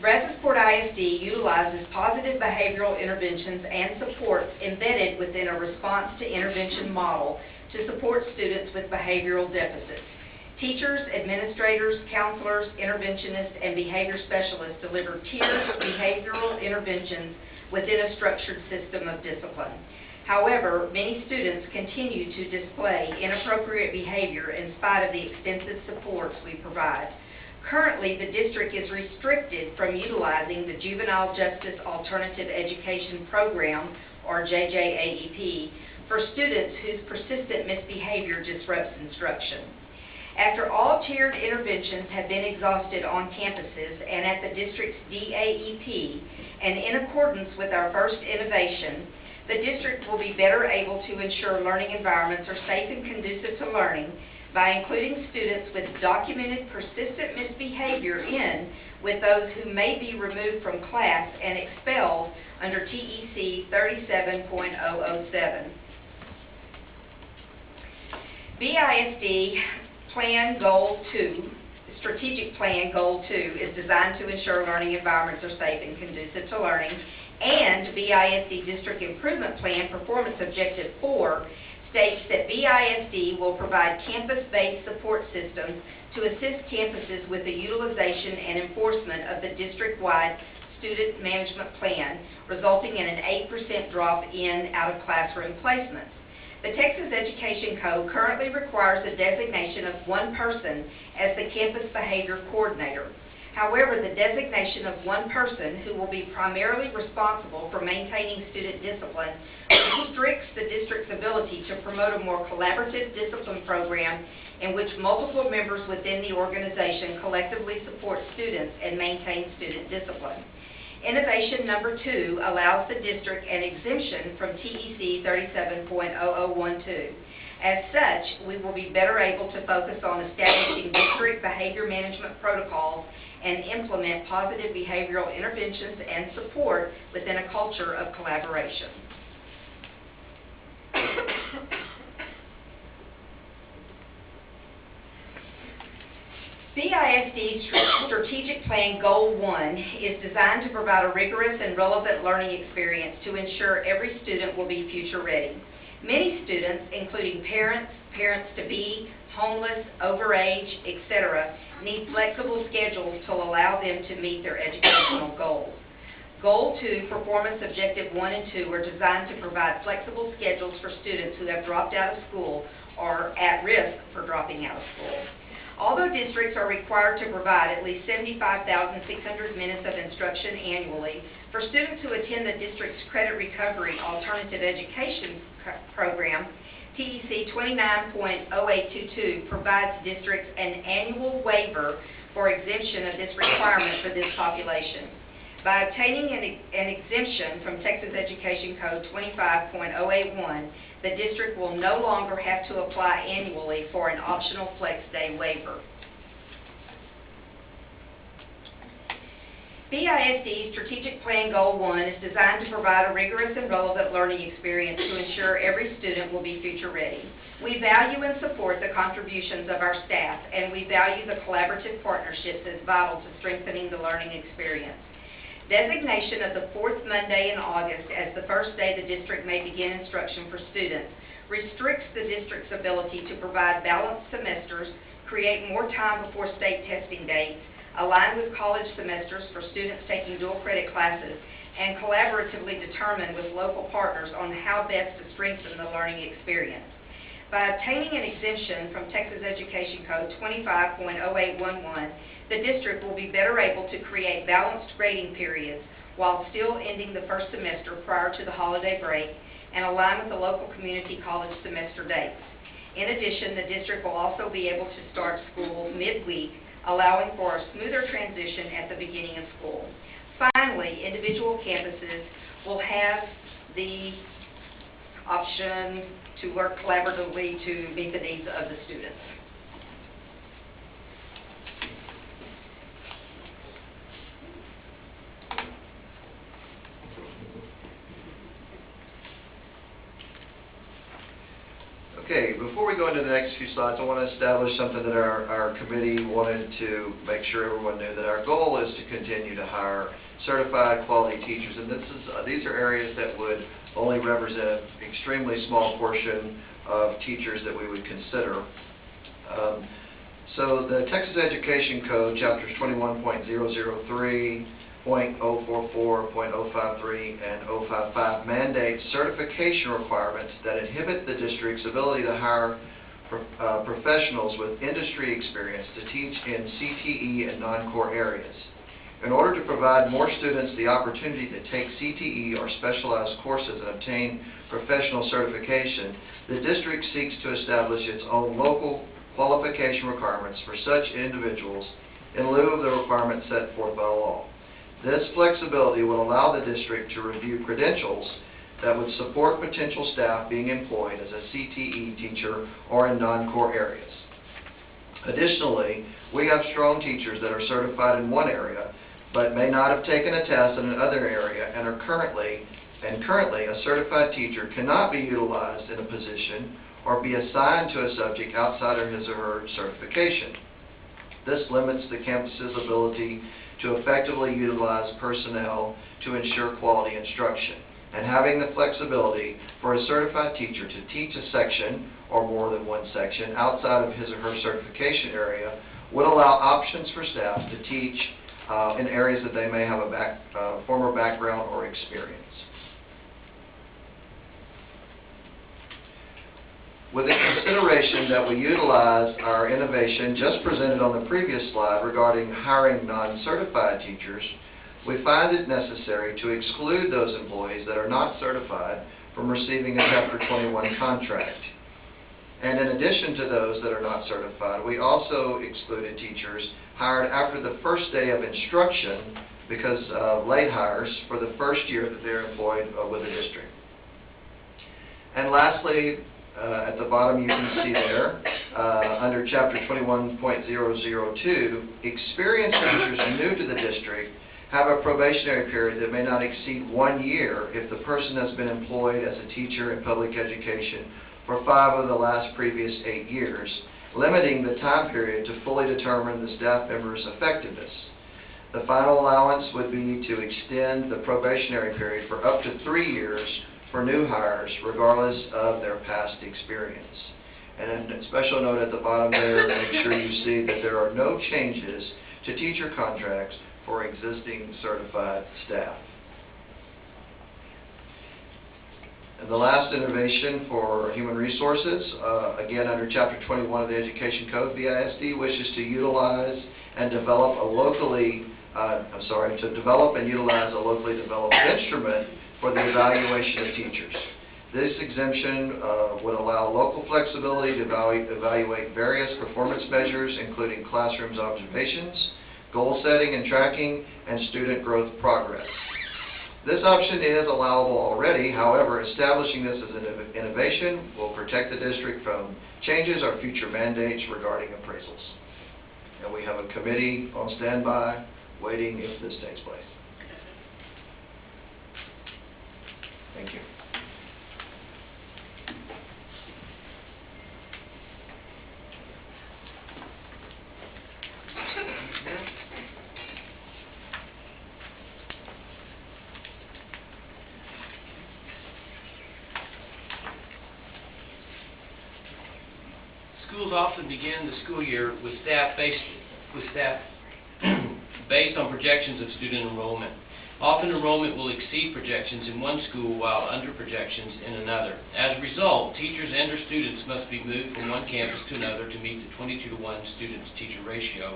Brazos Support ISD utilizes positive behavioral interventions and supports embedded within a response to intervention model to support students with behavioral deficits. Teachers, administrators, counselors, interventionists, and behavior specialists deliver tiered behavioral interventions within a structured system of discipline. However, many students continue to display inappropriate behavior in spite of the extensive supports we provide. Currently, the district is restricted from utilizing the Juvenile Justice Alternative Education Program, or JJAEP, for students whose persistent misbehavior disrupts instruction. After all tiered interventions have been exhausted on campuses and at the district's DAEP, and in accordance with our first innovation, the district will be better able to ensure learning environments are safe and conducive to learning by including students with documented persistent misbehavior in with those who may be removed from class and expelled under TEC 37.007. BISD Plan Goal 2, Strategic Plan Goal 2, is designed to ensure learning environments are safe and conducive to learning, and BISD District Improvement Plan Performance Objective 4 states that BISD will provide campus-based support systems to assist campuses with the utilization and enforcement of the district-wide student management plan, resulting in an 8% drop in out-of-classroom placements. The Texas Education Code currently requires the designation of one person as the campus behavior coordinator. However, the designation of one person who will be primarily responsible for maintaining student discipline restricts the district's ability to promote a more collaborative discipline program in which multiple members within the organization collectively support students and maintain student discipline. Innovation number 2 allows the district an exemption from TEC 37.0012. As such, we will be better able to focus on establishing district behavior management protocols and implement positive behavioral interventions and support within a culture of collaboration. BISD's Strategic Plan Goal 1 is designed to provide a rigorous and relevant learning experience to ensure every student will be future ready. Many students, including parents, parents-to-be, homeless, overage, etc., need flexible schedules to allow them to meet their educational goals. Goal 2, Performance Objective 1 and 2 are designed to provide flexible schedules for students who have dropped out of school or at risk for dropping out of school. Although districts are required to provide at least 75,600 minutes of instruction annually, for students who attend the district's Credit Recovery Alternative Education Program, TEC 29.0822 provides districts an annual waiver for exemption of this requirement for this population. By obtaining an exemption from Texas Education Code 25.081, the district will no longer have to apply annually for an optional flex day waiver. BISD's Strategic Plan Goal 1 is designed to provide a rigorous and relevant learning experience to ensure every student will be future ready. We value and support the contributions of our staff, and we value the collaborative partnerships as vital to strengthening the learning experience. Designation of the fourth Monday in August as the first day the district may begin instruction for students restricts the district's ability to provide balanced semesters, create more time before state testing dates, align with college semesters for students taking dual credit classes, and collaboratively determine with local partners on how best to strengthen the learning experience. By obtaining an exemption from Texas Education Code 25.0811, the district will be better able to create balanced grading periods while still ending the first semester prior to the holiday break and align with the local community college semester dates. In addition, the district will also be able to start school midweek, allowing for a smoother transition at the beginning of school. Finally, individual campuses will have the option to work collaboratively to meet the needs of the students. Okay, before we go into the next few slides, I want to establish something that our committee wanted to make sure everyone knew, that our goal is to continue to hire certified quality teachers, and these are areas that would only represent an extremely small portion of teachers that we would consider. So the Texas Education Code, chapters 21.003, .044, .053, and 055 mandates certification requirements that inhibit the district's ability to hire professionals with industry experience to teach in CTE and non-core areas. In order to provide more students the opportunity to take CTE or specialized courses and obtain professional certification, the district seeks to establish its own local qualification requirements for such individuals in lieu of the requirements set forth by law. This flexibility will allow the district to review credentials that would support potential staff being employed as a CTE teacher or in non-core areas. Additionally, we have strong teachers that are certified in one area but may not have taken a test in another area and currently a certified teacher cannot be utilized in a position or be assigned to a subject outside of his or her certification. This limits the campus's ability to effectively utilize personnel to ensure quality instruction. And having the flexibility for a certified teacher to teach a section or more than one section outside of his or her certification area would allow options for staff to teach in areas that they may have a former background or experience. With the consideration that we utilize our innovation just presented on the previous slide regarding hiring non-certified teachers, we find it necessary to exclude those employees that are not certified from receiving a Chapter 21 contract. And in addition to those that are not certified, we also excluded teachers hired after the first day of instruction because of late hires for the first year that they're employed with the district. And lastly, at the bottom you can see there, under Chapter 21.002, experienced teachers new to the district have a probationary period that may not exceed 1 year if the person has been employed as a teacher in public education for 5 of the last previous 8 years, limiting the time period to fully determine the staff member's effectiveness. The final allowance would be to extend the probationary period for up to 3 years for new hires, regardless of their past experience. And a special note at the bottom there, make sure you see that there are no changes to teacher contracts for existing certified staff. And the last innovation for human resources, again under Chapter 21 of the Education Code, BISD wishes to utilize and develop a locally, develop and utilize a locally developed instrument for the evaluation of teachers. This exemption would allow local flexibility to evaluate various performance measures, including classrooms observations, goal setting and tracking, and student growth progress. This option is allowable already. However, establishing this as an innovation will protect the district from changes or future mandates regarding appraisals. And we have a committee on standby waiting if this takes place. Thank you. Schools often begin the school year with staff based on projections of student enrollment. Often enrollment will exceed projections in one school while under projections in another. As a result, teachers and their students must be moved from one campus to another to meet the 22-to-1 student-to-teacher ratio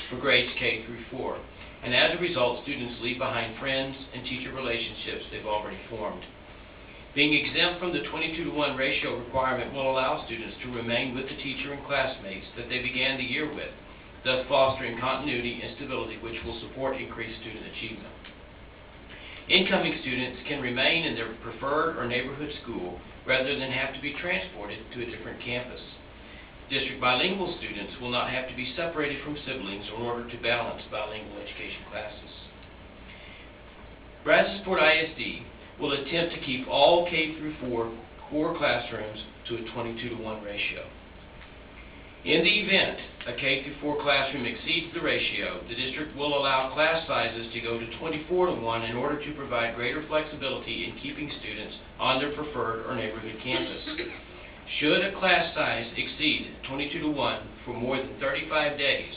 for grades K through 4. And as a result, students leave behind friends and teacher relationships they've already formed. Being exempt from the 22-to-1 ratio requirement will allow students to remain with the teacher and classmates that they began the year with, thus fostering continuity and stability, which will support increased student achievement. Incoming students can remain in their preferred or neighborhood school rather than have to be transported to a different campus. District bilingual students will not have to be separated from siblings in order to balance bilingual education classes. Brazosport ISD will attempt to keep all K through 4 core classrooms to a 22-to-1 ratio. In the event a K through 4 classroom exceeds the ratio, the district will allow class sizes to go to 24-to-1 in order to provide greater flexibility in keeping students on their preferred or neighborhood campus. Should a class size exceed 22-to-1 for more than 35 days,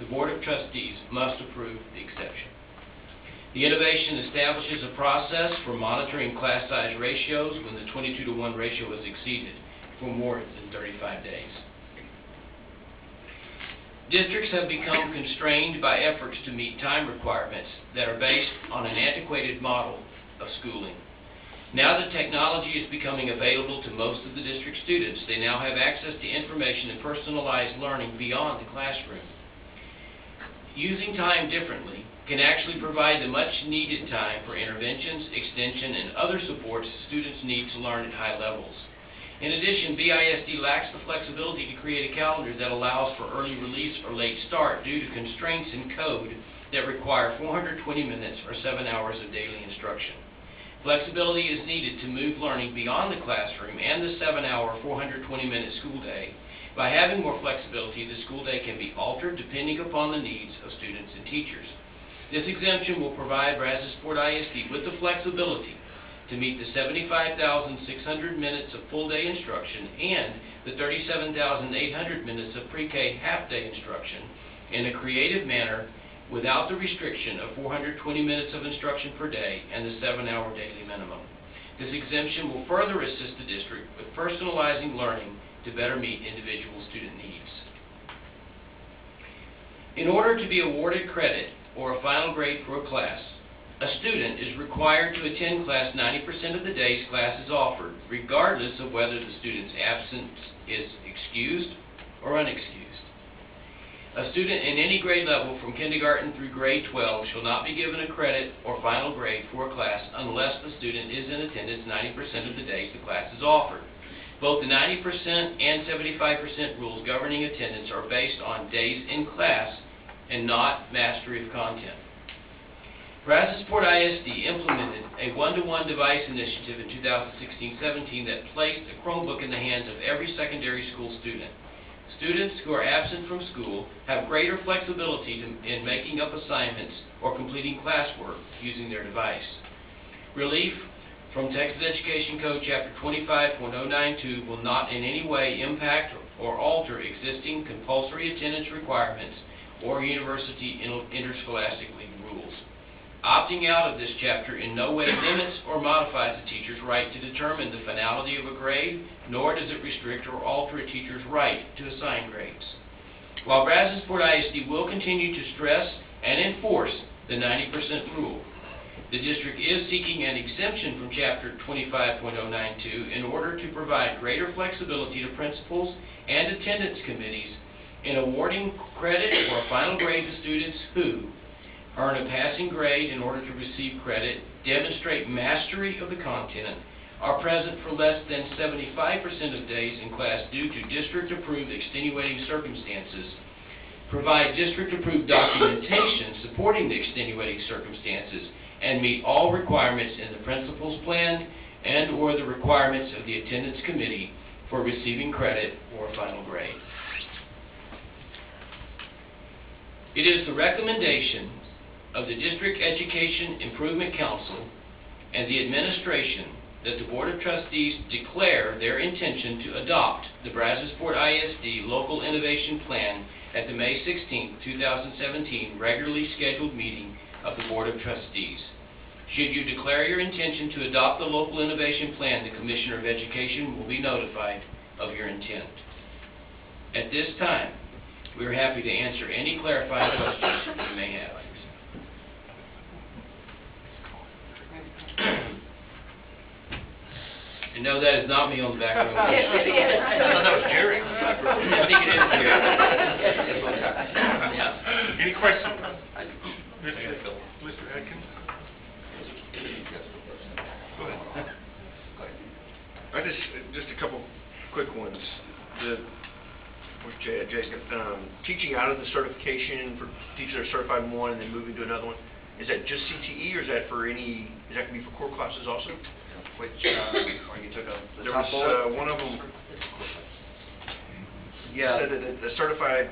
the Board of Trustees must approve the exception. The innovation establishes a process for monitoring class size ratios when the 22-to-1 ratio is exceeded for more than 35 days. Districts have become constrained by efforts to meet time requirements that are based on an antiquated model of schooling. Now that technology is becoming available to most of the district students, they now have access to information and personalized learning beyond the classroom. Using time differently can actually provide the much-needed time for interventions, extension, and other supports students need to learn at high levels. In addition, BISD lacks the flexibility to create a calendar that allows for early release or late start due to constraints in code that require 420 minutes or 7 hours of daily instruction. Flexibility is needed to move learning beyond the classroom and the 7-hour, 420-minute school day. By having more flexibility, the school day can be altered depending upon the needs of students and teachers. This exemption will provide Brazosport ISD with the flexibility to meet the 75,600 minutes of full-day instruction and the 37,800 minutes of pre-K half-day instruction in a creative manner without the restriction of 420 minutes of instruction per day and the 7-hour daily minimum. This exemption will further assist the district with personalizing learning to better meet individual student needs. In order to be awarded credit or a final grade for a class, a student is required to attend class 90% of the days class is offered, regardless of whether the student's absence is excused or unexcused. A student in any grade level from kindergarten through grade 12 shall not be given a credit or final grade for a class unless the student is in attendance 90% of the days the class is offered. Both the 90% and 75% rules governing attendance are based on days in class and not mastery of content. Brazosport ISD implemented a one-to-one device initiative in 2016-17 that placed a Chromebook in the hands of every secondary school student. Students who are absent from school have greater flexibility in making up assignments or completing classwork using their device. Relief from Texas Education Code Chapter 25.092 will not in any way impact or alter existing compulsory attendance requirements or university interscholastic league rules. Opting out of this chapter in no way limits or modifies a teacher's right to determine the finality of a grade, nor does it restrict or alter a teacher's right to assign grades. While Brazosport ISD will continue to stress and enforce the 90% rule, the district is seeking an exemption from Chapter 25.092 in order to provide greater flexibility to principals and attendance committees in awarding credit or a final grade to students who earn a passing grade in order to receive credit, demonstrate mastery of the content, are present for less than 75% of days in class due to district-approved extenuating circumstances, provide district-approved documentation supporting the extenuating circumstances, and meet all requirements in the principal's plan and or the requirements of the attendance committee for receiving credit or a final grade. It is the recommendation of the District Education Improvement Council and the administration that the Board of Trustees declare their intention to adopt the Brazosport ISD Local Innovation Plan at the May 16, 2017 regularly scheduled meeting of the Board of Trustees. Should you declare your intention to adopt the Local Innovation Plan, the Commissioner of Education will be notified of your intent. At this time, we are happy to answer any clarifying questions you may have. And no, that is not me on the back row. Yes, it is. I thought that was Jerry. I think it is Jerry. Any questions? Mr. Atkins? Go ahead. Just a couple quick ones. Jacob, teaching out of the certification for teachers that are certified in one and then moving to another one, is that just CTE or is that for any, is that going to be for core classes also? Which, or you took the There top was bullet? one of them, Yeah. said that a certified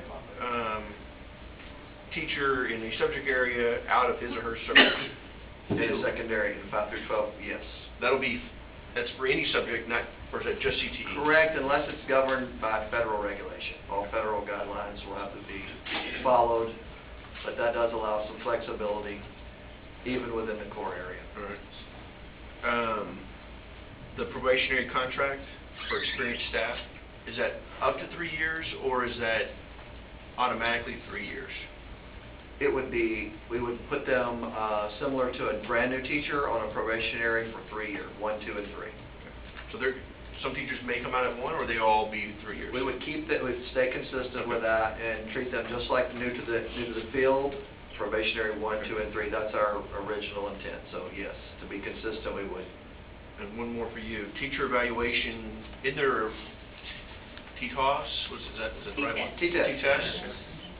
teacher in a subject area out of his or her certification. In the secondary, in 5 through 12, yes. That's for any subject, not, or is that just CTE? Correct, unless it's governed by federal regulation. All federal guidelines will have to be followed, but that does allow some flexibility even within the core area. All right. The probationary contract for experienced staff, is that up to 3 years or is that automatically 3 years? It would be, we would put them similar to a brand new teacher on a probationary for 3 years, 1, 2, and 3. So some teachers may come out at 1 or they all be 3 years? We would keep that, we'd stay consistent with that and treat them just like new to the field, probationary 1, 2, and 3. That's our original intent. So yes, to be consistent, we would. And one more for you. Teacher evaluation, isn't there TTOS? Is that the right one? T-test.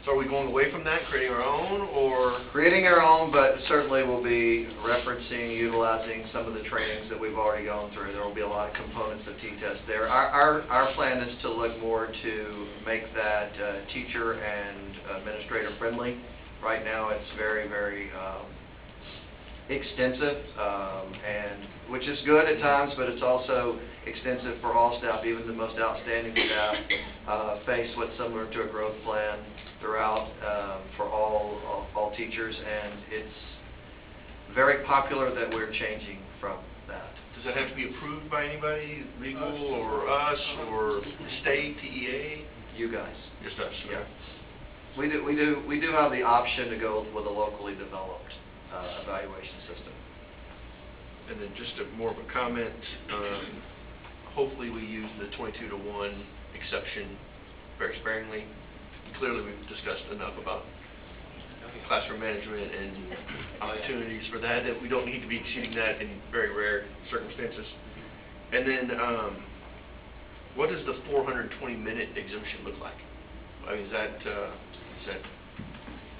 So are we going away from that, creating our own, or? Creating our own, but certainly we'll be referencing, utilizing some of the trainings that we've already gone through. There will be a lot of components of T-test there. Our plan is to look more to make that teacher and administrator friendly. Right now it's very, very extensive, and which is good at times, but it's also extensive for all staff. Even the most outstanding staff face what's similar to a growth plan throughout for all teachers, and it's very popular that we're changing from that. does that have to be approved by anybody, legal, or us, or state, TEA? You guys. Just us, Yeah. okay. We do have the option to go with a locally developed evaluation system. And then just more of a comment, hopefully we use the 22-to-1 exception very sparingly. Clearly, we've discussed enough about classroom management and opportunities for that we don't need to be exceeding that in very rare circumstances. And then, what does the 420-minute exemption look like? I mean, is that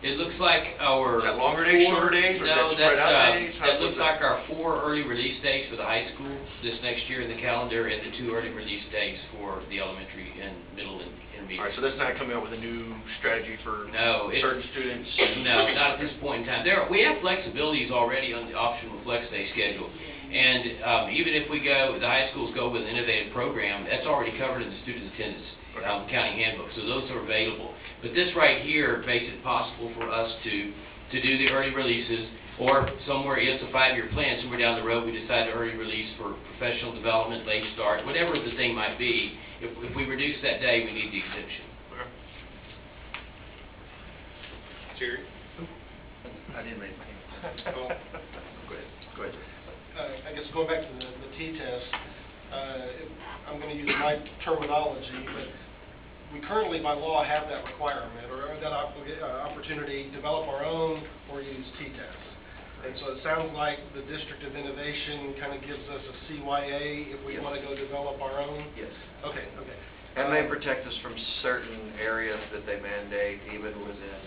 It looks like our... Is that longer days, shorter days, or is that spread out days? That looks like our 4 early release days for the high school this next year in the calendar, and the 2 early release days for the elementary and middle and intermediate. All right, so that's not coming out with a new strategy for certain students? No, not at this point in time. We have flexibilities already on the optional flex day schedule, and even if the high schools go with an innovative program, that's already covered in the student attendance county handbook, so those are available. But this right here makes it possible for us to do the early releases, or somewhere, it's a 5-year plan, somewhere down the road we decide to early release for professional development, late start, whatever the thing might be. If we reduce that day, we need the exemption. Jerry? I didn't make my hand. Go ahead. I guess going back to the T-test, I'm going to use my terminology, but we currently by law have that requirement or that opportunity to develop our own or use T-tests. And so it sounds like the District of Innovation kind of gives us a CYA if we want to go develop our own? Yes. Okay. And they protect us from certain areas that they mandate, even within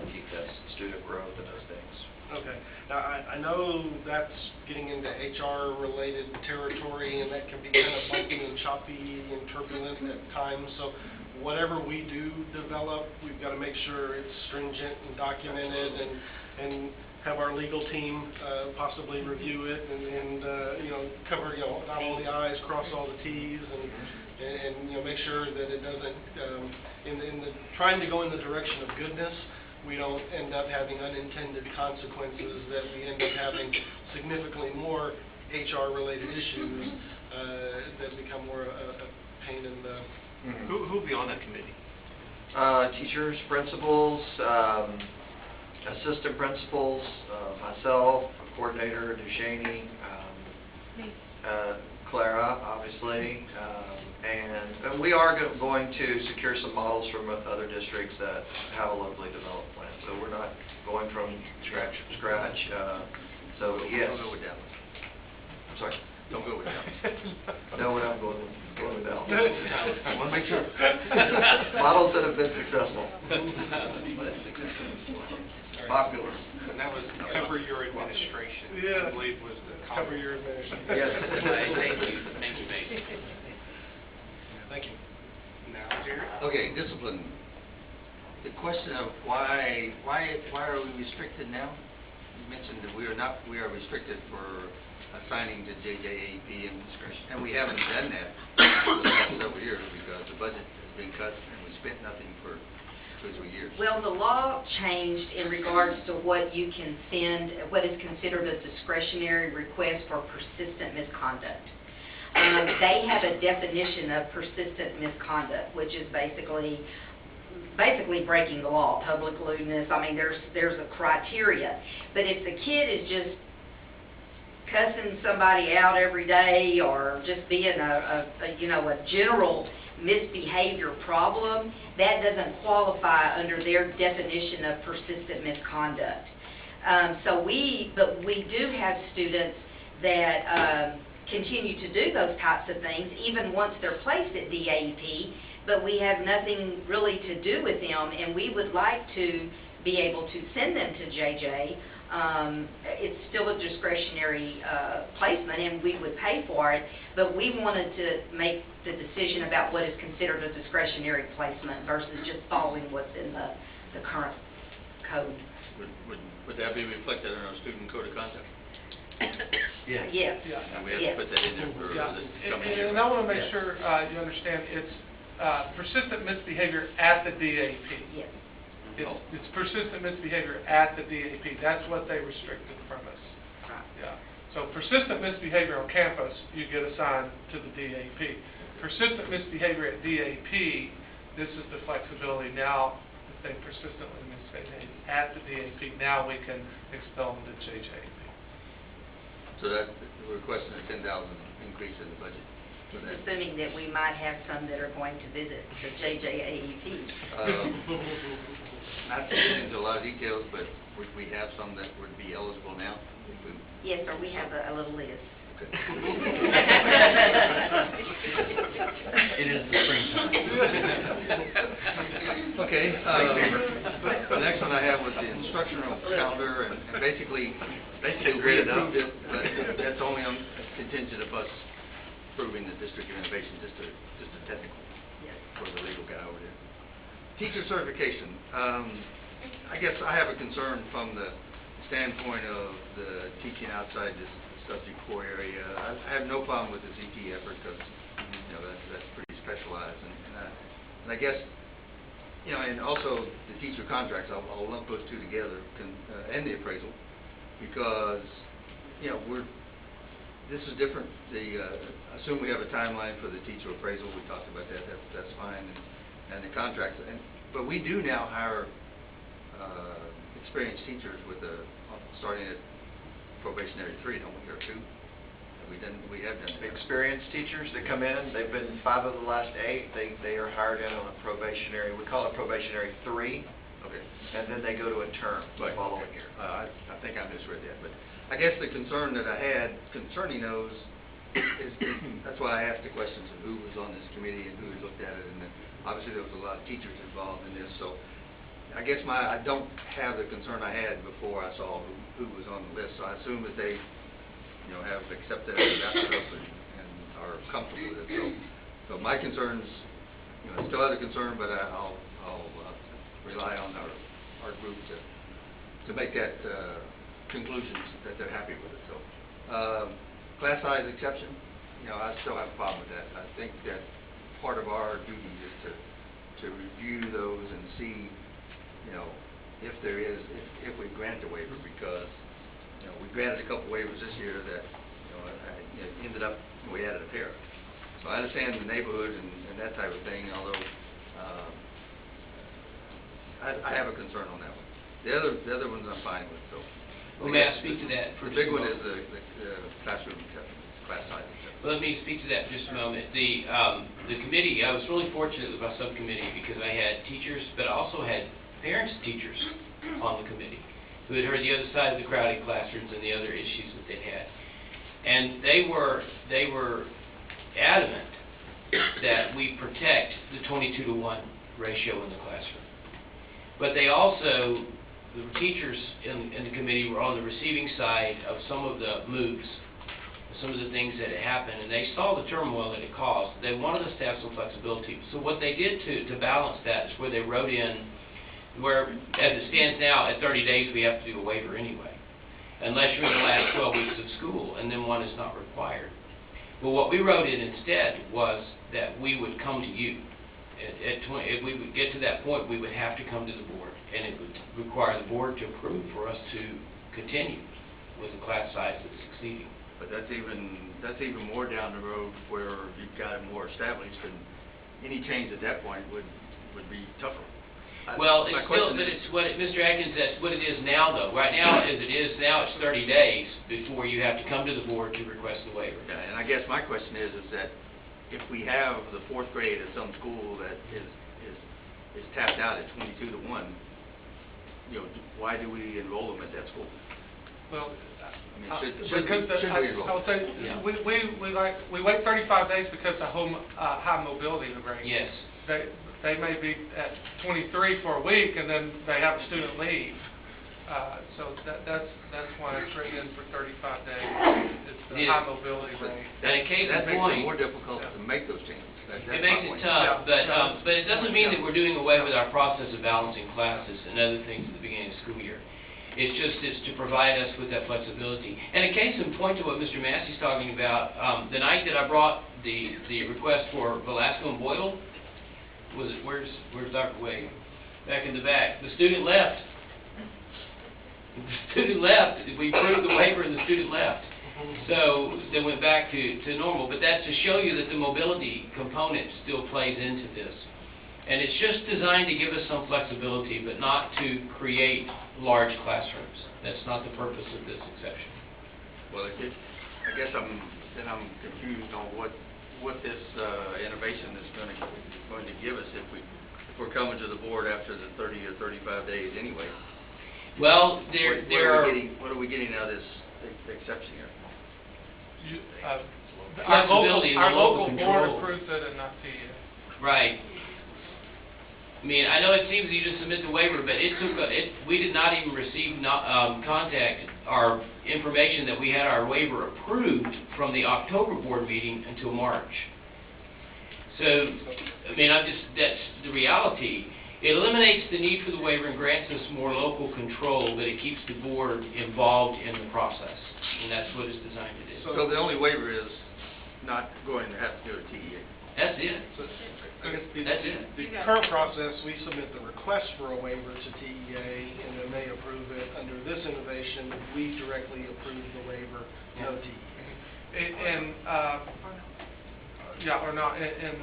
T-tests, student growth and those things. Okay. Now, I know that's getting into HR-related territory, and that can be kind of bumpy and choppy and turbulent at times. So whatever we do develop, we've got to make sure it's stringent and documented and have our legal team possibly review it and cover, dot all the I's, cross all the T's, and make sure that it doesn't, trying to go in the direction of goodness, we don't end up having unintended consequences that we end up having significantly more HR-related issues that become more a pain in the... Who will be on that committee? Teachers, principals, assistant principals, myself, coordinator Duchaney, Clara, obviously, and we are going to secure some models from other districts that have a locally developed plan. So we're not going from scratch. So yes. Don't go with Dallas. I'm sorry. Don't go with Dallas. No, we're not going with Dallas. I want to make sure. Models that have been successful. Popular. And that was cover your administration, I believe was the comment. Cover your administration. Yes. Thank you, Mason. Thank you. Now, Jerry? Okay, discipline. The question of why are we restricted now? You mentioned that we are restricted for assigning to JJAP and discretion, and we haven't done that for the past several years because the budget has been cut and we spent nothing for 2 or 3 years. Well, the law changed in regards to what you can send, what is considered a discretionary request for persistent misconduct. They have a definition of persistent misconduct, which is basically breaking the law, public lewdness. I mean, there's a criteria. But if the kid is just cussing somebody out every day or just being a general misbehavior problem, that doesn't qualify under their definition of persistent misconduct. But we do have students that continue to do those types of things even once they're placed at DAEP, but we have nothing really to do with them, and we would like to be able to send them to JJ. It's still a discretionary placement, and we would pay for it, but we wanted to make the decision about what is considered a discretionary placement versus just following what's in the current code. Would that be reflected in our student code of conduct? Yes. And we have to put that in there for this coming year. And I want to make sure you understand, it's persistent misbehavior at the DAP. Yes. It's persistent misbehavior at the DAP. That's what they restricted from us. Right. Yeah. So persistent misbehavior on campus, you get assigned to the DAP. Persistent misbehavior at DAP, this is the flexibility now. If they persistently misbehave at the DAP, now we can expel them to JJAP. So that, we're requesting a 10,000 increase in the budget for that. Assuming that we might have some that are going to visit the JJAEP. Not to get into a lot of details, but we have some that would be eligible now? If we- Yes, sir, we have a little list. Okay. It is the springtime. Okay, the next one I have was the instructional calendar, and basically we approved it, but that's only on contingent of us approving the district of innovation, just a technical for the legal guy over there. Teacher certification, I guess I have a concern from the standpoint of the teaching outside this subject core area. I have no problem with the ZT effort because, that's pretty specialized. And I guess, and also the teacher contracts, I'll lump those two together, and the appraisal, because, this is different. Assume we have a timeline for the teacher appraisal. We talked about that. That's fine. And the contracts. But we do now hire experienced teachers with starting at probationary 3, don't we, or 2? We have done that. Experienced teachers that come in, they've been 5 of the last 8. They are hired in on a probationary, we call it probationary 3. Okay. And then they go to a term the following year. I think I misread that, but I guess the concern that I had concerning those is that's why I asked the questions of who was on this committee and who had looked at it, and then obviously there was a lot of teachers involved in this, so I guess I don't have the concern I had before I saw who was on the list, so I assume that they have accepted it, adapted us, and are comfortable with it. So my concerns, still have a concern, but I'll rely on our group to make that conclusion that they're happy with it. So class size exception, I still have a problem with that. I think that part of our duty is to review those and see, if there is, if we grant a waiver, because we granted a couple waivers this year that, ended up, we added a pair. So I understand the neighborhood and that type of thing, although I have a concern on that one. The other ones I'm fine with, so. Well, may I speak to that for The just a big one moment? is the classroom acceptance, class size acceptance. Well, let me speak to that for just a moment. The committee, I was really fortunate with my subcommittee because I had teachers, but I also had parents of teachers on the committee who had heard the other side of the crowded classrooms and the other issues that they'd had. And they were adamant that we protect the 22-to-1 ratio in the classroom. But they also, the teachers in the committee were on the receiving side of some of the moves, some of the things that had happened, and they saw the turmoil that it caused. They wanted us to have some flexibility. So what they did to balance that is where they wrote in, where as it stands now, at 30 days we have to do a waiver anyway, unless you're in the last 12 weeks of school, and then one is not required. But what we wrote in instead was that we would come to you. If we would get to that point, we would have to come to the board, and it would require the board to approve for us to continue with a class size that's exceeding. But that's even more down the road where you've got it more established, and any change at that point would be tougher. Well, it's still, but it's what Mr. Atkins, that's what it is now, though. Right now, as it is now, it's 30 days before you have to come to the board to request the waiver. Yeah, and I guess my question is that if we have the 4th grade at some school that is tapped out at 22-to-1, why do we enroll them at that school? Well, should we enroll? I would say, we wait 35 days because of high mobility rate. Yes. They may be at 23 for a week, and then they have a student leave. So that's why it's written in for 35 days. It's the high mobility rate. And in case that of makes point, it more difficult to make those changes. It makes it tough, but it doesn't mean that we're doing away with our process of balancing classes and other things at the beginning of the school year. It's to provide us with that flexibility. And a case in point to what Mr. Massey's talking about, the night that I brought the request for Velasco and Boyle, where's Dr. Wade? Back in the back. The student left. The student left. We approved the waiver and the student left. So they went back to normal, but that's to show you that the mobility component still plays into this. And it's just designed to give us some flexibility, but not to create large classrooms. That's not the purpose of this exception. Well, I guess I'm confused on what this innovation is going to give us if we're coming to the board after the 30 or 35 days anyway. Well, what are we getting out of this exception here? Flexibility in the Our local local board control. approved it and not the, Right. I mean, I know it seems you just submit the waiver, but we did not even receive contact or information that we had our waiver approved from the October board meeting until March. So, I mean, that's the reality. It eliminates the need for the waiver and grants us more local control, but it keeps the board involved in the process, and that's what it's designed to do. So the only waiver is not going to have to go to TEA. That's it. I guess That's it. the current process, we submit the request for a waiver to TEA, and then they approve it. Under this innovation, we directly approve the waiver, no TEA. yeah, or not, and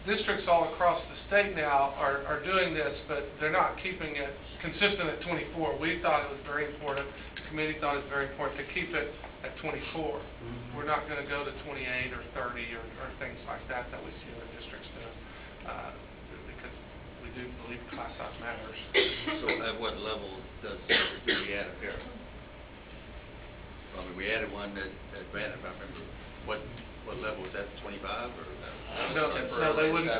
districts all across the state now are doing this, but they're not keeping it consistent at 24. We thought it was very important, the committee thought it was very important to keep it at 24. We're not going to go to 28 or 30 or things like that we see other districts doing, because we do believe class size matters. So at what level do we add a pair? I mean, we added one at Brandon, if I remember. What level was that, 25 or? No, they wouldn't.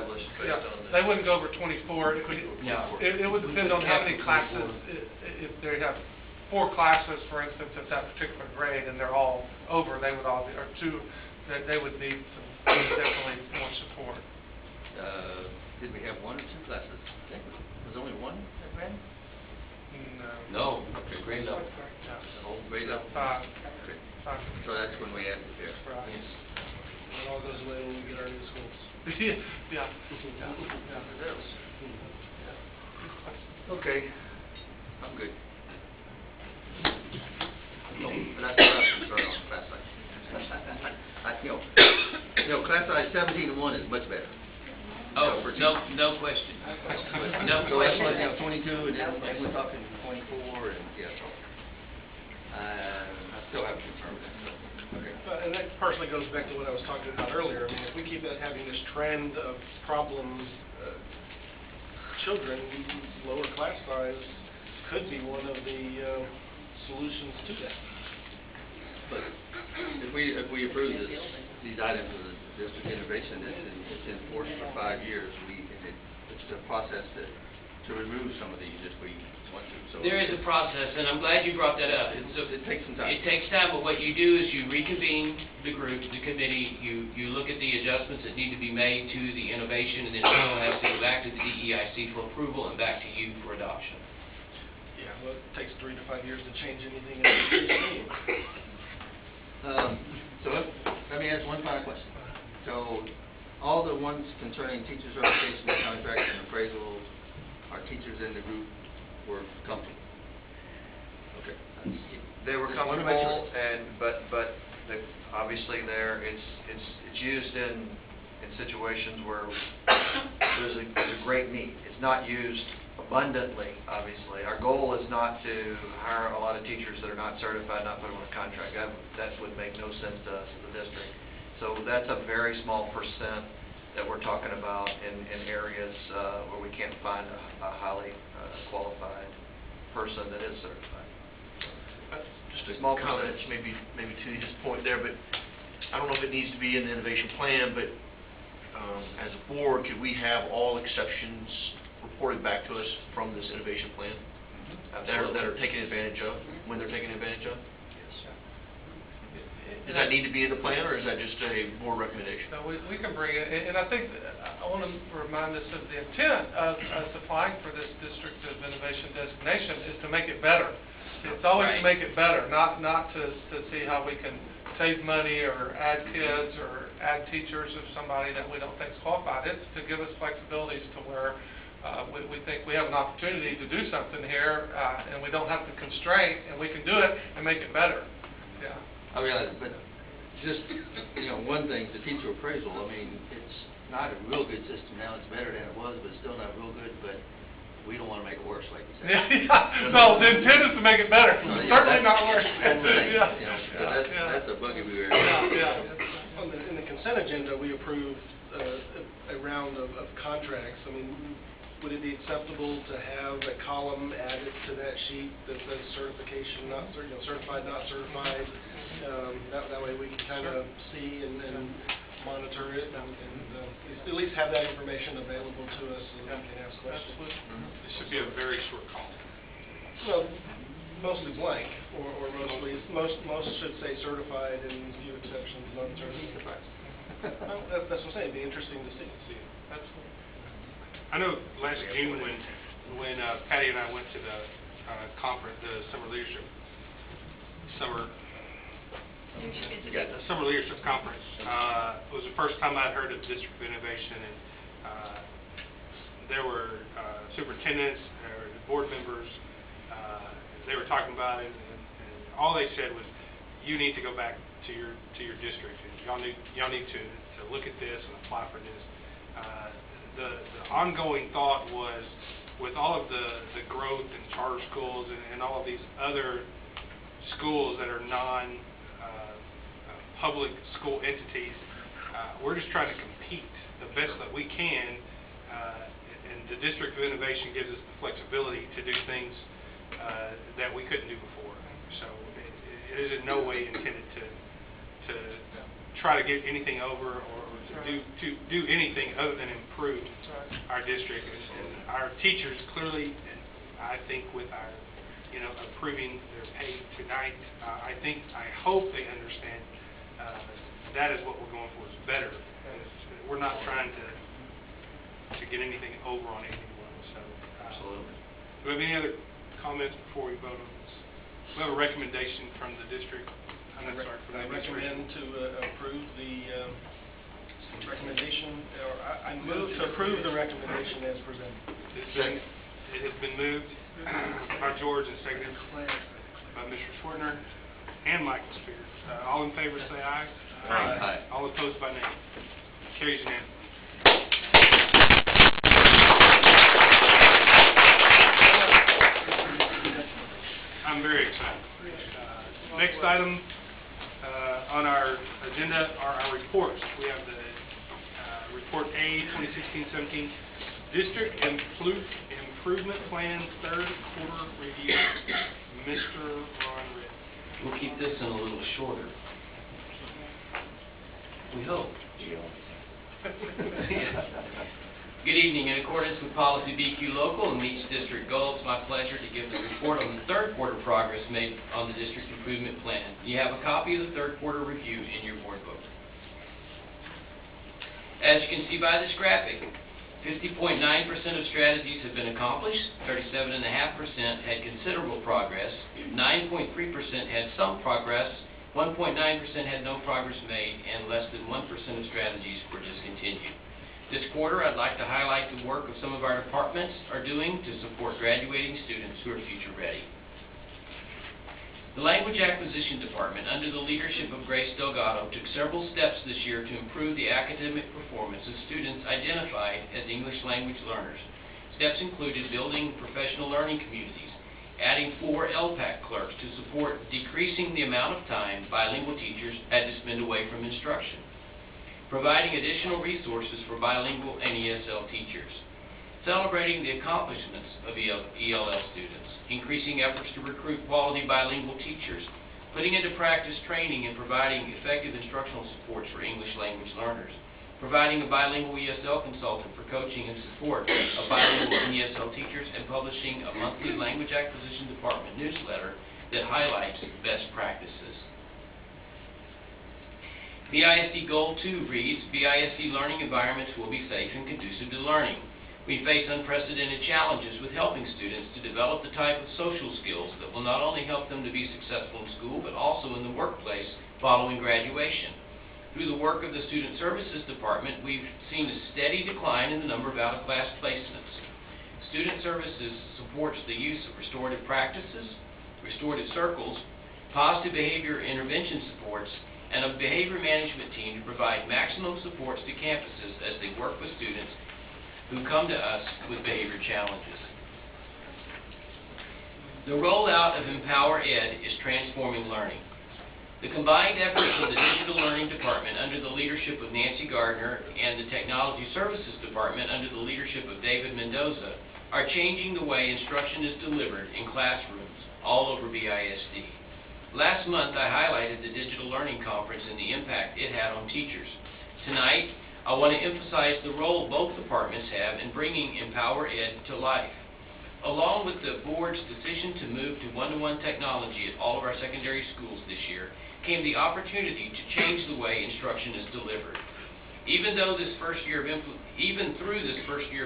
Yeah, they wouldn't go over 24. It would depend on how many classes. If they have 4 classes, for instance, at that particular grade, and they're all over, they would all be, or 2, that they would need some definitely more support. Did we have 1 or 2 classes? I think was only 1 at Brandon? No. Okay, grade level. Oh, grade level. 5. Okay. 5. So that's when we added the pair. Right. It all goes away when we get our new schools. Yeah. Okay, I'm good. No, but that's what I'm concerned on class size. You know, class size 17 and 1 is much better. Oh, no question. No So that's why, question. 22, and then we're talking 24, and yeah, so. I still have a concern with that, so, okay. And that personally goes back to what I was talking about earlier. I mean, if we keep having this trend of problem children, lower class size could be one of the solutions to that. But if we approve these items of the district innovation, it's enforced for 5 years. It's a process to remove some of these if we want to. So There is a process, and I'm glad you brought that up. it takes some time. It takes time, but what you do is you reconvene the group, the committee, you look at the adjustments that need to be made to the innovation, and then it has to go back to the DEIC for approval and back to you for adoption. Yeah, well, it takes 3 to 5 years to change anything in the So let me ask one final question. So all the ones concerning teacher certification, contracts, and appraisals, our teachers in the group were comfortable? Okay. They were Just wanted to make comfortable, sure. but obviously it's used in situations where there's a great need. It's not used abundantly, obviously. Our goal is not to hire a lot of teachers that are not certified, not put them on a contract. That would make no sense to us as a district. So that's a very small percent that we're talking about in areas where we can't find a highly qualified person that is certified. Just a small comment, maybe to his point there, but I don't know if it needs to be in the innovation plan, but as a board, could we have all exceptions reported back to us from this innovation plan that are taken advantage of, when they're taken advantage of? Does that need to be in the plan, or is that just a board recommendation? No, we can bring it, and I think, I want to remind us of the intent of us applying for this District of Innovation designation is to make it better. It's always to make it better, not to see how we can save money or add kids or add teachers of somebody that we don't think is qualified. It's to give us flexibilities to where we think we have an opportunity to do something here, and we don't have the constraint, and we can do it and make it better. Yeah. I realize, but just, one thing, the teacher appraisal, I mean, it's not a real good system now. It's better than it was, but it's still not real good, but we don't want to make it worse, like you said. Yeah. No, the intent is to make it better. Certainly not worse. That's the thing, Yeah. that's a bugaboo area. Yeah. In the consent agenda, we approved a round of contracts. I mean, would it be acceptable to have a column added to that sheet that says certification, not certified, not certified? That way we can kind of see and monitor it and at least have that information available to us so that we can ask questions. It should be a very short column. Well, mostly blank, or most should say certified and few exceptions, non-certified. Well, that's what I'm saying. It'd be interesting to see. Absolutely. I know last June when Patty and I went to the conference, the summer leadership conference, it was the first time I'd heard of District of Innovation, and there were superintendents, board members, they were talking about it, and all they said was, you need to go back to your district, and y'all need to look at this and apply for this. The ongoing thought was, with all of the growth in charter schools and all of these other schools that are non-public school entities, we're just trying to compete the best that we can, and the District of Innovation gives us the flexibility to do things that we couldn't do before. So it is in no way intended to try to get anything over or to do anything other than improve our district. And our teachers clearly, and I think with our, approving their pay tonight, I hope they understand that is what we're going for, is better. We're not trying to get anything over on anyone. So, Absolutely. Do we have any other comments before we vote on this? We have a recommendation from the district. I recommend to approve the recommendation, or I move to approve the recommendation as presented. It has been moved by George and seconded by Mr. Schwartner and Michael Spears. All in favor say aye. Aye. All opposed by nay. Carries unanimously. I'm very excited. Next item on our agenda are our reports. We have the Report A 2016-17 District Improvement Plan Third Quarter Review. Mr. Ron Ritt. We'll keep this one a little shorter. We hope. Good evening. In accordance with policy BQ Local and meets district goals, it's my pleasure to give the report on the third quarter progress made on the district improvement plan. You have a copy of the third quarter review in your board book. As you can see by this graphic, 50.9% of strategies have been accomplished, 37.5% had considerable progress, 9.3% had some progress, 1.9% had no progress made, and less than 1% of strategies were discontinued. This quarter, I'd like to highlight the work of some of our departments are doing to support graduating students who are future ready. The Language Acquisition Department, under the leadership of Grace Delgado, took several steps this year to improve the academic performance of students identified as English language learners. Steps included building professional learning communities, adding 4 LPAC clerks to support decreasing the amount of time bilingual teachers had to spend away from instruction, providing additional resources for bilingual and ESL teachers, celebrating the accomplishments of ELL students, increasing efforts to recruit quality bilingual teachers, putting into practice training and providing effective instructional supports for English language learners, providing a bilingual ESL consultant for coaching and support of bilingual and ESL teachers, and publishing a monthly Language Acquisition Department newsletter that highlights best practices. BISD Goal 2 reads, BISD learning environments will be safe and conducive to learning. We face unprecedented challenges with helping students to develop the type of social skills that will not only help them to be successful in school, but also in the workplace following graduation. Through the work of the Student Services Department, we've seen a steady decline in the number of out-of-class placements. Student Services supports the use of restorative practices, restorative circles, positive behavior intervention supports, and a behavior management team to provide maximum supports to campuses as they work with students who come to us with behavior challenges. The rollout of Empower Ed is transforming learning. The combined efforts of the Digital Learning Department under the leadership of Nancy Gardner and the Technology Services Department under the leadership of David Mendoza are changing the way instruction is delivered in classrooms all over BISD. Last month, I highlighted the Digital Learning Conference and the impact it had on teachers. Tonight, I want to emphasize the role both departments have in bringing Empower Ed to life. Along with the board's decision to move to one-to-one technology at all of our secondary schools this year, came the opportunity to change the way instruction is delivered. Even through this first year of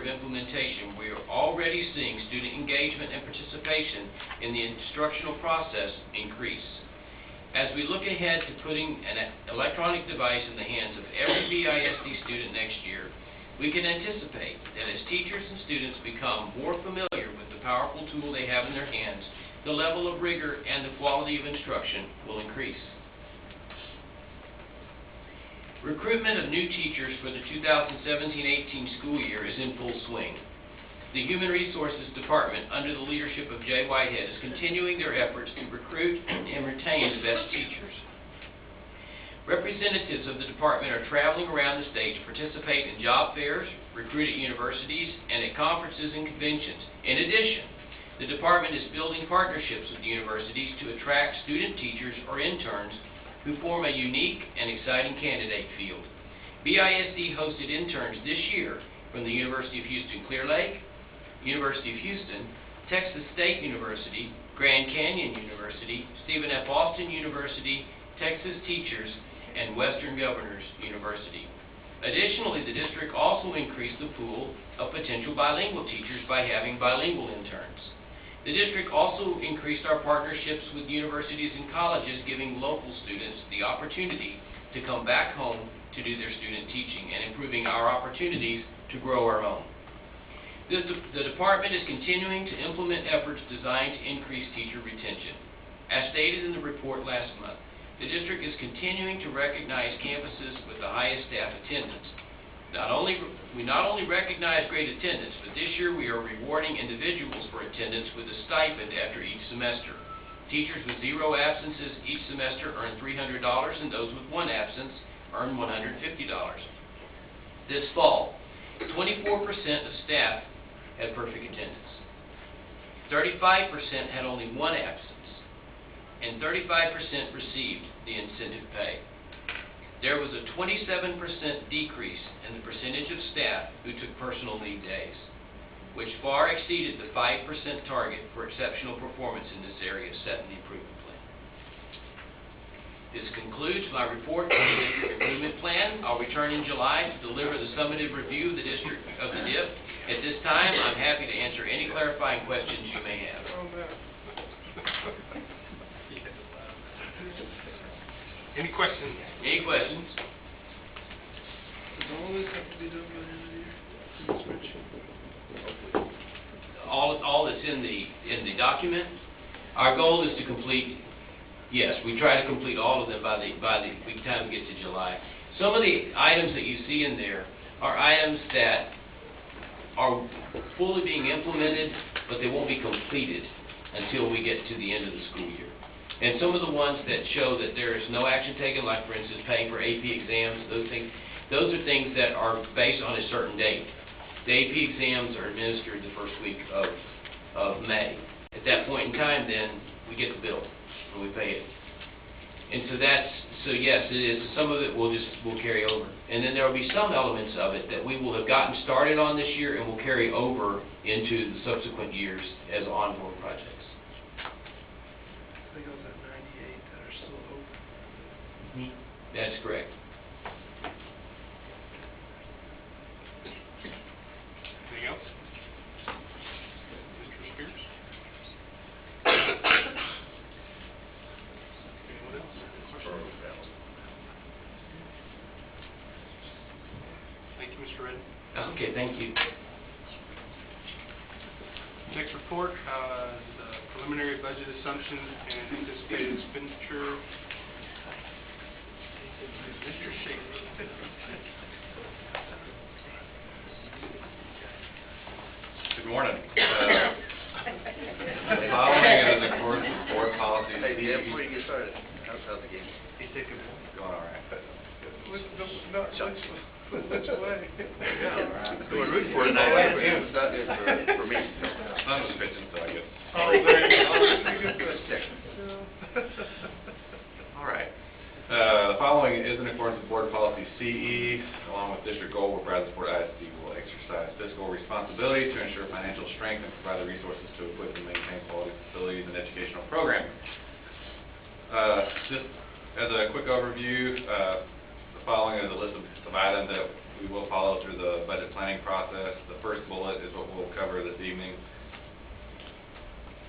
implementation, we are already seeing student engagement and participation in the instructional process increase. As we look ahead to putting an electronic device in the hands of every BISD student next year, we can anticipate that as teachers and students become more familiar with the powerful tool they have in their hands, the level of rigor and the quality of instruction will increase. Recruitment of new teachers for the 2017-18 school year is in full swing. The Human Resources Department, under the leadership of Jay Whitehead, is continuing their efforts to recruit and retain the best teachers. Representatives of the department are traveling around the state to participate in job fairs, recruit at universities, and at conferences and conventions. In addition, the department is building partnerships with the universities to attract student teachers or interns who form a unique and exciting candidate field. BISD hosted interns this year from the University of Houston Clear Lake, University of Houston, Texas State University, Grand Canyon University, Stephen F. Austin University, Texas Teachers, and Western Governors University. Additionally, the district also increased the pool of potential bilingual teachers by having bilingual interns. The district also increased our partnerships with universities and colleges, giving local students the opportunity to come back home to do their student teaching and improving our opportunities to grow our own. The department is continuing to implement efforts designed to increase teacher retention. As stated in the report last month, the district is continuing to recognize campuses with the highest staff attendance. We not only recognize great attendance, but this year we are rewarding individuals for attendance with a stipend after each semester. Teachers with 0 absences each semester earn $300, and those with 1 absence earn $150. This fall, 24% of staff had perfect attendance. 35% had only 1 absence, and 35% received the incentive pay. There was a 27% decrease in the percentage of staff who took personal leave days, which far exceeded the 5% target for exceptional performance in this area set in the improvement plan. This concludes my report on the district improvement plan. I'll return in July to deliver the summative review of the district of the DIP. At this time, I'm happy to answer any clarifying questions you may have. Any questions? Any questions? Does all this have to be done by the end of the year? In the spreadsheet? All that's in the document. Our goal is to complete. Yes, we try to complete all of them by the time we get to July. Some of the items that you see in there are items that are fully being implemented, but they won't be completed until we get to the end of the school year. And some of the ones that show that there is no action taken, like for instance paying for AP exams, those are things that are based on a certain date. The AP exams are administered the first week of May. At that point in time, then we get the bill and we pay it. And so yes, it is. Some of it will carry over, and then there will be some elements of it that we will have gotten started on this year and will carry over into the subsequent years as ongoing projects. I think it was at 98 that are still open. That's correct. Anything else? Mr. Spears? Anyone else? Thank you, Mr. Redden. Okay, thank you. Next report, the preliminary budget assumptions and anticipated expenditure. Good morning. The following is in accordance with board policy. Hey, Dan, before you get started, how's the game? Going all right. Which way? We're rooting for tonight. It's not good for me. Son was pitching, so I guess. Oh, there you go. All right. The following is in accordance with board policy CE, along with district goal where Brazos ISD will exercise fiscal responsibility to ensure financial strength and provide the resources to equip and maintain quality facilities and educational programming. Just as a quick overview, the following is a list of items that we will follow through the budget planning process. The first bullet is what we'll cover this evening.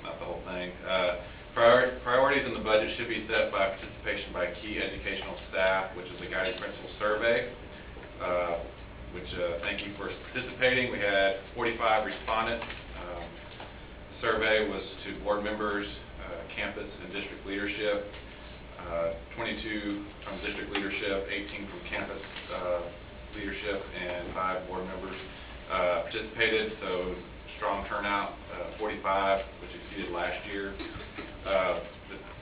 Not the whole thing. Priorities in the budget should be set by participation by key educational staff, which is a guiding principle survey, thank you for participating. We had 45 respondents. Survey was to board members, campus and district leadership, 22 from district leadership, 18 from campus leadership, and 5 board members participated, so strong turnout, 45, which exceeded last year.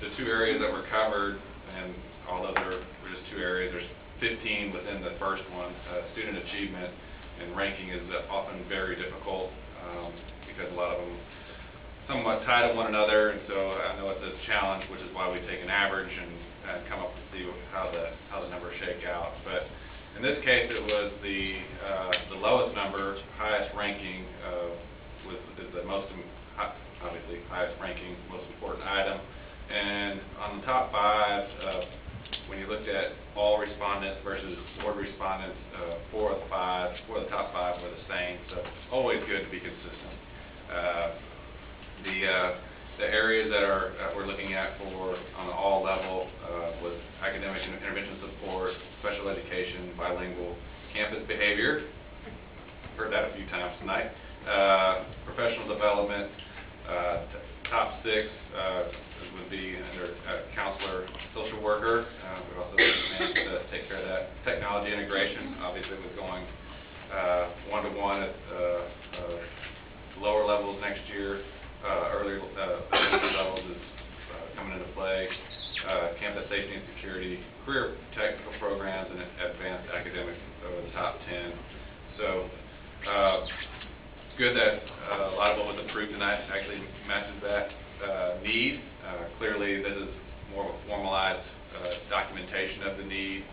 The 2 areas that were covered, and although there were just 2 areas, there's 15 within the first one. Student achievement and ranking is often very difficult because a lot of them somewhat tie to one another, and so I know it's a challenge, which is why we take an average and come up and see how the numbers shake out. But in this case, it was the lowest number, highest ranking, is the most obviously highest ranking, most important item. And on the top 5, when you looked at all respondents versus board respondents, 4 of the top 5 were the same. So always good to be consistent. The areas that we're looking at for on the all level was academic and intervention support, special education, bilingual, campus behavior. Heard that a few times tonight. Professional development. Top 6 would be under counselor, social worker. We also managed to take care of that. Technology integration, obviously, was going one-to-one at lower levels next year. Earlier levels is coming into play. Campus safety and security, career technical programs, and advanced academics over the top 10. So it's good that a lot of what was approved tonight actually matches that need. Clearly, this is more of a formalized documentation of the need.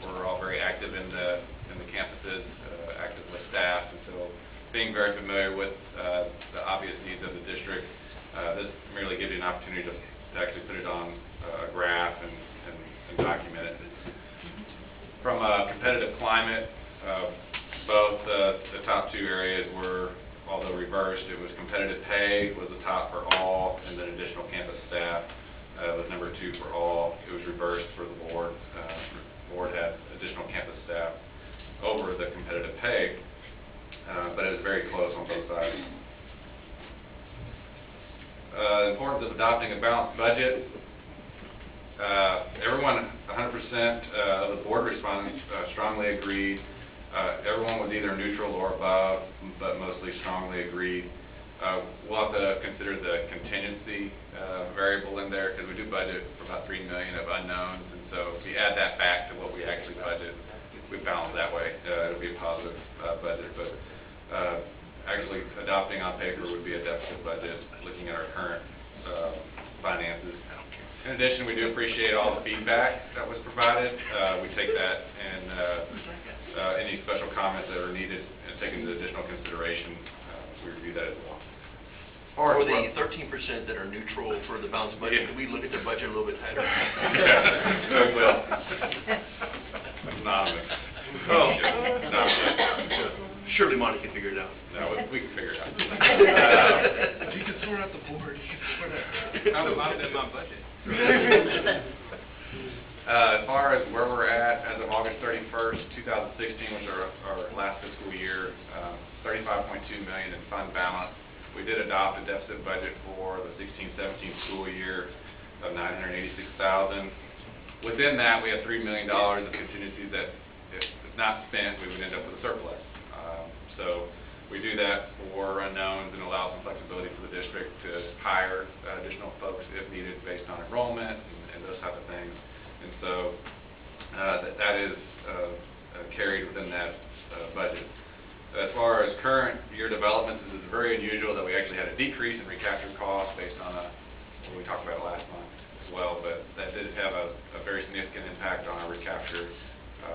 We're all very active in the campuses, active with staff, and so being very familiar with the obvious needs of the district, this merely gives you an opportunity to actually put it on a graph and document it. From a competitive climate, both the top 2 areas were, although reversed, it was competitive pay was the top for all, and then additional campus staff was number 2 for all. It was reversed for the board. The board had additional campus staff over the competitive pay, but it was very close on both sides. The importance of adopting a balanced budget. Everyone, 100% of the board respondents strongly agreed. Everyone was either neutral or above, but mostly strongly agreed. We'll have to consider the contingency variable in there, because we do budget for about $3 million of unknowns, and so if you add that back to what we actually budget, we balance that way. It'll be a positive budget, but actually adopting on paper would be a deficit budget, looking at our current finances. In addition, we do appreciate all the feedback that was provided. We take that and any special comments that are needed and taken into additional consideration, we review that as well. For the 13% that are neutral for the balanced budget, can we look at their budget a little bit tighter? Yeah, we will. Anonymous. Oh. Surely Monty can figure it out. No, we can figure it out. If you can sort out the board, you can sort out. How about in my budget? As far as where we're at as of August 31st, 2016, which is our last fiscal year, $35.2 million in fund balance. We did adopt a deficit budget for the 16-17 school year of $986,000. Within that, we have $3 million of contingencies that, if not spent, we would end up with a surplus. So we do that for unknowns and allow some flexibility for the district to hire additional folks if needed based on enrollment and those type of things. And so that is carried within that budget. As far as current year developments, this is very unusual that we actually had a decrease in recapture costs based on what we talked about last month as well, but that did have a very significant impact on our recapture.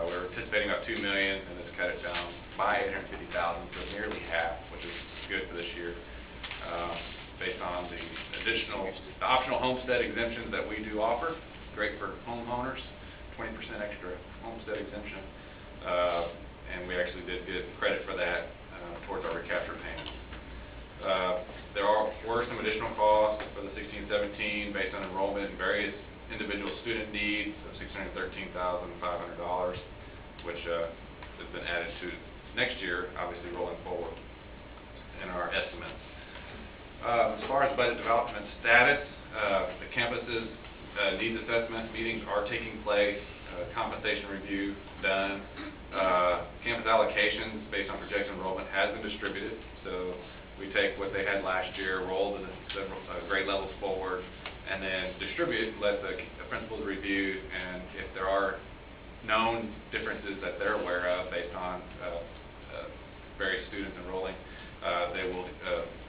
We were anticipating about $2 million, and it's cut it down by $850,000, so nearly half, which is good for this year, based on the optional homestead exemptions that we do offer. Great for homeowners, 20% extra homestead exemption, and we actually did get credit for that towards our recapture payments. There were some additional costs for the 16-17 based on enrollment and various individual student needs of $613,500, which has been added to next year, obviously rolling forward in our estimates. As far as budget development status, the campus's needs assessment meetings are taking place, compensation review done, campus allocations based on projected enrollment has been distributed, so we take what they had last year, roll the grade levels forward, and then distribute, let the principals review, and if there are known differences that they're aware of based on various students enrolling, they will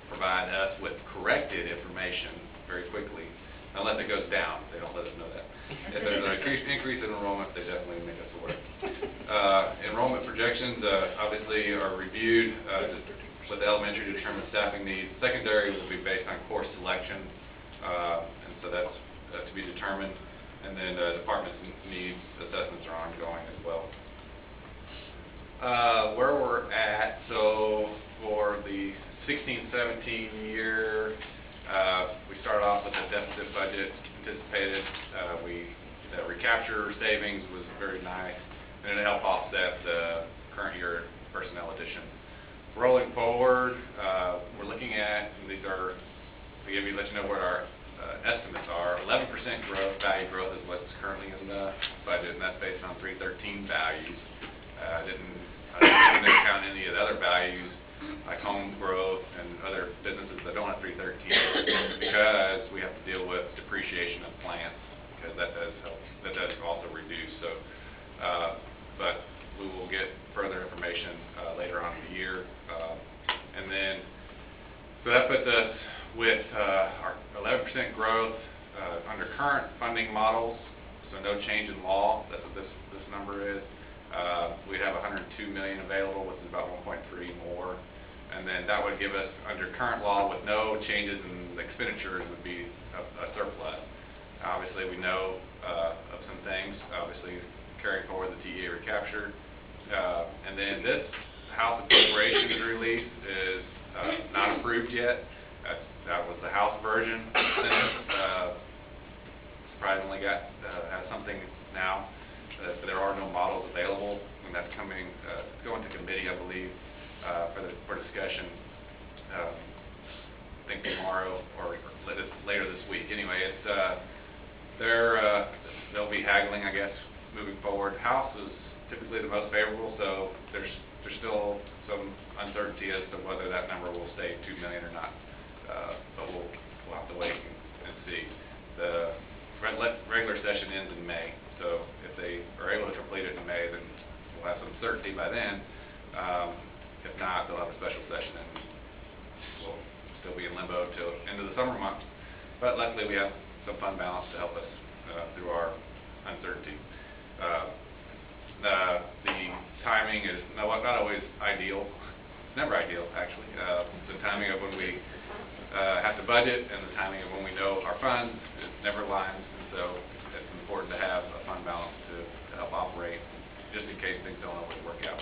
provide us with corrected information very quickly, unless it goes down. They don't let us know that. If there's an increase in enrollment, they definitely make us aware. Enrollment projections obviously are reviewed with elementary to determine staffing needs. Secondary will be based on course selection, and so that's to be determined. And then department needs assessments are ongoing as well. Where we're at, so for the 16-17 year, we started off with a deficit budget anticipated. The recapture savings was very nice, and it helped offset the current year personnel additions. Rolling forward, we're looking at, and these are, let you know what our estimates are. 11% growth, value growth is what's currently in the budget, and that's based on 313 values. Didn't count any of the other values like home growth and other businesses that don't have 313 because we have to deal with depreciation of plants, because that does also reduce. So, but we will get further information later on in the year, and then so that puts us with our 11% growth under current funding models, so no change in law. That's what this number is. We'd have $102 million available, which is about 1.3 more, and then that would give us, under current law, with no changes in the expenditures, would be a surplus. Obviously, we know of some things. Obviously, carrying forward the TEA recapture, and then this House Appropriations release is not approved yet. That was the House version. Senate surprisingly has something now. There are no models available, and that's coming, going to committee, I believe, for discussion. I think tomorrow or later this week. Anyway, it's they'll be haggling, I guess, moving forward. House is typically the most favorable, so there's still some uncertainty as to whether that number will stay 2 million or not. But we'll have to wait and see. The regular session ends in May, so if they are able to complete it in May, then we'll have some certainty by then. If not, they'll have a special session, and we'll still be in limbo till end of the summer months. But luckily, we have some fund balance to help us through our uncertainty. The timing is not always ideal. It's never ideal, actually. The timing of when we have to budget and the timing of when we know our funds, it never aligns, and so it's important to have a fund balance to help operate, just in case things don't always work out.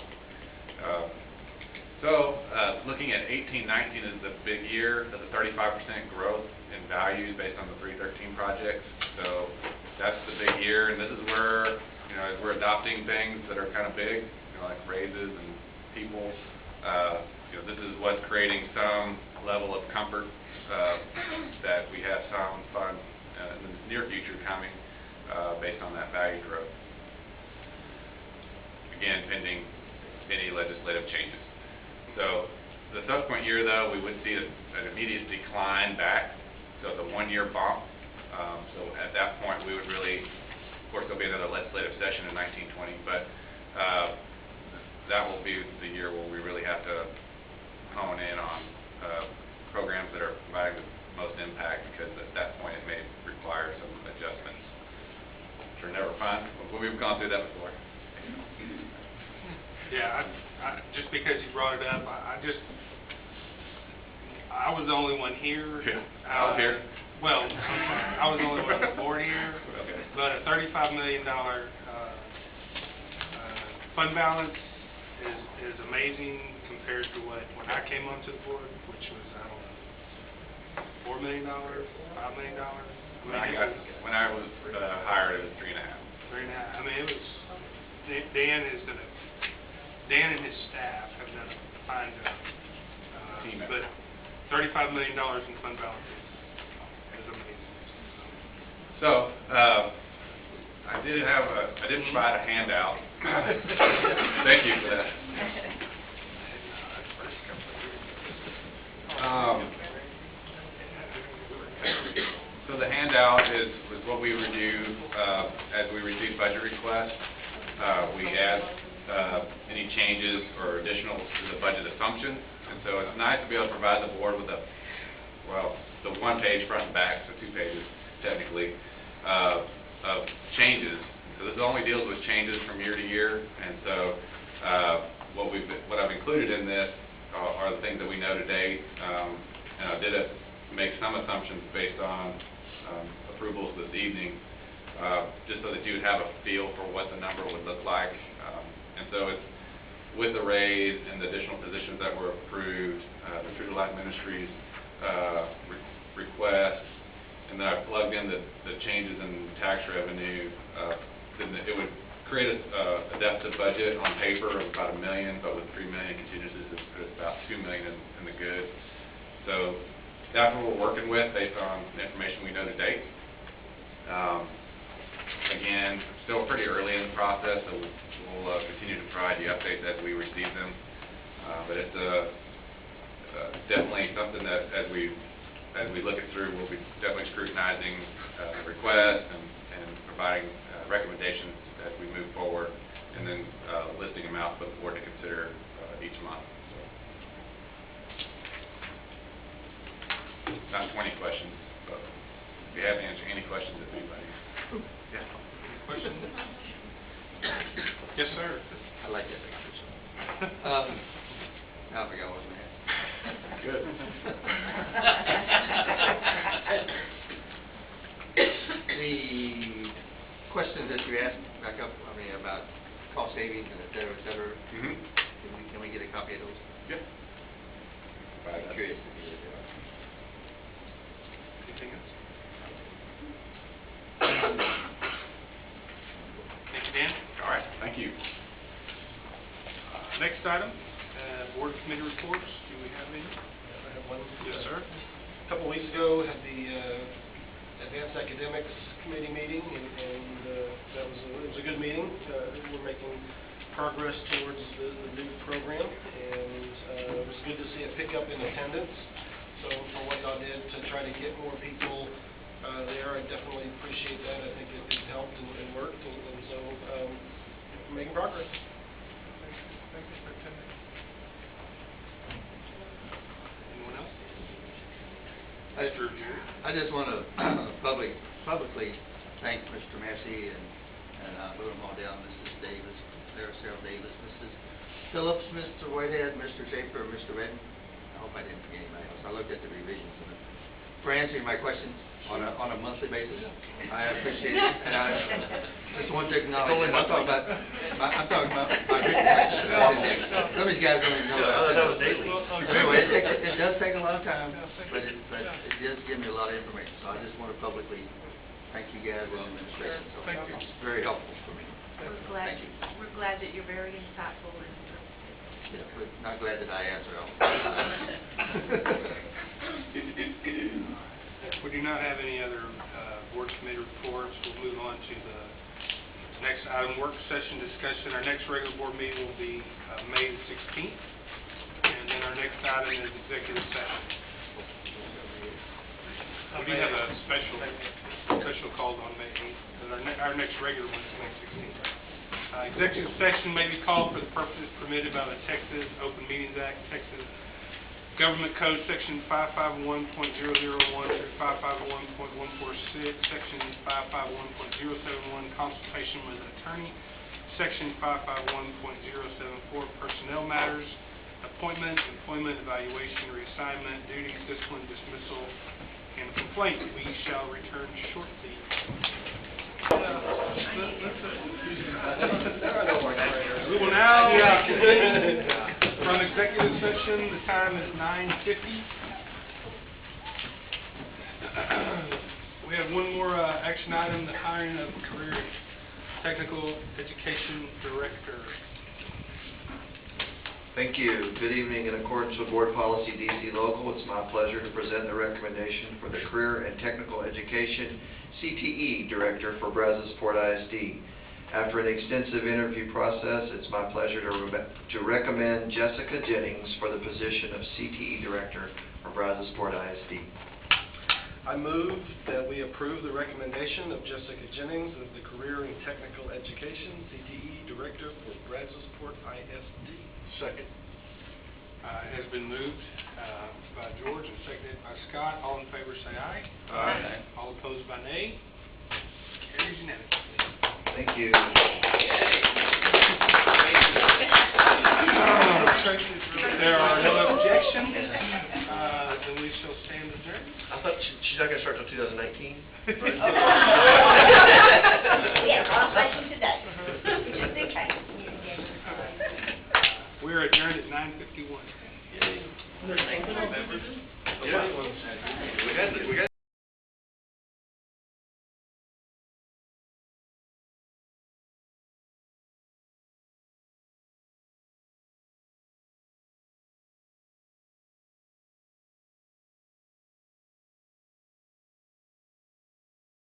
Looking at 18-19 is the big year. That's a 35% growth in values based on the 313 projects. So that's the big year, and this is where, as we're adopting things that are kind of big, like raises and people, This is what's creating some level of comfort that we have some funds in the near future coming based on that value growth. Again, pending any legislative changes. So the subsequent year, though, we would see an immediate decline back, so the one-year bump. So at that point, we would really, of course, there'll be another legislative session in 1920, but that will be the year where we really have to hone in on programs that are providing the most impact, because at that point it may require some adjustments, which are never fun. We've gone through that before. Yeah, just because you brought it up, I was the only one here. Yeah, I was here. Well, I'm sorry, I was the only one on the board here. Okay. But a $35 million fund balance is amazing compared to when I came onto the board, which was, I don't know, $4 million, $5 million. When I was hired, it was 3.5. 3.5. I mean, it was. Dan and his staff have done a fine job. But $35 million in fund balance is amazing. So, I did provide a handout. Thank you for that. So the handout was what we review as we receive budget requests. We add any changes or additionals to the budget assumptions, and so it's nice to be able to provide the board with the one page front and back, so 2 pages technically, of changes. So this only deals with changes from year to year, and so what I've included in this are the things that we know to date, and I did make some assumptions based on approvals this evening, just so that you would have a feel for what the number would look like. And so it's with the raise and the additional positions that were approved, the True to Life Ministries request, and then I plugged in the changes in tax revenue. Then it would create a deficit budget on paper of about $1 million, but with $3 million contingencies, it's about $2 million in the good. So that's what we're working with based on the information we know to date. Again, still pretty early in the process, so we'll continue to provide you updates as we receive them. But it's definitely something that as we look it through, we'll be definitely scrutinizing the request and providing recommendations as we move forward, and then listing them out for the board to consider each month. So, not 20 questions, but if you have any questions, if anybody. Yeah. Questions? Yes, sir. I like that picture. I forgot what I had. Good. The questions that you asked back up, about cost savings and et cetera, Mm-hmm. can we get a copy of those? Yeah. I'm curious to see if they are. Anything else? Thank you, Dan. All right. Thank you. Next item, board committee reports. Do we have any? I have one. Yes, sir. A couple weeks ago, had the Advanced Academics Committee meeting, and it was a good meeting. We're making progress towards the new program, and it was good to see a pickup in attendance. So for what y'all did to try to get more people there, I definitely appreciate that. I think it helped and worked, and so we're making progress. Thank you for attending. Anyone else? I just want to publicly thank Mr. Massey and I wrote them all down, Mrs. Davis, Sarah Davis, Mrs. Phillips, Mr. Whitehead, Mr. Schaefer, Mr. Redden. I hope I didn't forget anybody else. I looked at the revisions for answering my questions on a monthly basis. I appreciate it. And I just want to acknowledge that. I'm talking about my written questions. Some of these guys don't even know that was daily. Anyway, it does take a lot of time, but it does give me a lot of information. So I just want to publicly thank you guys and the administration. So Thank you. it's very helpful for me. We're glad that you're very insightful and Yeah, but not glad that I answered all. We do not have any other board committee reports. We'll move on to the next item, work session discussion. Our next regular board meeting will be May the 16th. And then our next item is executive session. We do have a special called on May 8th, but our next regular one is May 16th. Executive session may be called for the purposes permitted by the Texas Open Meetings Act, Texas Government Code, Section 551.001 through 551.146, Section 551.071, consultation with an attorney, Section 551.074, personnel matters, appointment, employment, evaluation, reassignment, duties, discipline, dismissal, and complaint. We shall return shortly. We will now convene from executive session. The time is 9:50. We have one more action item, the hiring of career technical education director. Thank you. Good evening. In accordance with Board Policy DC Local, it's my pleasure to present the recommendation for the Career and Technical Education CTE Director for Brazosport ISD. After an extensive interview process, it's my pleasure to recommend Jessica Jennings for the position of CTE Director for Brazosport ISD. I move that we approve the recommendation of Jessica Jennings as the Career and Technical Education CTE Director for Brazosport ISD. Second. It has been moved by George and seconded by Scott. All in favor say aye. Aye. All opposed by nay. Carries unanimously. Thank you. There are no objections. Then we shall stand adjourned. I thought she's not going to start till 2019. Yeah, I'll let you today. Just in case. We are adjourned at 9:51. We got